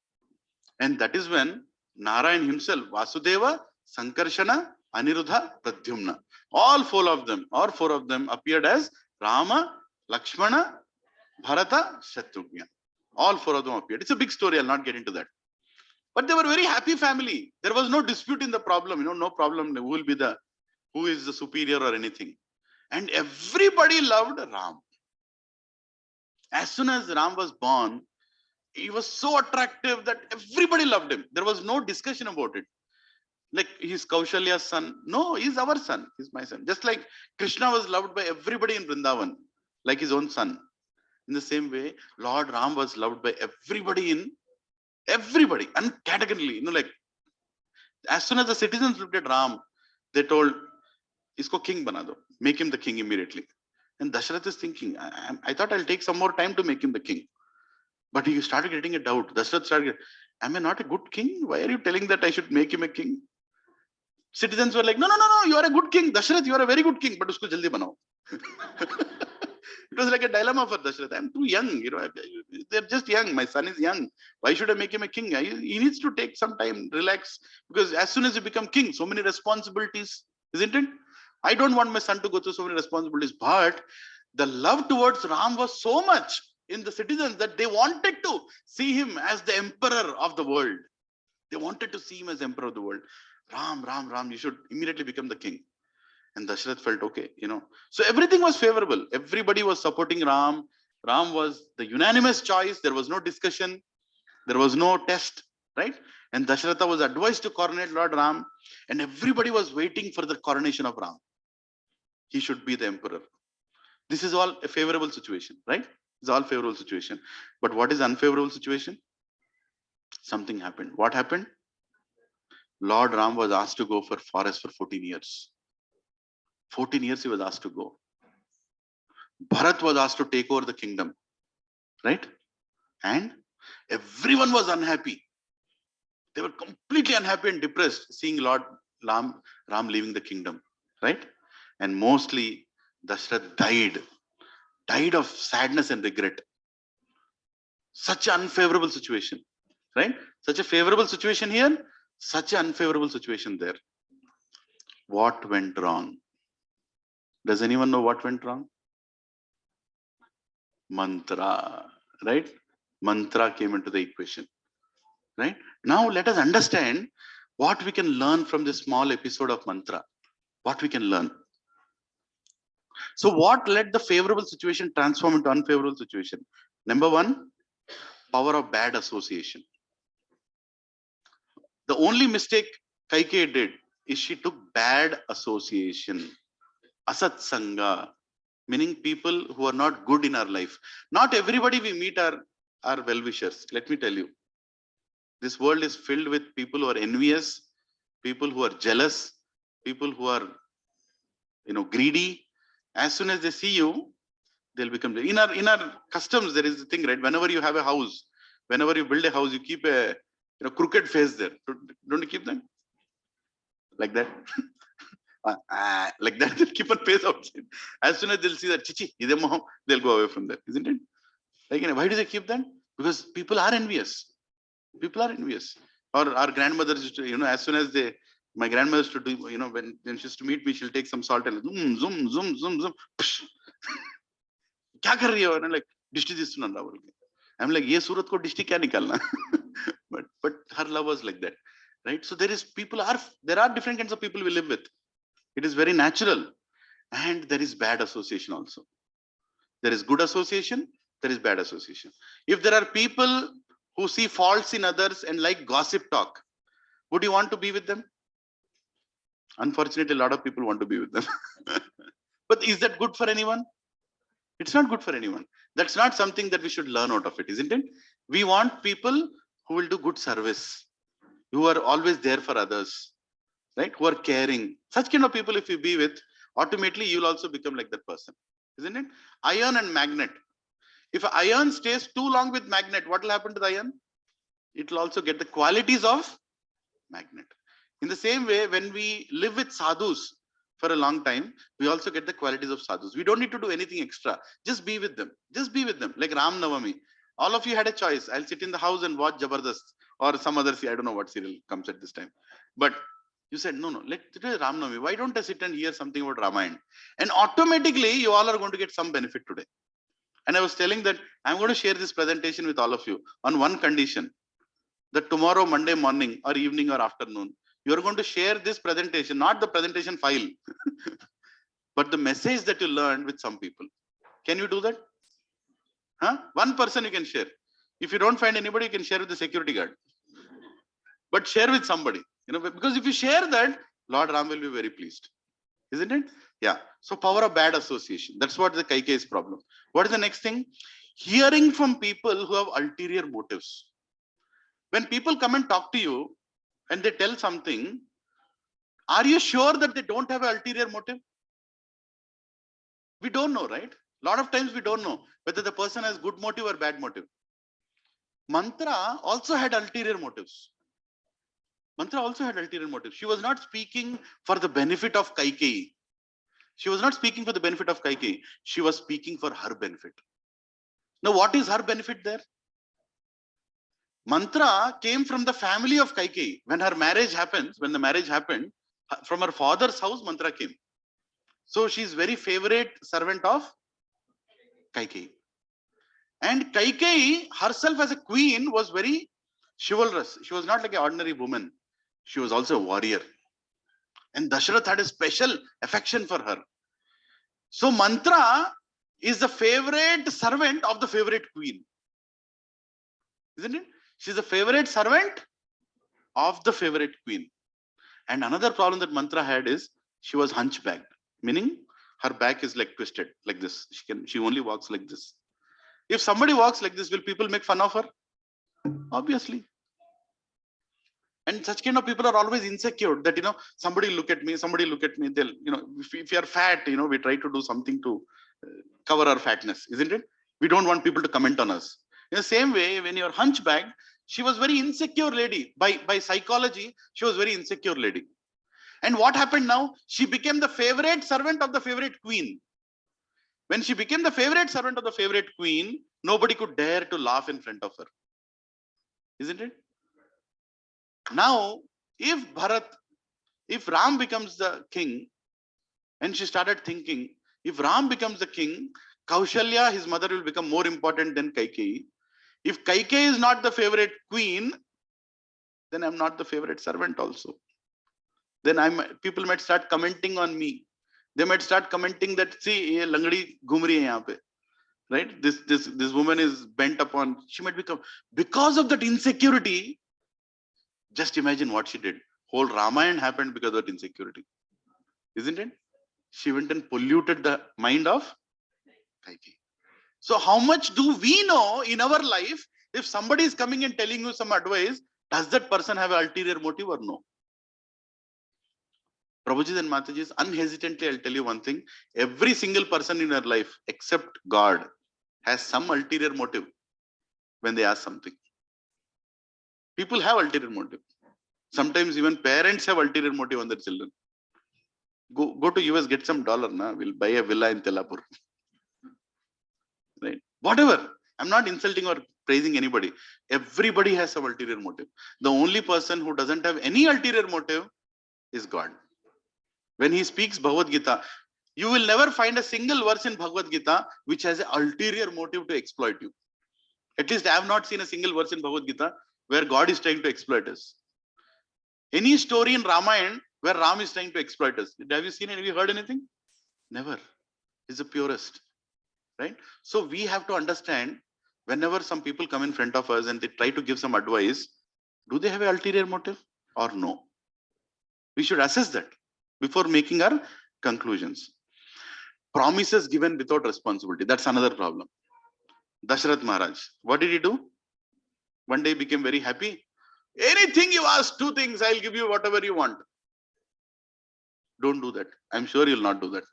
And that is when Narayan himself, Vasudeva, Sankarshana, Aniruddha, Pradyumna, all 4 of them appeared as Rama, Lakshmana, Bharata, Shatrugna. All 4 of them appeared. It's a big story. I'll not get into that. But they were very happy family. There was no dispute in the problem. No problem. Who is the superior or anything. And everybody loved Ram. As soon as Ram was born, he was so attractive that everybody loved him. There was no discussion about it. Like he's Kaushalya's son. No, he's our son. He's my son. Just like Krishna was loved by everybody in Vrindavan, like his own son. In the same way, Lord Ram was loved by everybody and categorically. Like as soon as the citizens looked at Ram, they told, "Isko king bana do. Make him the king immediately." And Dasharath is thinking, I thought I'll take some more time to make him the king. But he started getting a doubt. Dasharath started, am I not a good king? Why are you telling that I should make him a king? Citizens were like, no, you are a good king. Dasharath, you are a very good king, but usko jaldi banao. It was like a dilemma for Dasharath. I'm too young, they're just young. My son is young. Why should I make him a king? He needs to take some time, relax. Because as soon as you become king, so many responsibilities, isn't it? I don't want my son to go through so many responsibilities. But the love towards Ram was so much in the citizens that they wanted to see him as the emperor of the world. They wanted to see him as emperor of the world. Ram, you should immediately become the king. And Dasharath felt okay, So everything was favorable. Everybody was supporting Ram. Ram was the unanimous choice. There was no discussion. There was no test, right? And Dasharatha was advised to coronate Lord Ram. And everybody was waiting for the coronation of Ram. He should be the emperor. This is all a favorable situation, right? It's all favorable situation. But what is unfavorable situation? Something happened. What happened? Lord Ram was asked to go for forest for 14 years. 14 years he was asked to go. Bharat was asked to take over the kingdom, right? And everyone was unhappy. They were completely unhappy and depressed seeing Lord Ram leaving the kingdom, right? And mostly Dasharath died of sadness and regret. Such an unfavorable situation, right? Such a favorable situation here, such an unfavorable situation there. What went wrong? Does anyone know what went wrong? Mantra, right? Mantra came into the equation, right? Now let us understand what we can learn from this small episode of mantra. What we can learn. So what led the favorable situation transform into unfavorable situation? Number 1, power of bad association. The only mistake Kaikeyi did is she took bad association. Asat Sangha, meaning people who are not good in our life. Not everybody we meet are well-wishers. Let me tell you. This world is filled with people who are envious, people who are jealous, people who are greedy. As soon as they see you, they'll become in our customs. There is a thing, right? Whenever you have a house, whenever you build a house, you keep a crooked face there. Don't you keep them? Like that? Like that, they'll keep on face outside. As soon as they'll see that, chichi, they'll go away from there, isn't it? Like, why do they keep that? Because people are envious. People are envious. Or our grandmothers used to, as soon as my grandmother used to do, when she used to meet me, she'll take some salt and zoom, zoom, zoom, zoom. Kya kar rahi ho? And I'm like, dishti distunna Rahul. I'm like, ye surat ko dishti kya nikalna? But her love was like that, right? So there are different kinds of people we live with. It is very natural, and there is bad association also. There is good association, there is bad association. If there are people who see faults in others and like gossip talk, would you want to be with them? Unfortunately, a lot of people want to be with them. But is that good for anyone? It's not good for anyone. That's not something that we should learn out of it, isn't it? We want people who will do good service, who are always there for others, right? Who are caring. Such kind of people, if you be with, automatically you'll also become like that person, isn't it? Iron and magnet. If iron stays too long with magnet, what will happen to the iron? It will also get the qualities of magnet. In the same way, when we live with sadhus for a long time, we also get the qualities of sadhus. We don't need to do anything extra. Just be with them. Just be with them. Like Rama Navami. All of you had a choice. I'll sit in the house and watch Jabardast or some other, I don't know what serial comes at this time. But you said, no, today is Rama Navami. Why don't I sit and hear something about Ramayana? And automatically, you all are going to get some benefit today. And I was telling that I'm going to share this presentation with all of you on one condition, that tomorrow, Monday morning or evening or afternoon, you're going to share this presentation, not the presentation file, but the message that you learned with some people. Can you do that? Huh? One person you can share. If you don't find anybody, you can share with the security guard. But share with somebody, because if you share that, Lord Ram will be very pleased. Isn't it? Yeah. So power of bad association. That's what the Kaikeyi's problem. What is the next thing? Hearing from people who have ulterior motives. When people come and talk to you and they tell something, are you sure that they don't have an ulterior motive? We don't know, right? A lot of times we don't know whether the person has good motive or bad motive. Mantra also had ulterior motives. Mantra also had ulterior motives. She was not speaking for the benefit of Kaikeyi. She was not speaking for the benefit of Kaikeyi. She was speaking for her benefit. Now, what is her benefit there? Mantra came from the family of Kaikeyi. When the marriage happened, from her father's house, Mantra came. So she is very favorite servant of Kaikeyi. And Kaikeyi herself as a queen was very chivalrous. She was not like an ordinary woman. She was also a warrior. And Dasharath had a special affection for her. So Mantra is the favorite servant of the favorite queen. Isn't it? She's a favorite servant of the favorite queen. And another problem that Mantra had is she was hunchbacked, meaning her back is like twisted like this. She only walks like this. If somebody walks like this, will people make fun of her? Obviously. And such kind of people are always insecure that, somebody look at me. They'll, if you are fat, we try to do something to cover our fatness, isn't it? We don't want people to comment on us. In the same way, when you're hunchbacked, she was very insecure lady. By psychology, she was very insecure lady. And what happened now? She became the favorite servant of the favorite queen. When she became the favorite servant of the favorite queen, nobody could dare to laugh in front of her. Isn't it? Now, if Ram becomes the king, and she started thinking, if Ram becomes the king, Kaushalya, his mother, will become more important than Kaikeyi. If Kaikeyi is not the favorite queen, then I'm not the favorite servant also. Then people might start commenting on me. They might start commenting that, see, ye langdi ghum rahi hai yahan pe. Right? This woman is bent upon. She might become, because of that insecurity. Just imagine what she did. Whole Ramayana happened because of that insecurity. Isn't it? She went and polluted the mind of Kaikeyi. So how much do we know in our life? If somebody is coming and telling you some advice, does that person have an ulterior motive or no? Prabhuji and Mataji, unhesitantly, I'll tell you one thing. Every single person in your life, except God, has some ulterior motive when they ask something. People have ulterior motive. Sometimes even parents have ulterior motive on their children. Go to US, get some dollar, na? We'll buy a villa in Telapur. Right? Whatever. I'm not insulting or praising anybody. Everybody has some ulterior motive. The only person who doesn't have any ulterior motive is God. When he speaks Bhagavad Gita, you will never find a single verse in Bhagavad Gita which has an ulterior motive to exploit you. At least I have not seen a single verse in Bhagavad Gita where God is trying to exploit us. Any story in Ramayana where Ram is trying to exploit us. Have you seen it? Have you heard anything? Never. He's the purest. Right? So we have to understand, whenever some people come in front of us and they try to give some advice, do they have an ulterior motive or no? We should assess that before making our conclusions. Promises given without responsibility. That's another problem. Dashrath Maharaj, what did he do? One day he became very happy. Anything you ask, 2 things, I'll give you whatever you want. Don't do that. I'm sure you'll not do that.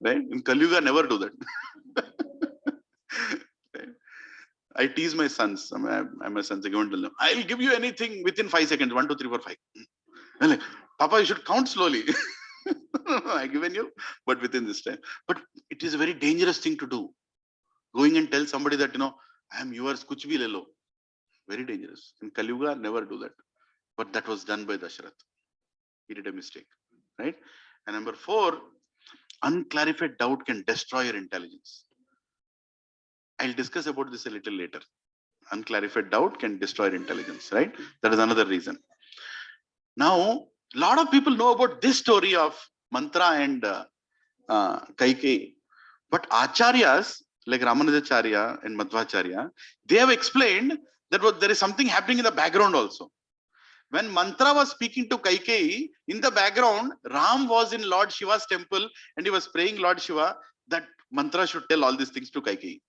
Right? In Kali Yuga, never do that. Right? I tease my sons. I'm a son's. I go and tell them, I'll give you anything within 5 seconds. 1, 2, 3, 4, 5. I'm like, Papa, you should count slowly. I've given you, but within this time. But it is a very dangerous thing to do. Going and tell somebody that, I am yours, kuch bhi le lo. Very dangerous. In Kali Yuga, never do that. But that was done by Dashrath. He did a mistake. Right? And number 4, unclarified doubt can destroy your intelligence. I'll discuss about this a little later. Unclarified doubt can destroy your intelligence, right? That is another reason. Now, a lot of people know about this story of Mantra and Kaikeyi. But Acharyas, like Ramanujacharya and Madhvacharya, they have explained that there is something happening in the background also. When Mantra was speaking to Kaikeyi, in the background, Ram was in Lord Shiva's temple and he was praying Lord Shiva that Mantra should tell all these things to Kaikeyi.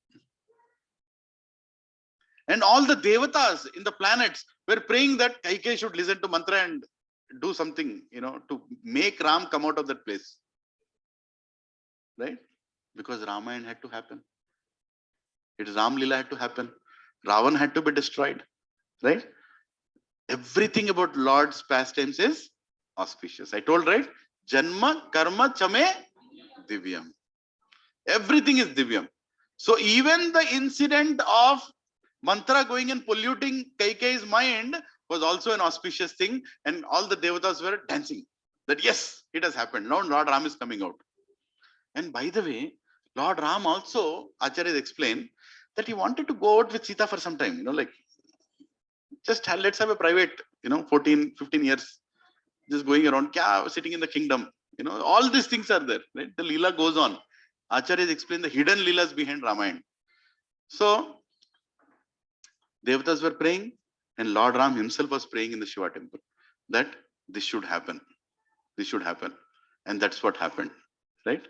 And all the devatas in the planets were praying that Kaikeyi should listen to Mantra and do something, to make Ram come out of that place. Right? Because Ramayana had to happen. Its Ram Lila had to happen. Ravan had to be destroyed. Right? Everything about Lord's pastimes is auspicious. I told, right? Janma, karma, chame, divyam. Everything is divyam. So even the incident of Mantra going and polluting Kaikeyi's mind was also an auspicious thing, and all the devatas were dancing. That yes, it has happened. Now Lord Ram is coming out. And by the way, Lord Ram also, Acharyas explained that he wanted to go out with Sita for some time, like just let's have a private, 14, 15 years, just going around, sitting in the kingdom. All these things are there, right? The Leela goes on. Acharyas explain the hidden Leelas behind Ramayana. So, Devatas were praying and Lord Ram himself was praying in the Shiva temple that this should happen. This should happen. And that's what happened, right?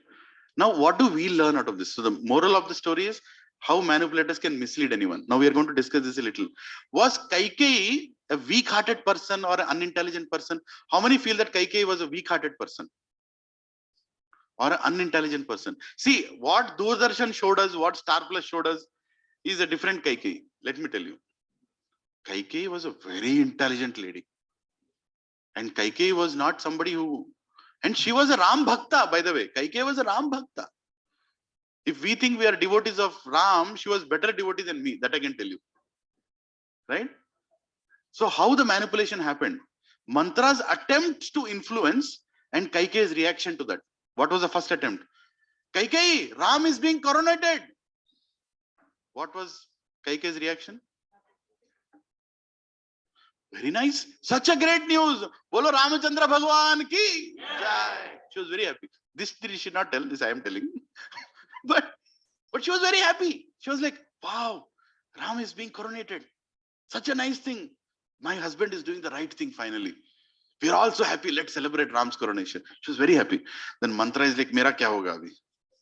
Now, what do we learn out of this? So the moral of the story is how manipulators can mislead anyone. Now we are going to discuss this a little. Was Kaikeyi a weak-hearted person or an unintelligent person? How many feel that Kaikeyi was a weak-hearted person or an unintelligent person? See, what Doordarshan showed us, what Star Plus showed us is a different Kaikeyi. Let me tell you. Kaikeyi was a very intelligent lady. And Kaikeyi was not somebody who... And she was a Ram Bhakta, by the way. Kaikeyi was a Ram Bhakta. If we think we are devotees of Ram, she was better devotee than me. That I can tell you. Right? So how the manipulation happened? Mantra's attempt to influence and Kaikeyi's reaction to that. What was the first attempt? Kaikeyi, Ram is being coronated. What was Kaikeyi's reaction? Very nice. Such a great news. Bolo Ramachandra Bhagwan ki jai. She was very happy. This she should not tell. This I am telling. but she was very happy. She was like, wow, Ram is being coronated. Such a nice thing. My husband is doing the right thing finally. We are also happy. Let's celebrate Ram's coronation. She was very happy. Then Mantra is like, Mera kya hoga abhi?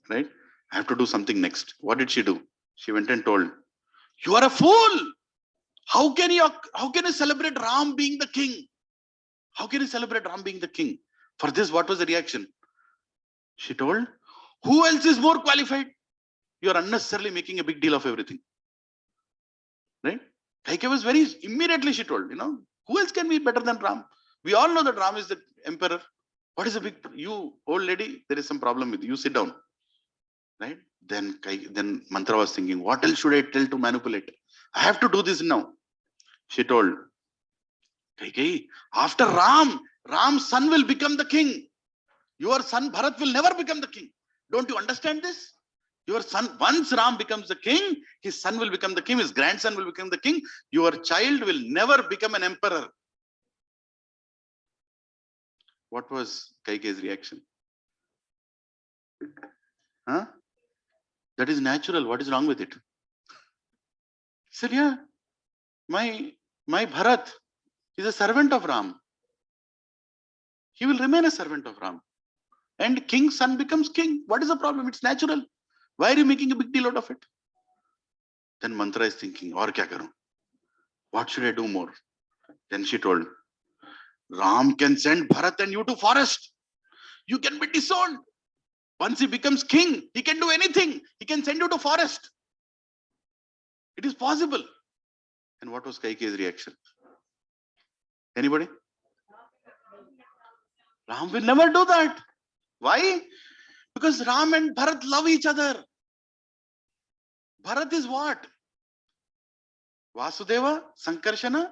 Right? I have to do something next. What did she do? She went and told, you are a fool. How can you celebrate Ram being the king? How can you celebrate Ram being the king? For this, what was the reaction? She told, who else is more qualified? You are unnecessarily making a big deal of everything. Right? Kaikeyi was very, immediately she told, who else can be better than Ram? We all know that Ram is the emperor. What is the big, you old lady, there is some problem with you, sit down. Right? Then Mantra was thinking, what else should I tell to manipulate? I have to do this now. She told, Kaikeyi, after Ram's son will become the king. Your son Bharat will never become the king. Don't you understand this? Your son, once Ram becomes the king, his son will become the king, his grandson will become the king. Your child will never become an emperor. What was Kaikeyi's reaction? Huh? That is natural. What is wrong with it? He said, yeah, my Bharat is a servant of Ram. He will remain a servant of Ram. And king's son becomes king. What is the problem? It's natural. Why are you making a big deal out of it? Then Mantra is thinking, aur kya karu? What should I do more? Then she told, Ram can send Bharat and you to forest. You can be disowned. Once he becomes king, he can do anything. He can send you to forest. It is possible. And what was Kaikeyi's reaction? Anybody? Ram will never do that. Why? Because Ram and Bharat love each other. Bharat is what? Vasudeva, Sankarshana,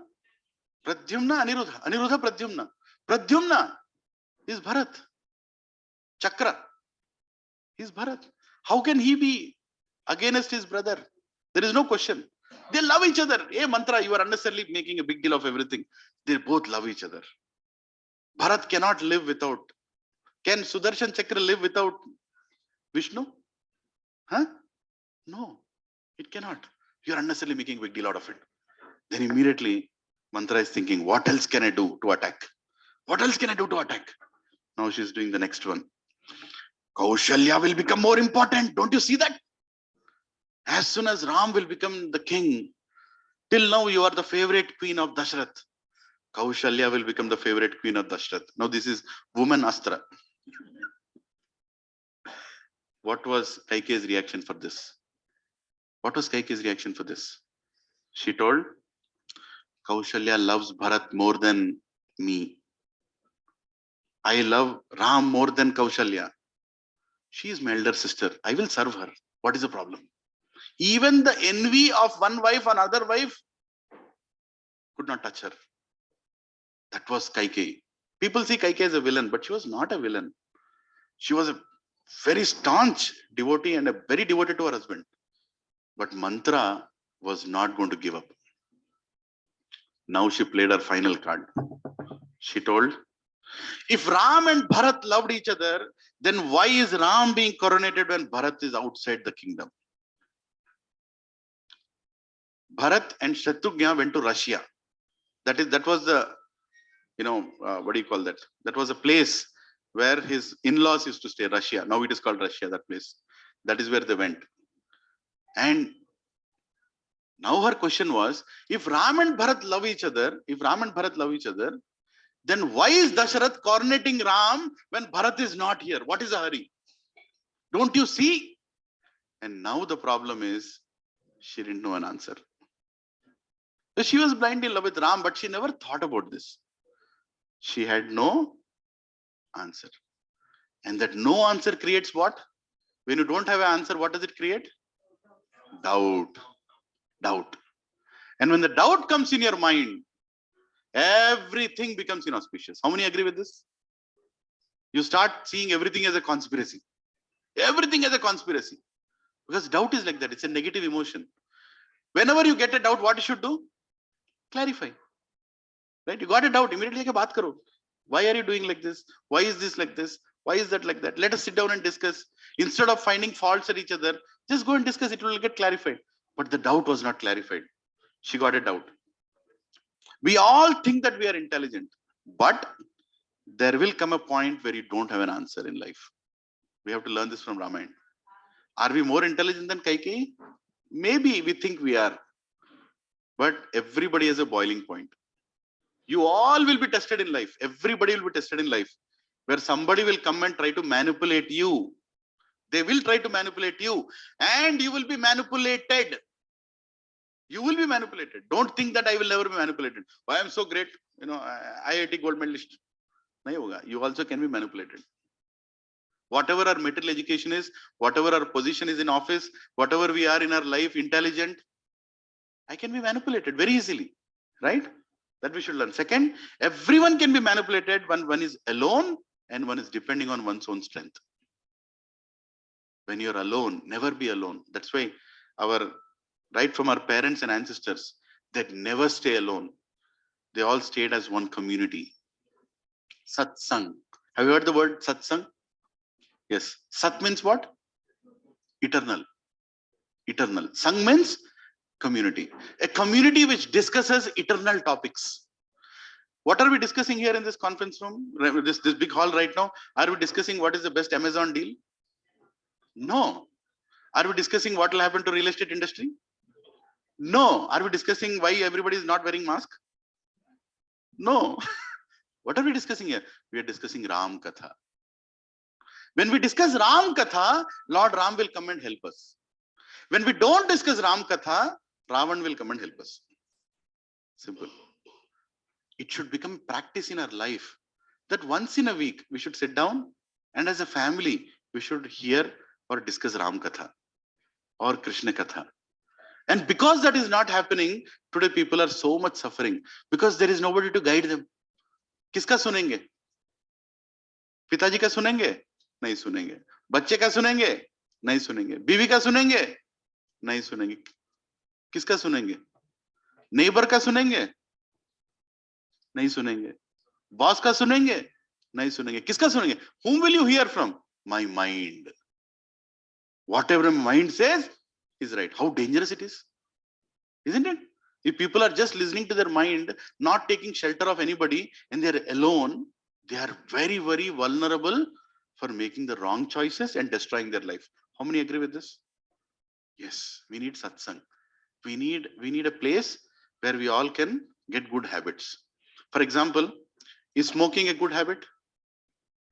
Pradyumna, Aniruddha. Aniruddha, Pradyumna. Pradyumna is Bharat. Chakra is Bharat. How can he be against his brother? There is no question. They love each other. Hey, Mantra, you are unnecessarily making a big deal of everything. They both love each other. Bharat cannot live without. Can Sudarshan Chakra live without Vishnu? Huh? No, it cannot. You are unnecessarily making a big deal out of it. Then immediately Mantra is thinking, what else can I do to attack? What else can I do to attack? Now she's doing the next one. Kaushalya will become more important. Don't you see that? As soon as Ram will become the king, till now you are the favorite queen of Dashrath. Kaushalya will become the favorite queen of Dashrath. Now this is woman Astra. What was Kaikeyi's reaction for this? What was Kaikeyi's reaction for this? She told, Kaushalya loves Bharat more than me. I love Ram more than Kaushalya. She is my elder sister. I will serve her. What is the problem? Even the envy of one wife on another wife could not touch her. That was Kaikeyi. People see Kaikeyi as a villain, but she was not a villain. She was a very staunch devotee and a very devoted to her husband. But Mantra was not going to give up. Now she played her final card. She told, if Ram and Bharat loved each other, then why is Ram being coronated when Bharat is outside the kingdom? Bharat and Shatrugna went to Russia. That was the, what do you call that? That was a place where his in-laws used to stay, Russia. Now it is called Russia, that place. That is where they went. And now her question was, if Ram and Bharat love each other, then why is Dasharath coronating Ram when Bharat is not here? What is the hurry? Don't you see? And now the problem is, she didn't know an answer. So she was blindly in love with Ram, but she never thought about this. She had no answer. And that no answer creates what? When you don't have an answer, what does it create? Doubt. Doubt. And when the doubt comes in your mind, everything becomes inauspicious. How many agree with this? You start seeing everything as a conspiracy. Everything as a conspiracy. Because doubt is like that. It's a negative emotion. Whenever you get a doubt, what you should do? Clarify. Right? You got a doubt, immediately baat karo. Why are you doing like this? Why is this like this? Why is that like that? Let us sit down and discuss. Instead of finding faults at each other, just go and discuss. It will get clarified. But the doubt was not clarified. She got a doubt. We all think that we are intelligent, but there will come a point where you don't have an answer in life. We have to learn this from Ramayana. Are we more intelligent than Kaikeyi? Maybe we think we are. But everybody has a boiling point. You all will be tested in life. Everybody will be tested in life. Where somebody will come and try to manipulate you. They will try to manipulate you. And you will be manipulated. You will be manipulated. Don't think that I will never be manipulated. Why I am so great, IIT gold medalist. Nahi hoga. You also can be manipulated. Whatever our material education is, whatever our position is in office, whatever we are in our life, intelligent, I can be manipulated very easily, right? That we should learn. Second, everyone can be manipulated when one is alone and one is depending on one's own strength. When you're alone, never be alone. That's why right from our parents and ancestors, that never stay alone. They all stayed as one community. Satsang. Have you heard the word satsang? Yes. Sat means what? Eternal. Eternal. Sang means community. A community which discusses eternal topics. What are we discussing here in this conference room? This big hall right now? Are we discussing what is the best Amazon deal? No. Are we discussing what will happen to real estate industry? No. Are we discussing why everybody is not wearing mask? No. What are we discussing here? We are discussing Ram Katha. When we discuss Ram Katha, Lord Ram will come and help us. When we don't discuss Ram Katha, Ravan will come and help us. Simple. It should become practice in our life that once in a week we should sit down and as a family we should hear or discuss Ram Katha or Krishna Katha. And because that is not happening, today people are so much suffering because there is nobody to guide them. किसका सुनेंगे? पिताजी का सुनेंगे? नहीं सुनेंगे. बच्चे का सुनेंगे? नहीं सुनेंगे. बीवी का सुनेंगे? नहीं सुनेंगे. किसका सुनेंगे? नेबर का सुनेंगे? नहीं सुनेंगे. बॉस का सुनेंगे? नहीं सुनेंगे. किसका सुनेंगे? Whom will you hear from? My mind. Whatever my mind says is right. How dangerous it is, isn't it? If people are just listening to their mind, not taking shelter of anybody, and they're alone, they are very, very vulnerable for making the wrong choices and destroying their life. How many agree with this? Yes, we need satsang. We need a place where we all can get good habits. For example, is smoking a good habit?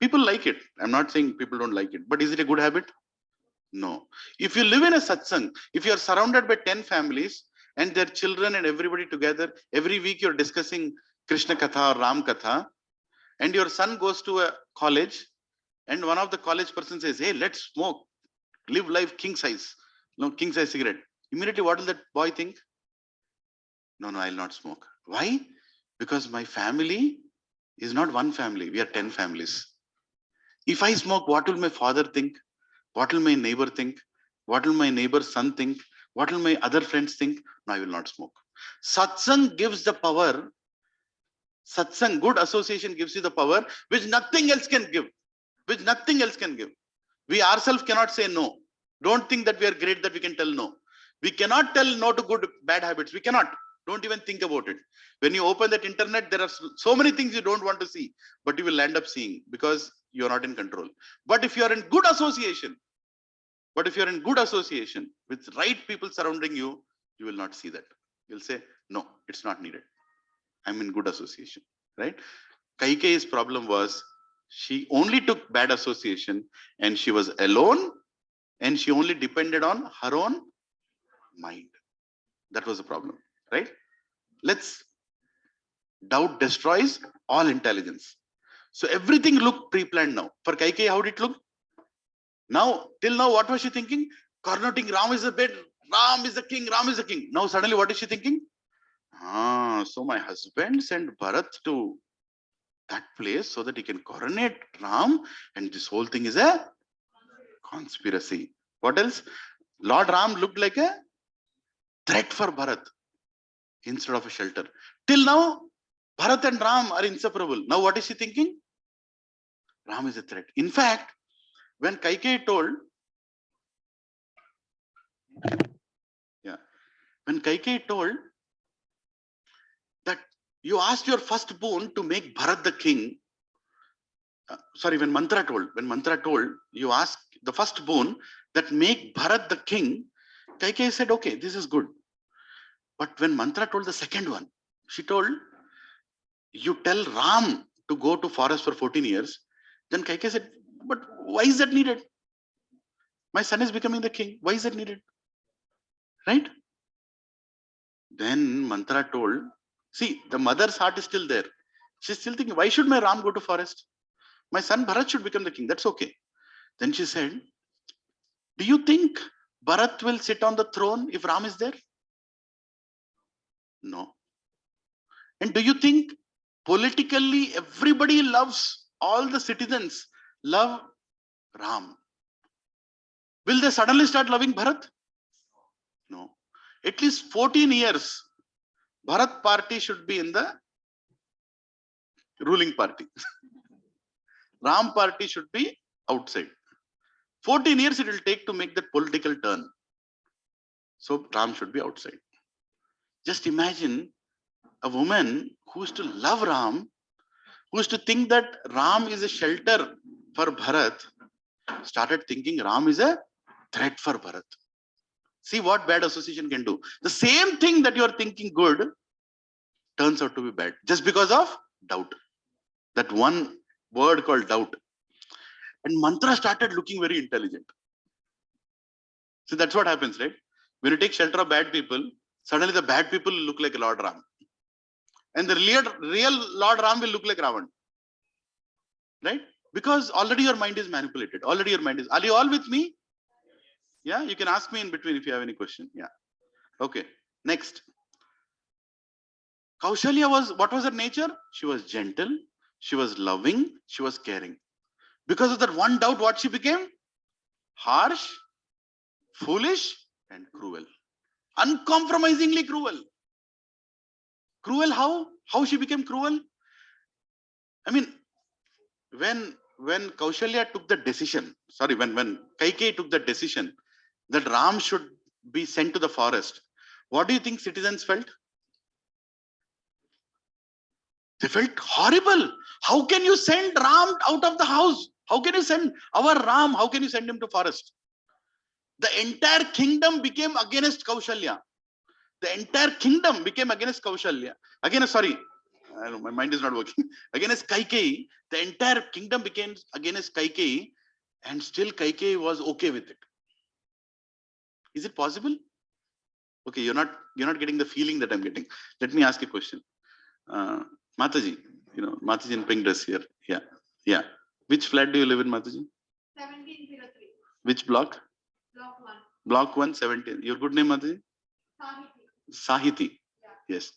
People like it. I'm not saying people don't like it, but is it a good habit? No. If you live in a satsang, if you are surrounded by 10 families and their children and everybody together, every week you're discussing Krishna Katha or Ram Katha, and your son goes to a college and one of the college person says, hey, let's smoke, live life king size, king size cigarette. Immediately, what will that boy think? No, I'll not smoke. Why? Because my family is not one family. We are 10 families. If I smoke, what will my father think? What will my neighbor think? What will my neighbor's son think? What will my other friends think? No, I will not smoke. Satsang gives the power. Satsang, good association gives you the power which nothing else can give. Which nothing else can give. We ourselves cannot say no. Don't think that we are great that we can tell no. We cannot tell no to good, bad habits. We cannot. Don't even think about it. When you open that internet, there are so many things you don't want to see, but you will end up seeing because you are not in control. But if you are in good association, with right people surrounding you, you will not see that. You'll say, no, it's not needed. I'm in good association, right? Kaikeyi's problem was she only took bad association and she was alone and she only depended on her own mind. That was the problem, right? Doubt destroys all intelligence. So everything looked pre-planned now. For Kaikeyi, how did it look? Now, till now, what was she thinking? Connoting Ram is the bed, Ram is the king, Ram is the king. Now suddenly what is she thinking? So my husband sent Bharat to that place so that he can coronate Ram, and this whole thing is a conspiracy. What else? Lord Ram looked like a threat for Bharat instead of a shelter. Till now, Bharat and Ram are inseparable. Now what is she thinking? Ram is a threat. In fact, when Kaikeyi told, that you asked your first boon to make Bharat the king. When Mantra told, you asked the first boon that make Bharat the king, Kaikeyi said, okay, this is good. But when Mantra told the second one, she told, you tell Ram to go to forest for 14 years. Then Kaikeyi said, but why is that needed? My son is becoming the king. Why is that needed? Right? Then Mantra told, see, the mother's heart is still there. She's still thinking, why should my Ram go to forest? My son Bharat should become the king. That's okay. Then she said, do you think Bharat will sit on the throne if Ram is there? No. And do you think politically everybody loves, all the citizens love Ram? Will they suddenly start loving Bharat? No. At least 14 years, Bharat party should be in the ruling party. Ram party should be outside. 14 years it will take to make that political turn. So Ram should be outside. Just imagine a woman who used to love Ram, who used to think that Ram is a shelter for Bharat, started thinking Ram is a threat for Bharat. See what bad association can do. The same thing that you are thinking good turns out to be bad just because of doubt. That one word called doubt. And Mantra started looking very intelligent. So that's what happens, right? When you take shelter of bad people, suddenly the bad people will look like Lord Ram. And the real Lord Ram will look like Ravan. Right? Because already your mind is manipulated. Already your mind is. Are you all with me? Yeah, you can ask me in between if you have any question. Yeah. Okay. Next. Kaushalya was, what was her nature? She was gentle. She was loving. She was caring. Because of that one doubt, what she became? Harsh, foolish, and cruel. Uncompromisingly cruel. Cruel how? How she became cruel? I mean, when Kaushalya took the decision, sorry, when Kaikeyi took the decision that Ram should be sent to the forest, what do you think citizens felt? They felt horrible. How can you send Ram out of the house? How can you send our Ram? How can you send him to forest? The entire kingdom became against Kaushalya. The entire kingdom became against Kaushalya. Again, sorry, my mind is not working. Against Kaikeyi, the entire kingdom became against Kaikeyi, and still Kaikeyi was okay with it. Is it possible? Okay, you're not getting the feeling that I'm getting. Let me ask a question. Mataji, Mataji in pink dress here. Yeah. Which flat do you live in, Mataji? 1703. Which block? Block 1. Block 1, 17. Your good name, Mataji? Sahiti. Yeah. Yes.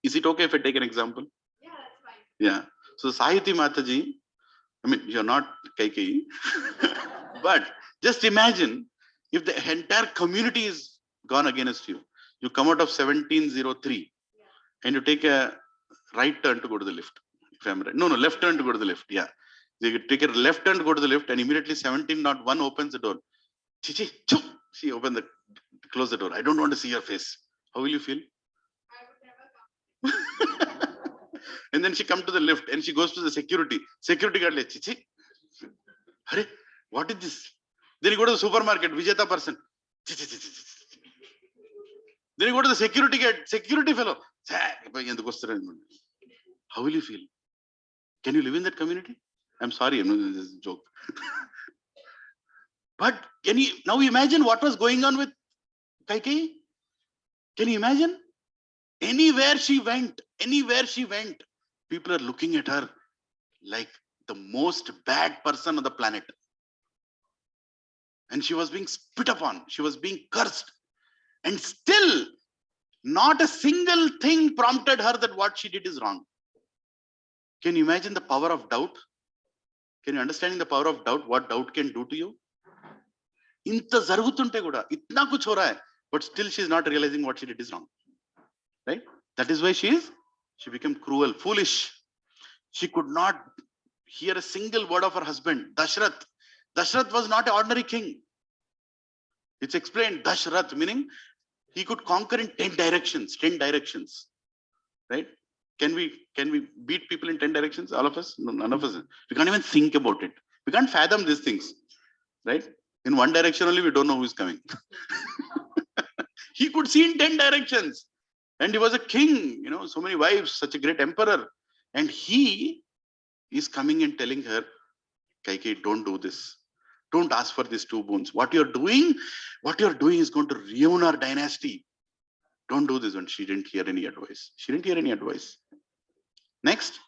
Is it okay if I take an example? Yeah, that's fine. Yeah. So Sahiti Mataji, I mean, you're not Kaikeyi, but just imagine if the entire community is gone against you. You come out of 1703 and you take a right turn to go to the lift. If I'm right. No, left turn to go to the lift. Yeah. You take a left turn to go to the lift and immediately 1701 opens the door. Chichi, choo! She close the door. I don't want to see your face. How will you feel? I would never come. And then she comes to the lift and she goes to the security. Security guard like, Chichi, Hare, what is this? Then you go to the supermarket, Vijeta person. Chichi. Then you go to the security gate, security fellow. How will you feel? Can you live in that community? I'm sorry, this is a joke. But can you now imagine what was going on with Kaikeyi? Can you imagine? Anywhere she went, people are looking at her like the most bad person on the planet. And she was being spit upon. She was being cursed. And still, not a single thing prompted her that what she did is wrong. Can you imagine the power of doubt? Can you understand the power of doubt? What doubt can do to you? Inta zarugutunte kuda, itna kuch ho raha hai, but still she is not realizing what she did is wrong. Right? That is why she became cruel, foolish. She could not hear a single word of her husband, Dashrath. Dashrath was not an ordinary king. It's explained, Dashrath, meaning he could conquer in 10 directions. Right? Can we beat people in 10 directions? All of us? No, none of us. We can't even think about it. We can't fathom these things. Right? In one direction only, we don't know who is coming. He could see in 10 directions. And he was a king, so many wives, such a great emperor. And he is coming and telling her, Kaikeyi, don't do this. Don't ask for these 2 boons. What you're doing is going to ruin our dynasty. Don't do this one. She didn't hear any advice. She didn't hear any advice. Next,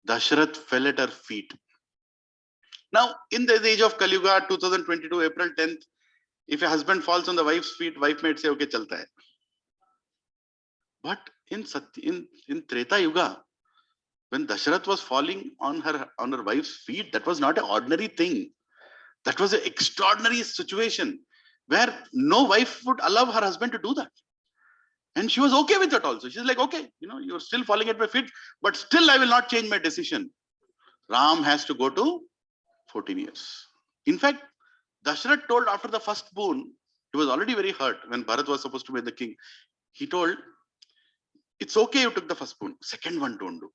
Dasharath fell at her feet. Now, in the age of Kali Yuga, 2022, April 10th, if a husband falls on the wife's feet, wife might say, okay, chalta hai. But in Treta Yuga, when Dasharath was falling on her wife's feet, that was not an ordinary thing. That was an extraordinary situation where no wife would allow her husband to do that. And she was okay with it also. She's like, okay, you're still falling at my feet, but still I will not change my decision. Ram has to go to 14 years. In fact, Dasharath told after the first boon, he was already very hurt when Bharat was supposed to be the king. He told, it's okay you took the first boon. Second one, don't do.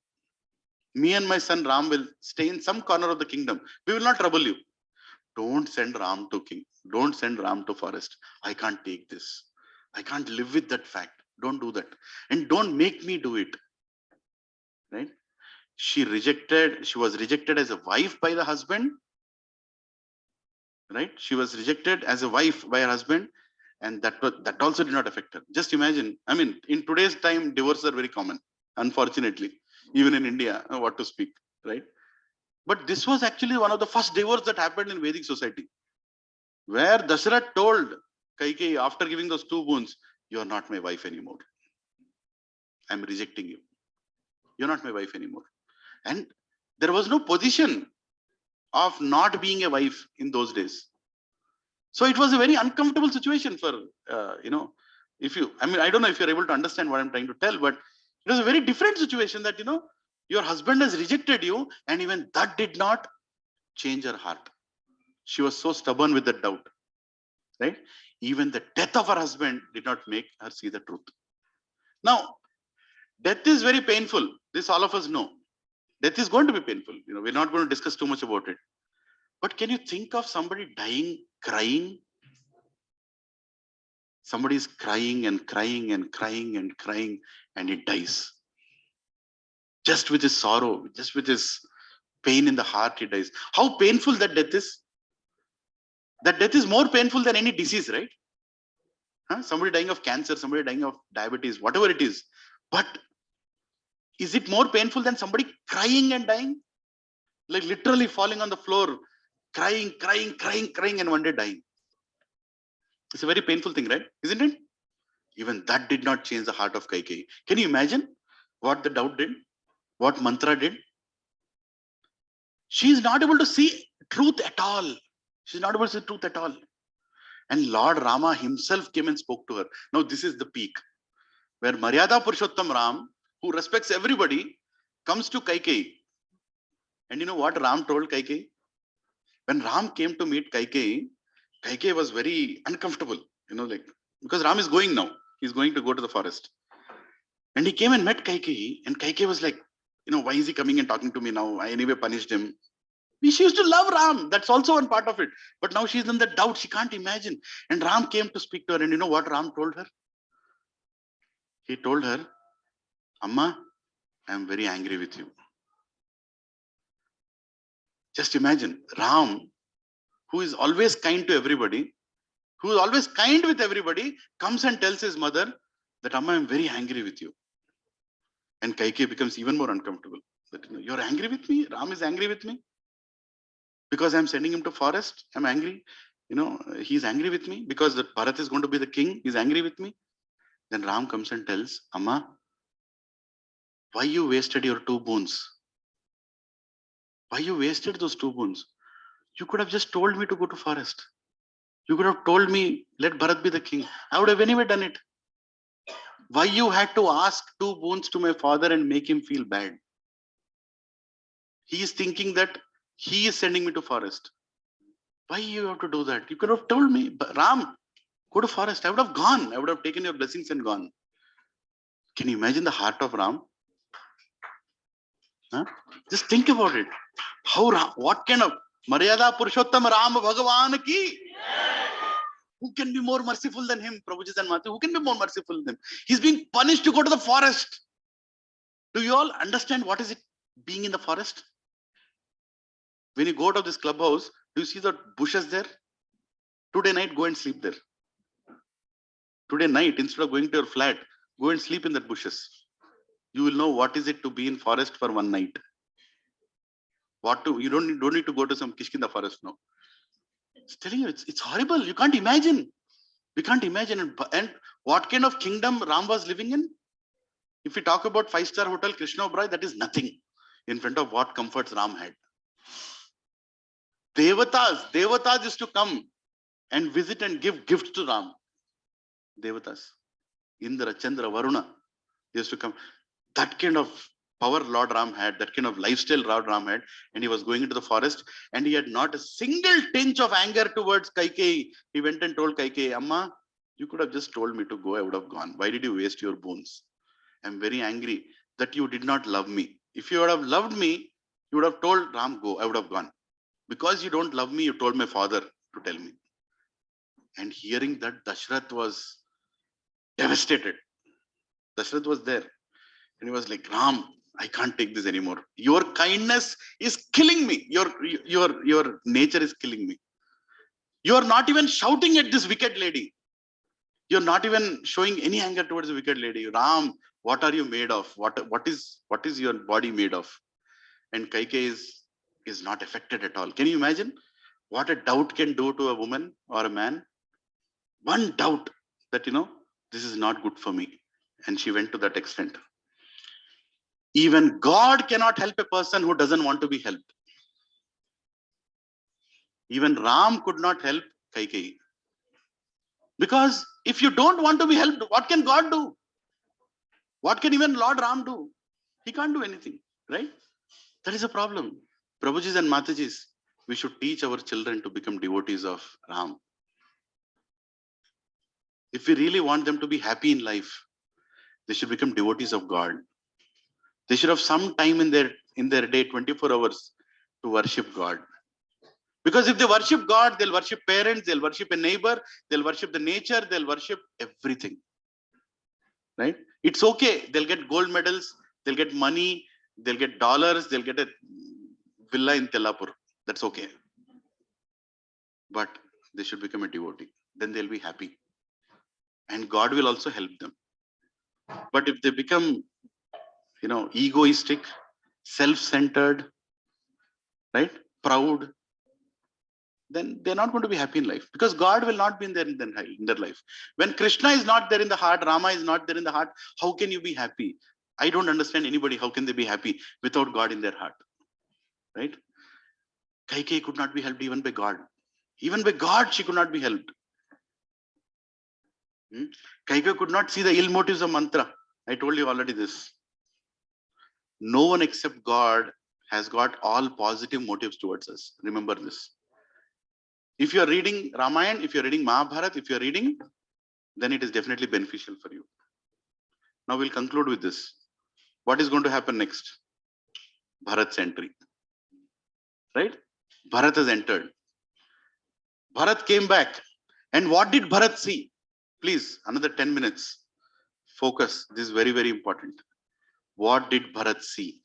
Me and my son Ram will stay in some corner of the kingdom. We will not trouble you. Don't send Ram to king. Don't send Ram to forest. I can't take this. I can't live with that fact. Don't do that. And don't make me do it. Right? She was rejected as a wife by the husband. Right? She was rejected as a wife by her husband. And that also did not affect her. Just imagine. I mean, in today's time, divorces are very common. Unfortunately, even in India, what to speak, right? But this was actually one of the first divorces that happened in Vedic society, where Dasharath told Kaikeyi after giving those 2 boons, you are not my wife anymore. I'm rejecting you. You're not my wife anymore. And there was no position of not being a wife in those days. So it was a very uncomfortable situation for, I don't know if you're able to understand what I'm trying to tell, but it was a very different situation that, your husband has rejected you, and even that did not change her heart. She was so stubborn with that doubt, right? Even the death of her husband did not make her see the truth. Now, death is very painful. This all of us know. Death is going to be painful. We're not going to discuss too much about it. But can you think of somebody dying, crying? Somebody is crying and crying and crying and crying, and he dies. Just with his sorrow, just with his pain in the heart, he dies. How painful that death is. That death is more painful than any disease, right? Somebody dying of cancer, somebody dying of diabetes, whatever it is. But is it more painful than somebody crying and dying? Like literally falling on the floor, crying, and one day dying. It's a very painful thing, right? Isn't it? Even that did not change the heart of Kaikeyi. Can you imagine what the doubt did? What mantra did? She is not able to see truth at all. She's not able to see truth at all. And Lord Rama himself came and spoke to her. Now this is the peak, where Maryada Purushottam Ram, who respects everybody, comes to Kaikeyi. And you know what Ram told Kaikeyi? When Ram came to meet Kaikeyi, Kaikeyi was very uncomfortable, because Ram is going now. He's going to go to the forest. And he came and met Kaikeyi, and Kaikeyi was like, why is he coming and talking to me now? I anyway punished him. She used to love Ram. That's also one part of it. But now she's in the doubt. She can't imagine. And Ram came to speak to her. And you know what Ram told her? He told her, Amma, I am very angry with you. Just imagine, Ram, who is always kind to everybody, who is always kind with everybody, comes and tells his mother that, Amma, I am very angry with you. And Kaikeyi becomes even more uncomfortable. That, you're angry with me? Ram is angry with me? Because I'm sending him to forest, I'm angry. He's angry with me because the Bharat is going to be the king. He's angry with me. Then Ram comes and tells, Amma, why you wasted your 2 boons? Why you wasted those 2 boons? You could have just told me to go to forest. You could have told me, let Bharat be the king. I would have anyway done it. Why you had to ask 2 boons to my father and make him feel bad? He is thinking that he is sending me to forest. Why you have to do that? You could have told me, Ram, go to forest. I would have gone. I would have taken your blessings and gone. Can you imagine the heart of Ram? Just think about it. What kind of Maryada Purushottam Ram Bhagavan ki? Who can be more merciful than him? Prabhuji and Mati, who can be more merciful than him? He's being punished to go to the forest. Do you all understand what is it being in the forest? When you go out of this clubhouse, do you see the bushes there? Today night, go and sleep there. Today night, instead of going to your flat, go and sleep in that bushes. You will know what is it to be in forest for one night. You don't need to go to some Kishkinda forest now. It's telling you, it's horrible. You can't imagine. We can't imagine. And what kind of kingdom Ram was living in? If we talk about 5-star hotel, Krishna Oberoi, that is nothing in front of what comforts Ram had. Devatas used to come and visit and give gifts to Ram. Devatas, Indra, Chandra, Varuna used to come. That kind of power Lord Ram had, that kind of lifestyle Lord Ram had, and he was going into the forest, and he had not a single tinge of anger towards Kaikeyi. He went and told Kaikeyi, Amma, you could have just told me to go, I would have gone. Why did you waste your bones? I'm very angry that you did not love me. If you would have loved me, you would have told Ram, go, I would have gone. Because you don't love me, you told my father to tell me. And hearing that, Dashrath was devastated. Dashrath was there. And he was like, Ram, I can't take this anymore. Your kindness is killing me. Your nature is killing me. You are not even shouting at this wicked lady. You're not even showing any anger towards the wicked lady. Ram, what are you made of? What is your body made of? And Kaikeyi is not affected at all. Can you imagine what a doubt can do to a woman or a man? One doubt that, this is not good for me. And she went to that extent. Even God cannot help a person who doesn't want to be helped. Even Ram could not help Kaikeyi. Because if you don't want to be helped, what can God do? What can even Lord Ram do? He can't do anything, right? That is a problem. Prabhujis and Matajis, we should teach our children to become devotees of Ram. If we really want them to be happy in life, they should become devotees of God. They should have some time in their day, 24 hours, to worship God. Because if they worship God, they'll worship parents, they'll worship a neighbor, they'll worship the nature, they'll worship everything. Right? It's okay. They'll get gold medals, they'll get money, they'll get dollars, they'll get a villa in Tellapur. That's okay. But they should become a devotee. Then they'll be happy. And God will also help them. But if they become, egoistic, self-centered, right, proud, then they're not going to be happy in life, because God will not be in their life. When Krishna is not there in the heart, Rama is not there in the heart, how can you be happy? I don't understand anybody. How can they be happy without God in their heart? Right? Kaikeyi could not be helped even by God. Even by God, she could not be helped. Kaikeyi could not see the ill motives of mantra. I told you already this. No one except God has got all positive motives towards us. Remember this. If you are reading Ramayana, if you are reading Mahabharata, if you are reading, then it is definitely beneficial for you. Now we'll conclude with this. What is going to happen next? Bharat's entry. Right? Bharat has entered. Bharat came back. And what did Bharat see? Please, another 10 minutes. Focus. This is very, very important. What did Bharat see?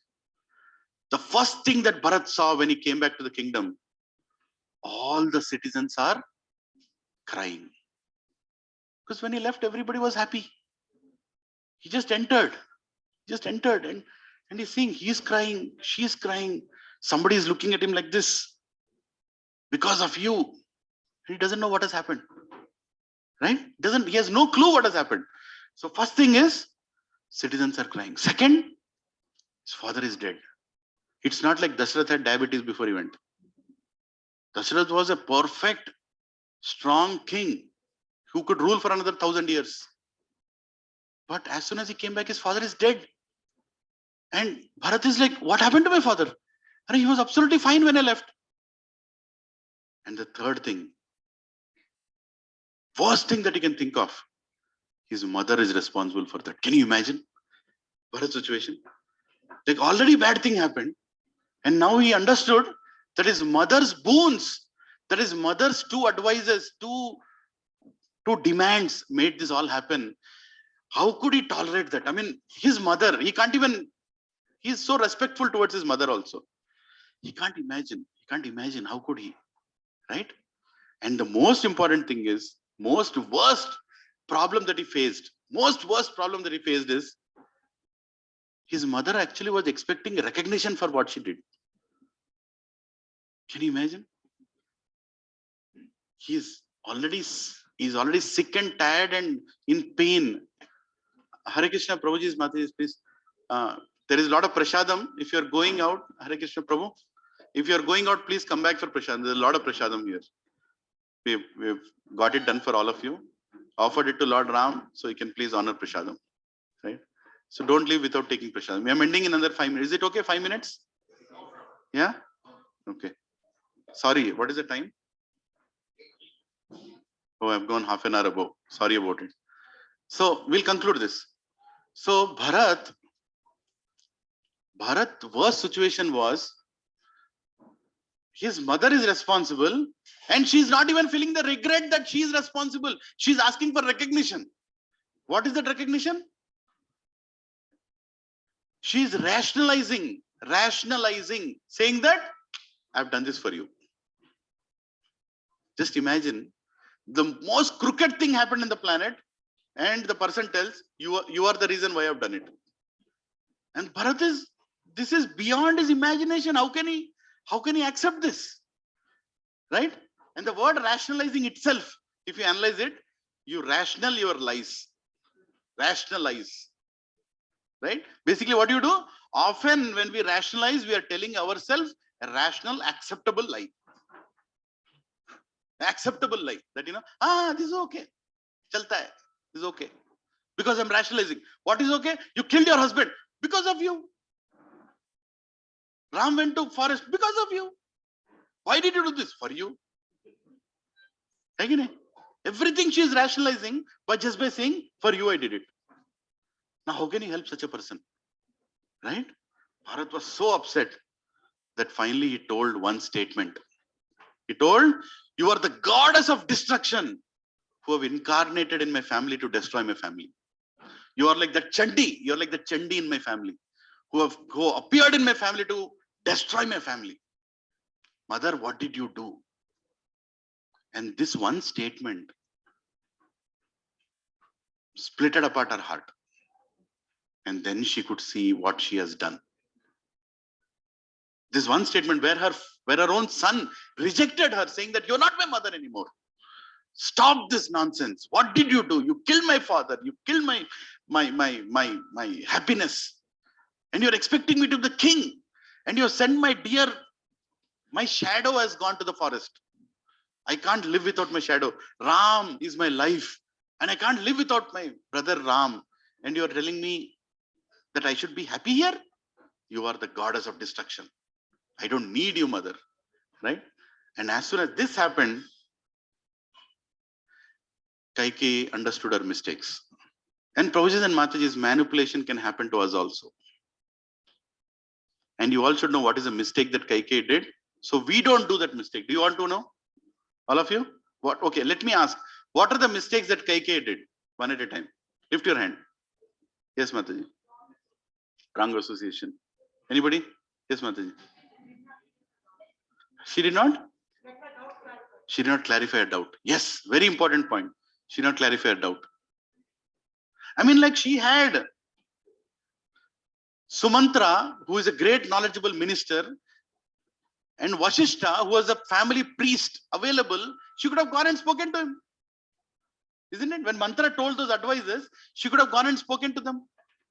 The first thing that Bharat saw when he came back to the kingdom, all the citizens are crying. Because when he left, everybody was happy. He just entered. And he's seeing he's crying, she's crying. Somebody is looking at him like this. Because of you. He doesn't know what has happened. Right? He has no clue what has happened. So first thing is, citizens are crying. Second, his father is dead. It's not like Dashrath had diabetes before he went. Dashrath was a perfect, strong king who could rule for another 1,000 years. But as soon as he came back, his father is dead. And Bharat is like, what happened to my father? And he was absolutely fine when I left. And the third thing, worst thing that he can think of, his mother is responsible for that. Can you imagine Bharat's situation? Like already bad thing happened. And now he understood that his mother's boons, that his mother's two advisors, two demands made this all happen. How could he tolerate that? I mean, his mother, he's so respectful towards his mother also. He can't imagine. How could he? Right? And the most important thing is, most worst problem that he faced, most worst problem that he faced is his mother actually was expecting recognition for what she did. Can you imagine? He's already sick and tired and in pain. Hare Krishna, Prabhuji's Mataji, please. There is a lot of prasadam. If you are going out, Hare Krishna, Prabhu. If you are going out, please come back for prasadam. There's a lot of prasadam here. We've got it done for all of you. Offered it to Lord Ram, so you can please honor prasadam. Right? So don't leave without taking prasadam. We are ending in another 5 minutes. Is it okay? 5 minutes? Yeah? Okay. Sorry, what is the time? Oh, I've gone half an hour above. Sorry about it. So we'll conclude this. So Bharat worst situation was his mother is responsible and she's not even feeling the regret that she is responsible. She's asking for recognition. What is that recognition? She's rationalizing, saying that I've done this for you. Just imagine the most crooked thing happened in the planet and the person tells you are the reason why I've done it. And Bharat this is beyond his imagination. How can he accept this? Right? And the word rationalizing itself, if you analyze it, you rational your lies. Rationalize. Right? Basically, what do you do? Often when we rationalize, we are telling ourselves a rational, acceptable lie. Acceptable lie. That this is okay. Chalta hai. This is okay. Because I'm rationalizing. What is okay? You killed your husband. Because of you. Ram went to forest because of you. Why did you do this? For you. Again, everything she is rationalizing, but just by saying, for you I did it. Now how can you help such a person? Right? Bharat was so upset that finally he told one statement. He told, you are the goddess of destruction who have incarnated in my family to destroy my family. You are like the Chandi. You are like the Chandi in my family who appeared in my family to destroy my family. Mother, what did you do? And this one statement splitted apart her heart. And then she could see what she has done. This one statement where her own son rejected her, saying that you're not my mother anymore. Stop this nonsense. What did you do? You killed my father. You killed my happiness. And you're expecting me to be the king. And you sent my shadow has gone to the forest. I can't live without my shadow. Ram is my life. And I can't live without my brother Ram. And you're telling me that I should be happy here? You are the goddess of destruction. I don't need you, mother. Right? And as soon as this happened, Kaikeyi understood her mistakes. And Prabhuji's and Mataji's manipulation can happen to us also. And you all should know what is a mistake that Kaikeyi did. So we don't do that mistake. Do you want to know? All of you? What? Okay, let me ask. What are the mistakes that Kaikeyi did? One at a time. Lift your hand. Yes, Mataji. Wrong association. Anybody? Yes, Mataji. She did not? She did not clarify a doubt. Yes, very important point. She did not clarify a doubt. I mean, like she had Sumantra, who is a great knowledgeable minister, and Vashishta, who was a family priest available, she could have gone and spoken to him. Isn't it? When Mantra told those advisors, she could have gone and spoken to them.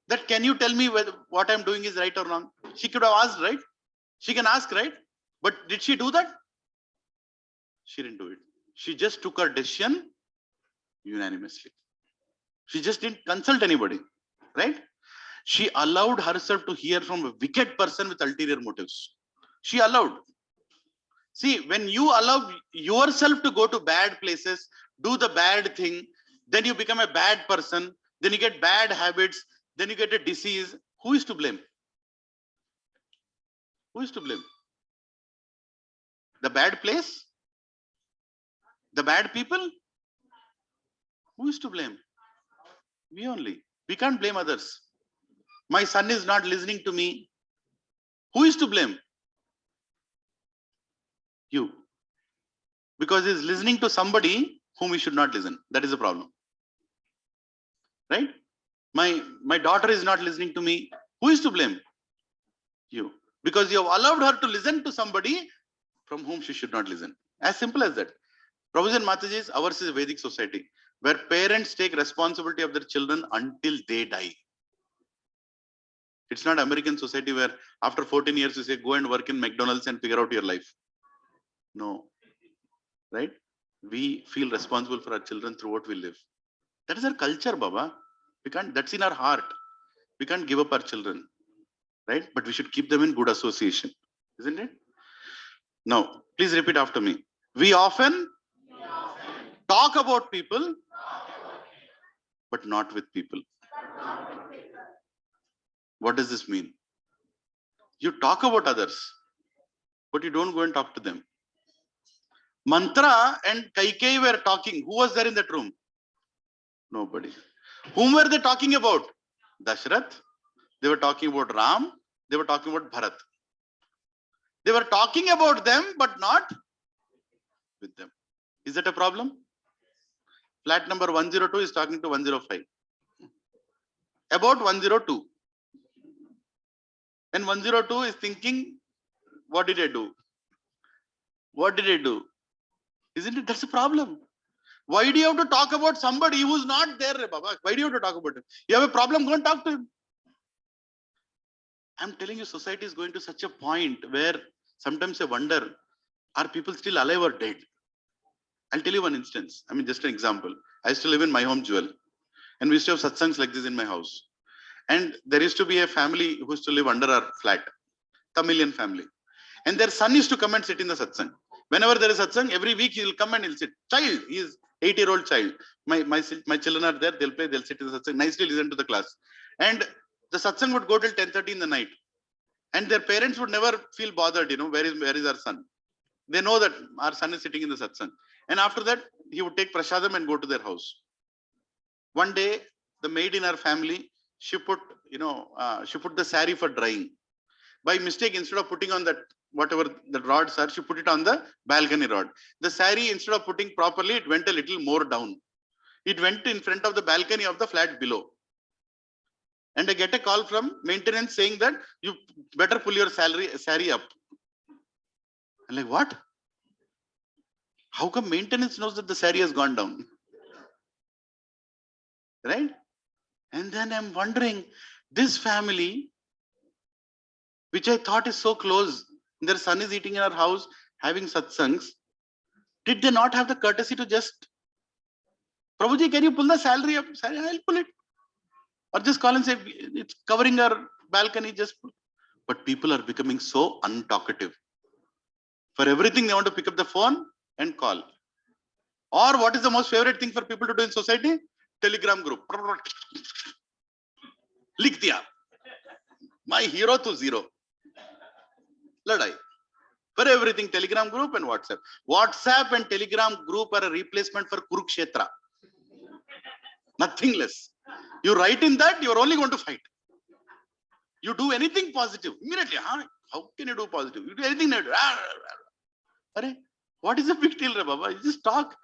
That can you tell me whether what I'm doing is right or wrong? She could have asked, right? She can ask, right? But did she do that? She didn't do it. She just took her decision unanimously. She just didn't consult anybody, right? She allowed herself to hear from a wicked person with ulterior motives. She allowed. See, when you allow yourself to go to bad places, do the bad thing, then you become a bad person, then you get bad habits, then you get a disease. Who is to blame? Who is to blame? The bad place? The bad people? Who is to blame? We only. We can't blame others. My son is not listening to me. Who is to blame? You. Because he's listening to somebody whom he should not listen. That is the problem. right? My daughter is not listening to me. Who is to blame? You. Because you have allowed her to listen to somebody from whom she should not listen. As simple as that. Prabhuji and Mataji's, ours is a Vedic society where parents take responsibility of their children until they die. It's not American society where after 14 years you say, go and work in McDonald's and figure out your life. No. Right? We feel responsible for our children through what we live. That is our culture, Baba. We can't, that's in our heart. We can't give up our children. Right? But we should keep them in good association. Isn't it? Now, please repeat after me. We often talk about people, but not with people. What does this mean? You talk about others, but you don't go and talk to them. Mantra and Kaikeyi were talking. Who was there in that room? Nobody. Whom were they talking about? Dashrath. They were talking about Ram. They were talking about Bharat. They were talking about them, but not with them. Is that a problem? Flat number 102 is talking to 105. About 102. And 102 is thinking, what did I do? What did I do? Isn't it? That's a problem. Why do you have to talk about somebody who's not there, Baba? Why do you have to talk about him? You have a problem, go and talk to him. I'm telling you, society is going to such a point where sometimes I wonder, are people still alive or dead? I'll tell you one instance. I mean, just an example. I used to live in my home, Jewel. And we used to have satsangs like this in my house. And there used to be a family who used to live under our flat, Tamilian family. And their son used to come and sit in the satsang. Whenever there is satsang, every week he will come and he'll sit. Child, he is 8-year-old child. My children are there, they'll play, they'll sit in the satsang, nicely listen to the class. And the satsang would go till 10:30 in the night. And their parents would never feel bothered, where is our son? They know that our son is sitting in the satsang. And after that, he would take prasadam and go to their house. One day, the maid in our family, she put the sari for drying. By mistake, instead of putting on that, whatever the rods are, she put it on the balcony rod. The sari, instead of putting properly, it went a little more down. It went in front of the balcony of the flat below. And I get a call from maintenance saying that you better pull your sari up. I'm like, what? How come maintenance knows that the sari has gone down? Right? And then I'm wondering, this family, which I thought is so close, their son is eating in our house, having satsangs, did they not have the courtesy to just, Prabhuji, can you pull the salary up? Sorry, I'll pull it. Or just call and say, it's covering our balcony, just pull. But people are becoming so untalkative. For everything, they want to pick up the phone and call. Or what is the most favorite thing for people to do in society? Telegram group. Likh diya. My hero to zero. Ladai. For everything, Telegram group and WhatsApp. WhatsApp and Telegram group are a replacement for Kurukshetra. Nothing less. You write in that, you're only going to fight. You do anything positive, immediately, how can you do positive? You do anything negative. What is the big deal, Baba? You just talk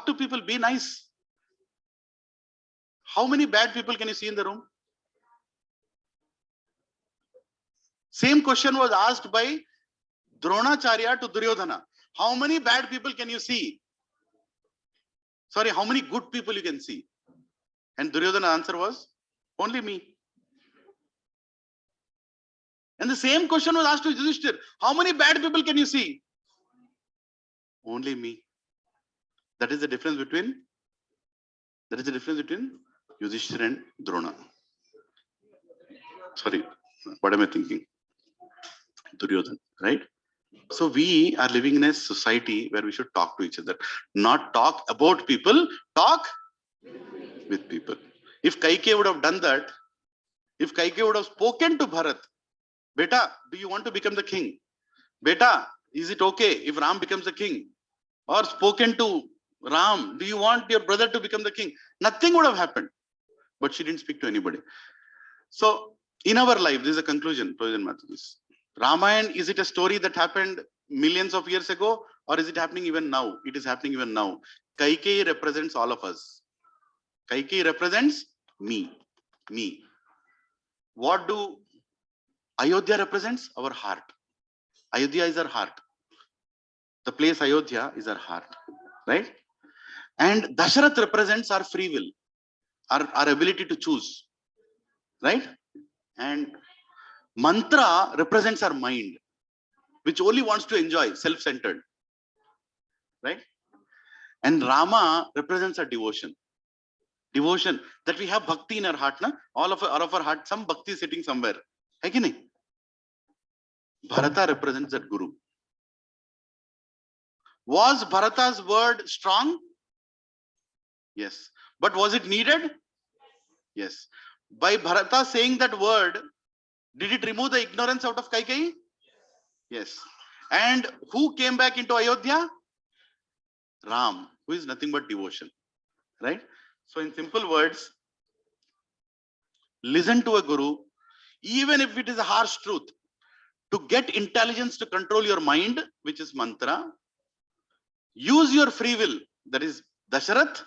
to people, be nice. How many bad people can you see in the room? Same question was asked by Dronacharya to Duryodhana. How many bad people can you see? Sorry, how many good people you can see? And Duryodhana's answer was, only me. And the same question was asked to Yudhishthir. How many bad people can you see? Only me. That is the difference between Yudhishthir and Drona. Sorry, what am I thinking? Duryodhana, right? So we are living in a society where we should talk to each other. Not talk about people, talk with people. If Kaikeyi would have done that, if Kaikeyi would have spoken to Bharat, Beta, do you want to become the king? Beta, is it okay if Ram becomes the king? Or spoken to Ram, do you want your brother to become the king? Nothing would have happened. But she didn't speak to anybody. So in our life, this is a conclusion, President Matthews. Ramayana, is it a story that happened millions of years ago? Or is it happening even now? It is happening even now. Kaikeyi represents all of us. Kaikeyi represents Me. What do Ayodhya represents? Our heart. Ayodhya is our heart. The place Ayodhya is our heart, right? And Dasharath represents our free will, our ability to choose, right? And mantra represents our mind, which only wants to enjoy, self-centered, right? And Rama represents our devotion. Devotion, that we have bhakti in our heart, na? All of our heart, some bhakti is sitting somewhere. Hai ki nahi? Bharata represents that Guru. Was Bharata's word strong? Yes. But was it needed? Yes. By Bharata saying that word, did it remove the ignorance out of Kaikeyi? Yes. And who came back into Ayodhya? Ram, who is nothing but devotion, right? So in simple words, listen to a Guru, even if it is a harsh truth, to get intelligence to control your mind, which is mantra. Use your free will, that is Dasharath,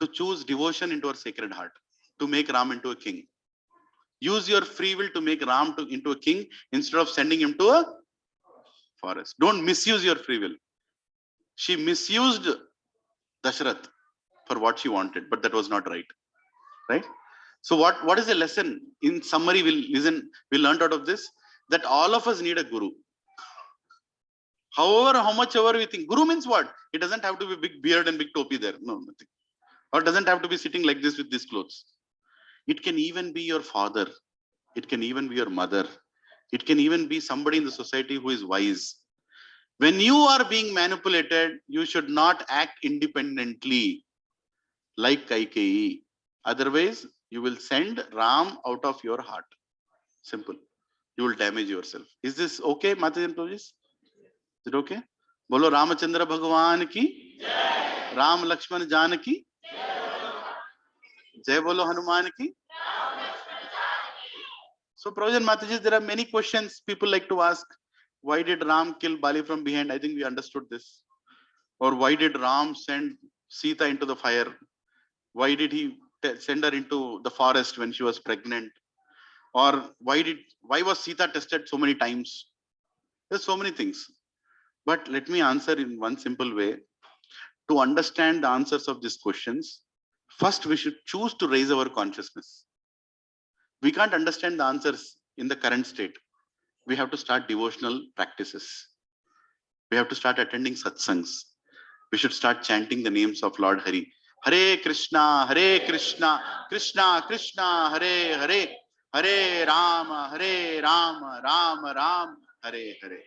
to choose devotion into our sacred heart, to make Ram into a king. Use your free will to make Ram into a king instead of sending him to a forest. Don't misuse your free will. She misused Dasharath for what she wanted, but that was not right. Right? So what is the lesson? In summary, we'll learn out of this that all of us need a Guru. However, how much ever we think, Guru means what? It doesn't have to be big beard and big topi there. No, nothing. Or doesn't have to be sitting like this with these clothes. It can even be your father. It can even be your mother. It can even be somebody in the society who is wise. When you are being manipulated, you should not act independently like Kaikeyi. Otherwise, you will send Ram out of your heart. Simple. You will damage yourself. Is this okay, Mataji and Prabhuji? Is it okay? Bolo Ramachandra Bhagwan ki, Ram Lakshman Janaki, Jai Bolo Hanuman ki. So, Prabhuji and Mataji, there are many questions people like to ask. Why did Ram kill Bali from behind? I think we understood this. Or why did Ram send Sita into the fire? Why did he send her into the forest when she was pregnant? Or why was Sita tested so many times? There's so many things. But let me answer in one simple way. To understand the answers of these questions, first we should choose to raise our consciousness. We can't understand the answers in the current state. We have to start devotional practices. We have to start attending satsangs. We should start chanting the names of Lord Hari. Hare Krishna, Krishna Krishna, Hare Hare, Hare Rama, Rama Rama, Hare Hare.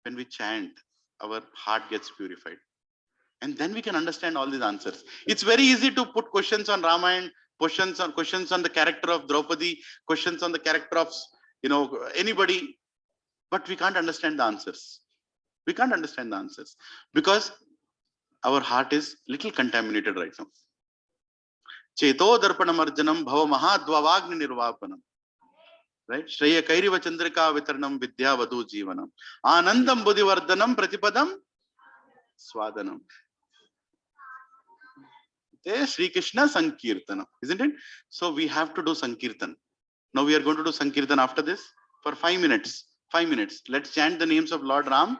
When we chant, our heart gets purified. And then we can understand all these answers. It's very easy to put questions on Ramayana, questions on the character of Draupadi, questions on the character of anybody, but we can't understand the answers. We can't understand the answers because our heart is little contaminated right now. Cheto darpanam arjanam bhava mahadvavagni nirvapanam. Right? Shreya kairiva chandrika vitaranam vidya vadu jivanam. Anandam buddhivardhanam pratipadam swadanam. Sri Krishna Sankirtana, isn't it? So we have to do Sankirtan. Now we are going to do Sankirtan after this for 5 minutes. 5 minutes. Let's chant the names of Lord Ram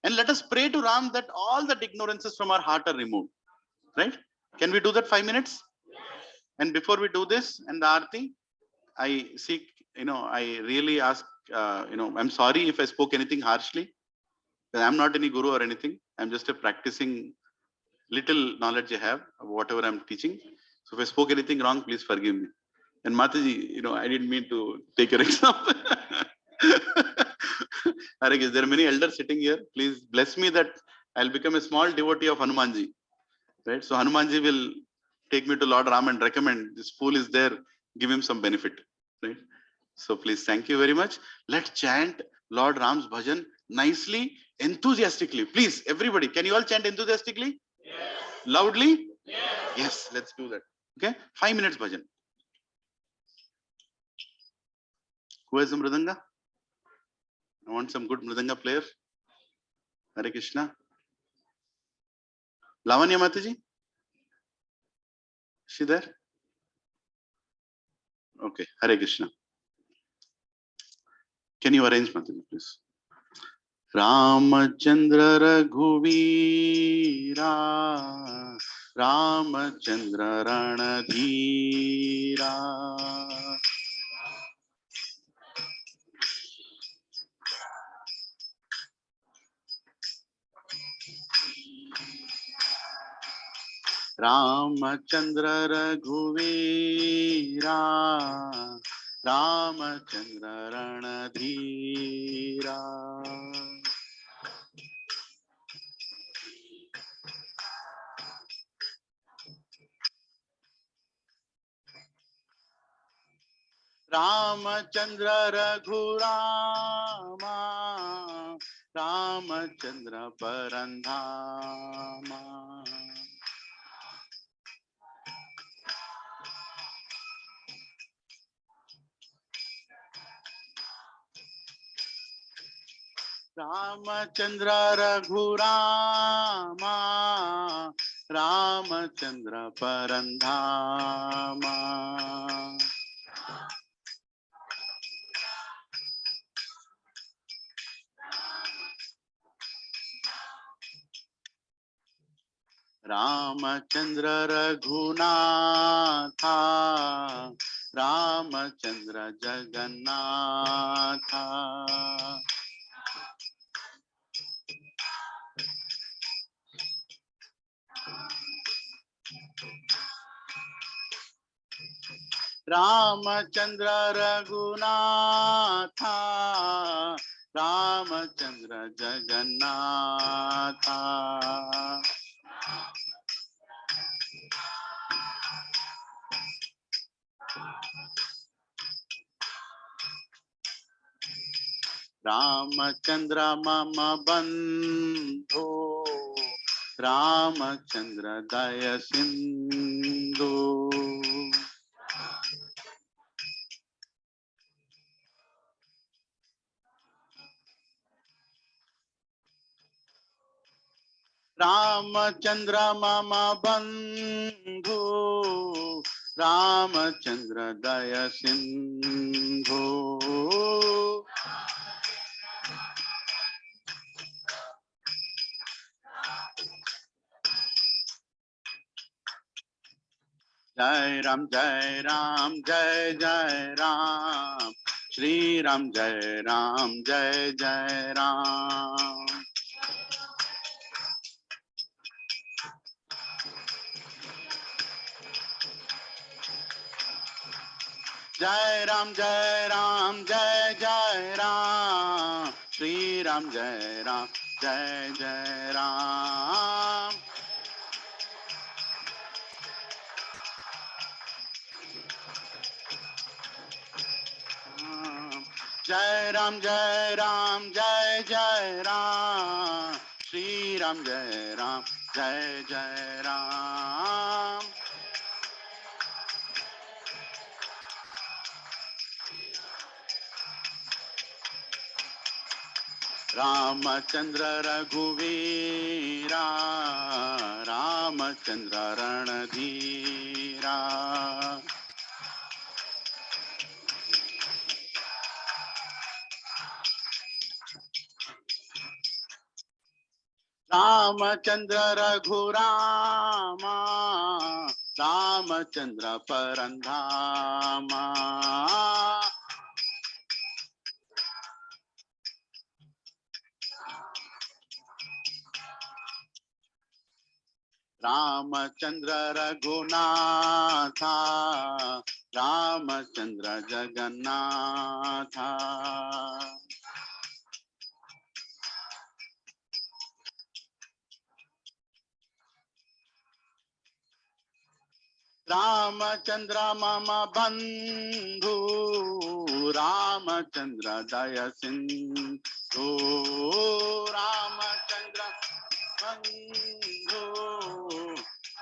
and let us pray to Ram that all the ignorances from our heart are removed. Right? Can we do that 5 minutes? And before we do this and the Aarti, I seek, I really ask, I'm sorry if I spoke anything harshly. I'm not any guru or anything. I'm just a practicing little knowledge I have of whatever I'm teaching. So if I spoke anything wrong, please forgive me. And Mataji, I didn't mean to take your example. There are many elders sitting here. Please bless me that I'll become a small devotee of Hanumanji. Right? So Hanumanji will take me to Lord Ram and recommend this fool is there, give him some benefit. Right? So please, thank you very much. Let's chant Lord Ram's bhajan nicely, enthusiastically. Please, everybody, can you all chant enthusiastically? Yes. Loudly? Yes. Yes, let's do that. Okay? 5 minutes bhajan. Who has the mridanga? I want some good mridanga player. Hare Krishna. Lavanya Mataji? Is she there? Okay, Hare Krishna. Can you arrange, Mataji, please? Ramachandra Raghuveera, Ramachandra Ranadhira, Ramachandra Raghuveera, Ramachandra Ranadhira. Ramachandra Raghurama, Ramachandra Parandhama. Ramachandra Raghurama, Ramachandra Parandhama. Ramachandra Raghunatha, Ramachandra Jagannatha. Ramachandra Raghunatha, Ramachandra Jagannatha. Ramachandra Mama Bandhu, Ramachandra Daya Sindhu. Ramachandra Mama Bandhu, Ramachandra Daya Sindhu. Jai Ram, Jai Ram, Jai Jai Ram, Shri Ram, Jai Ram, Jai Jai Ram. Jai Ram, Jai Ram, Jai Jai Ram, Shri Ram, Jai Ram, Jai Jai Ram. Jai Ram, Jai Ram, Jai Jai Ram, Shri Ram, Jai Ram, Jai Jai Ram. Ramachandra Raghuveera, Ramachandra Ranadhira. Ramachandra Raghurama, Ramachandra Parandhama. Ramachandra Raghunatha, Ramachandra Jagannatha. Ramachandra Mama Bandhu, Ramachandra Daya Sindhu. Ramachandra Bandhu,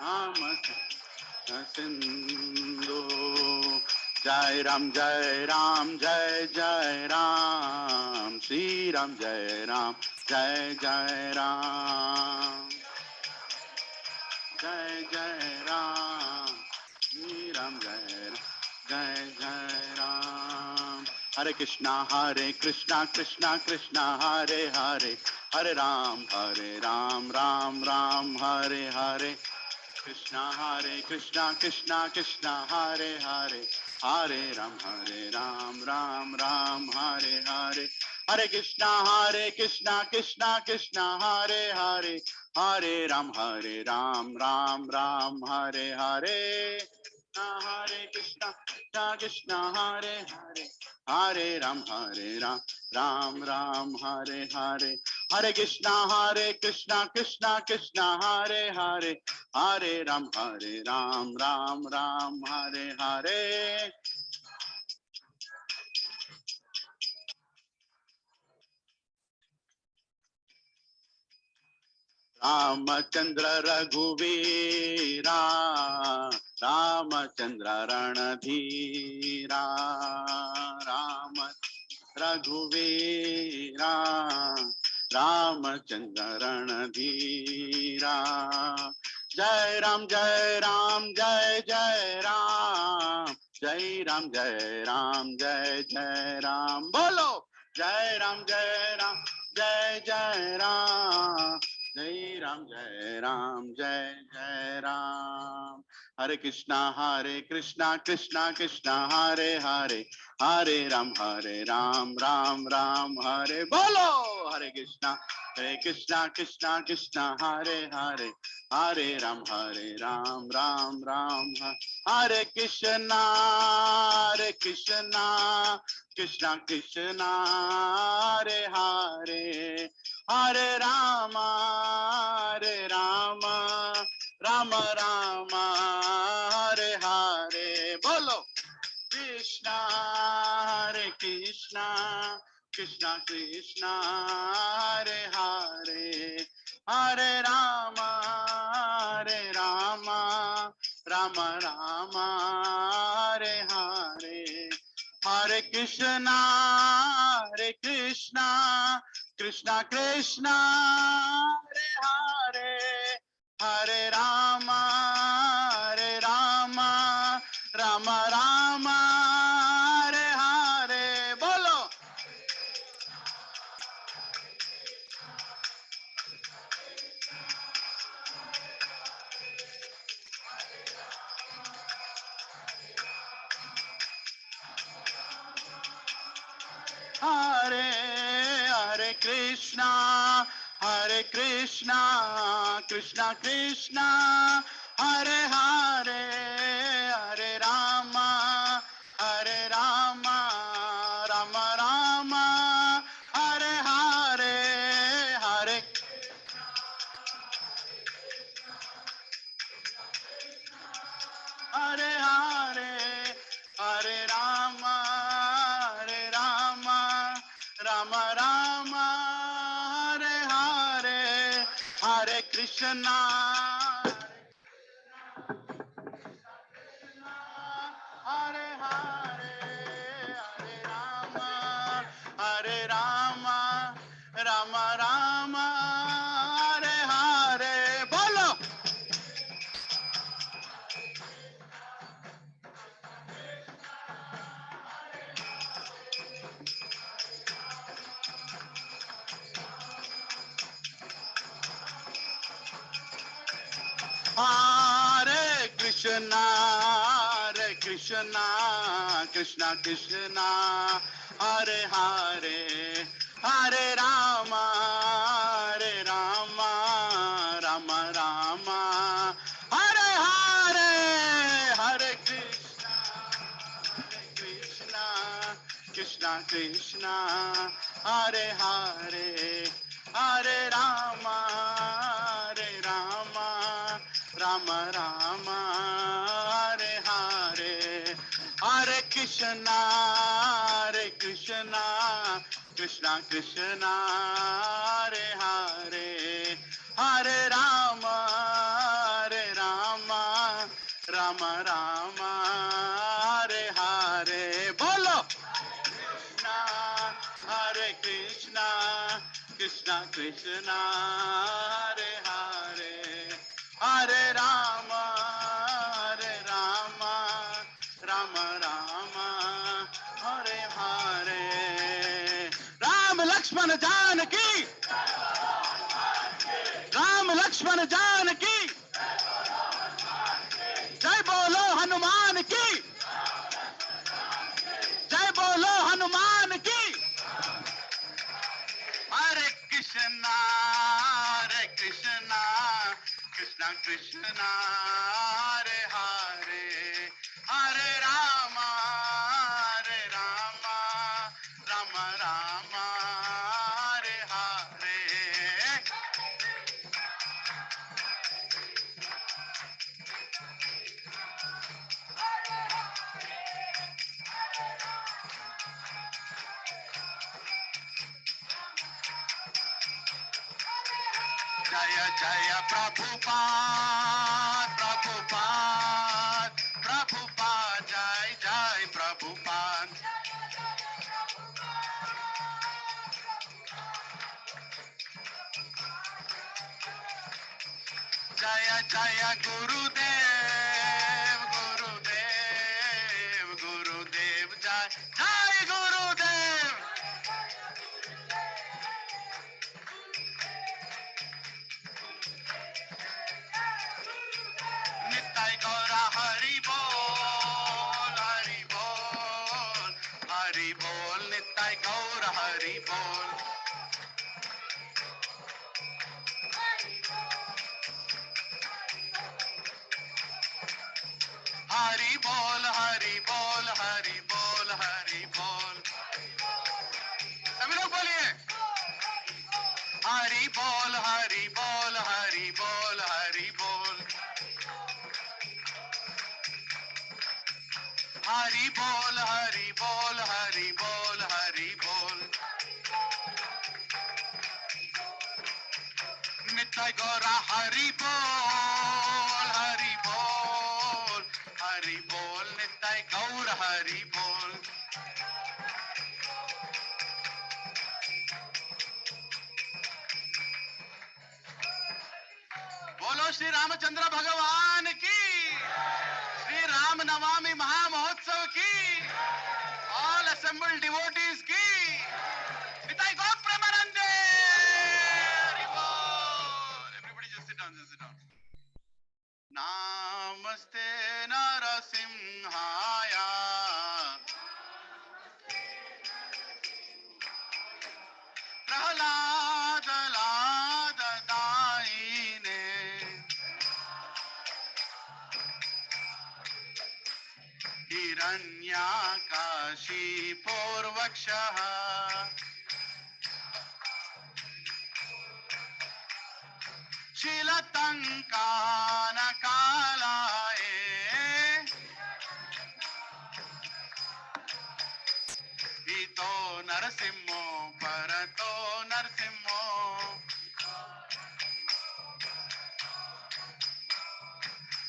Ramachandra Sindhu. Jai Ram, Jai Ram, Jai Jai Ram, Shri Ram, Jai Ram, Jai Jai Ram. Jai Jai Ram, Shri Ram, Jai Ram, जय जय राम। हरे कृष्णा कृष्णा कृष्णा हरे हरे, हरे राम राम राम हरे हरे। कृष्णा कृष्णा कृष्णा हरे हरे, हरे राम राम राम हरे हरे। हरे कृष्णा कृष्णा हरे हरे, हरे राम राम राम हरे हरे। कृष्णा कृष्णा हरे हरे, हरे राम राम राम हरे हरे। हरे कृष्णा कृष्णा हरे हरे, हरे राम राम राम हरे हरे। रामचंद्र रघुवीरा, रामचंद्र रणधीरा, राम रघुवीरा, रामचंद्र रणधीरा। जय राम जय राम जय जय राम, जय राम जय राम जय जय राम। बोलो जय राम जय जय राम, जय राम जय जय राम। हरे कृष्णा कृष्णा हरे हरे, हरे राम राम राम हरे। बोलो हरे कृष्णा कृष्णा हरे हरे, हरे राम राम राम हरे कृष्णा कृष्णा कृष्णा हरे हरे, हरे राम राम राम हरे हरे। बोलो कृष्णा कृष्णा कृष्णा हरे हरे, हरे राम राम राम हरे हरे। हरे कृष्णा कृष्णा हरे हरे, हरे राम राम राम हरे हरे। बोलो हरे हरे कृष्णा कृष्णा हरे हरे, हरे राम राम राम हरे हरे। हरे हरे हरे, हरे राम राम राम हरे हरे। हरे कृष्णा हरे हरे, हरे राम राम राम हरे हरे। बोलो हरे कृष्णा कृष्णा हरे हरे, हरे राम राम राम हरे हरे। हरे कृष्णा हरे हरे, हरे राम राम हरे हरे। हरे कृष्णा कृष्णा हरे हरे, हरे राम राम हरे हरे। बोलो कृष्णा कृष्णा हरे हरे, हरे राम राम लक्ष्मण जानकी, राम लक्ष्मण जानकी, जय बोलो हनुमान की, जय बोलो हनुमान की। हरे कृष्णा कृष्णा कृष्णा हरे हरे, हरे राम राम राम हरे हरे। जय जय प्रभुपाद प्रभुपाद प्रभुपाद, जय जय प्रभुपाद। जय जय गुरुदेव गुरुदेव गुरुदेव, जय जय गुरुदेव। नित्य गौरा हरि बोल हरि बोल हरि बोल, नित्य गौर हरि बोल। हरि बोल हरि बोल हरि बोल हरि बोल, सभी लोग बोलिए। हरि बोल हरि बोल हरि बोल हरि बोल, हरि बोल हरि बोल हरि बोल हरि बोल। नित्य गौरा हरि बोल हरि बोल हरि बोल, नित्य गौर हरि बोल। बोलो श्री रामचंद्र भगवान की, श्री राम नवमी महामहोत्सव की, ऑल असेंबल्ड डिवोटीज की, निताई गौर प्रेमानंदे। हरि बोल। Everybody just sit down, just sit down. नामस्ते नरसिंहाय, Prahlad लाद दायिने, हिरण्याकाशीपूर्वक्षः, शीलतङ्कानकालाय, इतो नरसिंहो परतो नरसिंहो,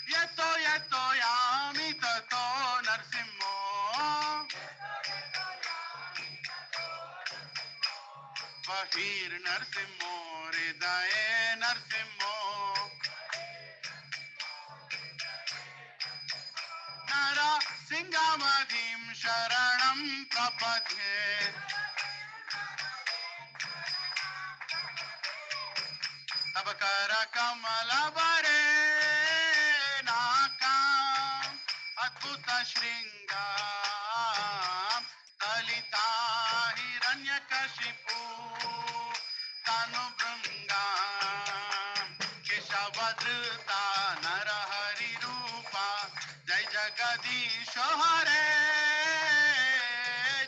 यतो यतो यामि ततो नरसिंहो, बहिर्नरसिंहो हृदये नरसिंहो, नरसिंहमधिं शरणं प्रपद्ये। तब कर कमल बरे नाकाम, अद्भुत श्रृंगार ललिता हिरण्यकशिपु तनु भृंगाम, केशवधृता नरहरि रूपा, जय जगदीश हरे,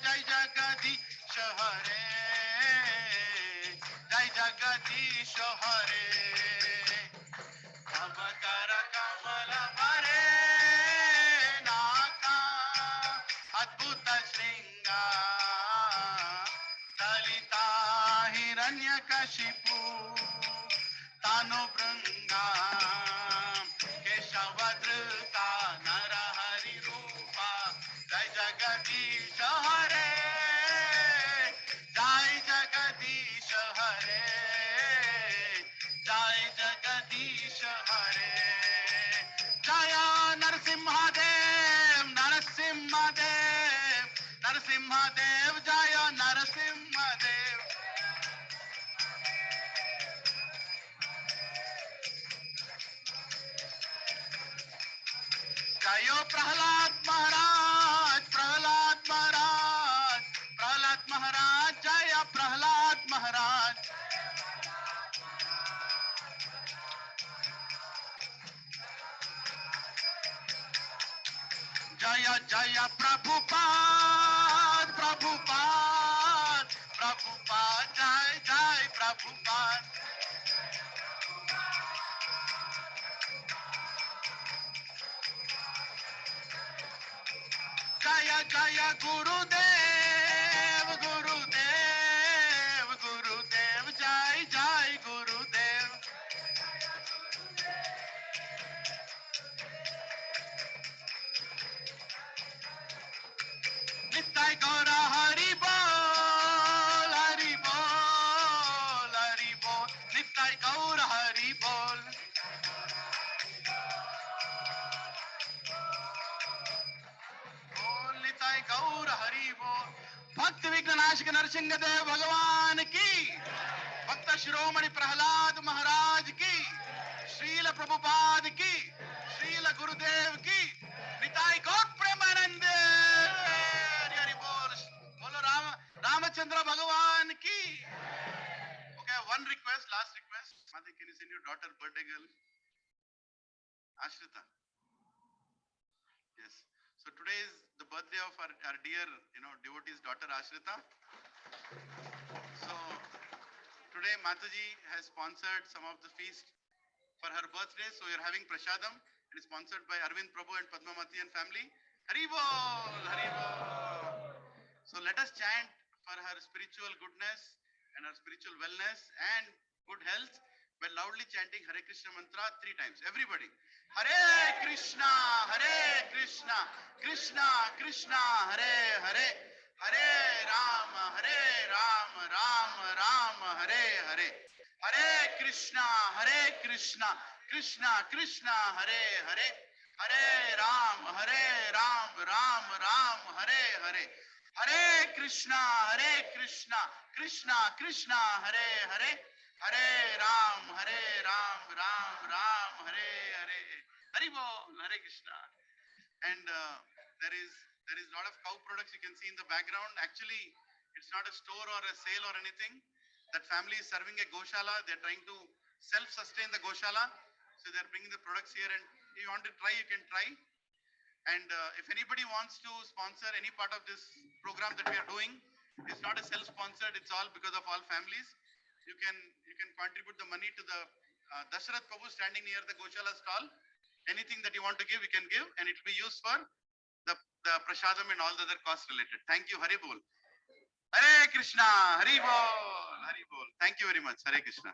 जय जगदीश हरे, जय जगदीश हरे। तब कर कमल बरे नाका, अद्भुत श्रृंगार ललिता हिरण्यकशिपु तनु भृंगाम, केशवधृता नरहरि रूपा, जय जगदीश हरे, जय जगदीश हरे, जय जगदीश हरे। जय नरसिंहदेव नरसिंहदेव नरसिंहदेव, जय नरसिंहदेव, जयो प्रहलाद महाराज, प्रहलाद महाराज, प्रहलाद महाराज, जय प्रहलाद महाराज। जय जय प्रभुपाद, प्रभुपाद, प्रभुपाद, जय जय प्रभुपाद। जय जय गुरुदेव, गुरुदेव, गुरुदेव, जय जय गुरुदेव। नित्य गौर हरि बोल, हरि बोल, हरि बोल, नित्य गौर हरि बोल। बोल नित्य गौर हरि बोल। भक्त विघ्ननाशक नरसिंह देव भगवान की, भक्त शिरोमणि प्रहलाद महाराज की, श्रील प्रभुपाद की, श्रील गुरुदेव की, निताई गौर प्रेमानंद हरि बोल। बोलो रामचंद्र भगवान की। Okay, one request, last request. Mother, can you send your daughter birthday girl, Ashrita? Yes. So today is the birthday of our dear, devotee's daughter Ashrita. So today Mataji has sponsored some of the feast for her birthday. So we are having prasadam. It is sponsored by Arvind Prabhu and Padmamati and family. Hari Bol, Hari Bol. So let us chant for her spiritual goodness and her spiritual wellness and good health by loudly chanting Hare Krishna mantra 3 times. Everybody. Hare Krishna, Krishna Krishna, Hare Hare, Hare Rama, Rama Rama, Hare Hare. Hare Krishna, Krishna Krishna, Hare Hare, Hare Rama, Rama Hare Hare. Hare Krishna, Krishna Krishna, Hare Hare, Hare Rama, Rama Hare Hare. Hari Bol, Hare Krishna. And there is a lot of cow products you can see in the background. Actually, it's not a store or a sale or anything. That family is serving a goshala. They're trying to self-sustain the goshala. So they're bringing the products here, and if you want to try, you can try. And if anybody wants to sponsor any part of this program that we are doing, it's not a self-sponsored, it's all because of all families. You can contribute the money to the Dasharath Prabhu standing near the Goshala stall. Anything that you want to give, you can give, and it will be used for the prasadam and all the other costs related. Thank you. Hari Bol. Hare Krishna. Hari Bol. Hari Bol. Thank you very much. Hare Krishna.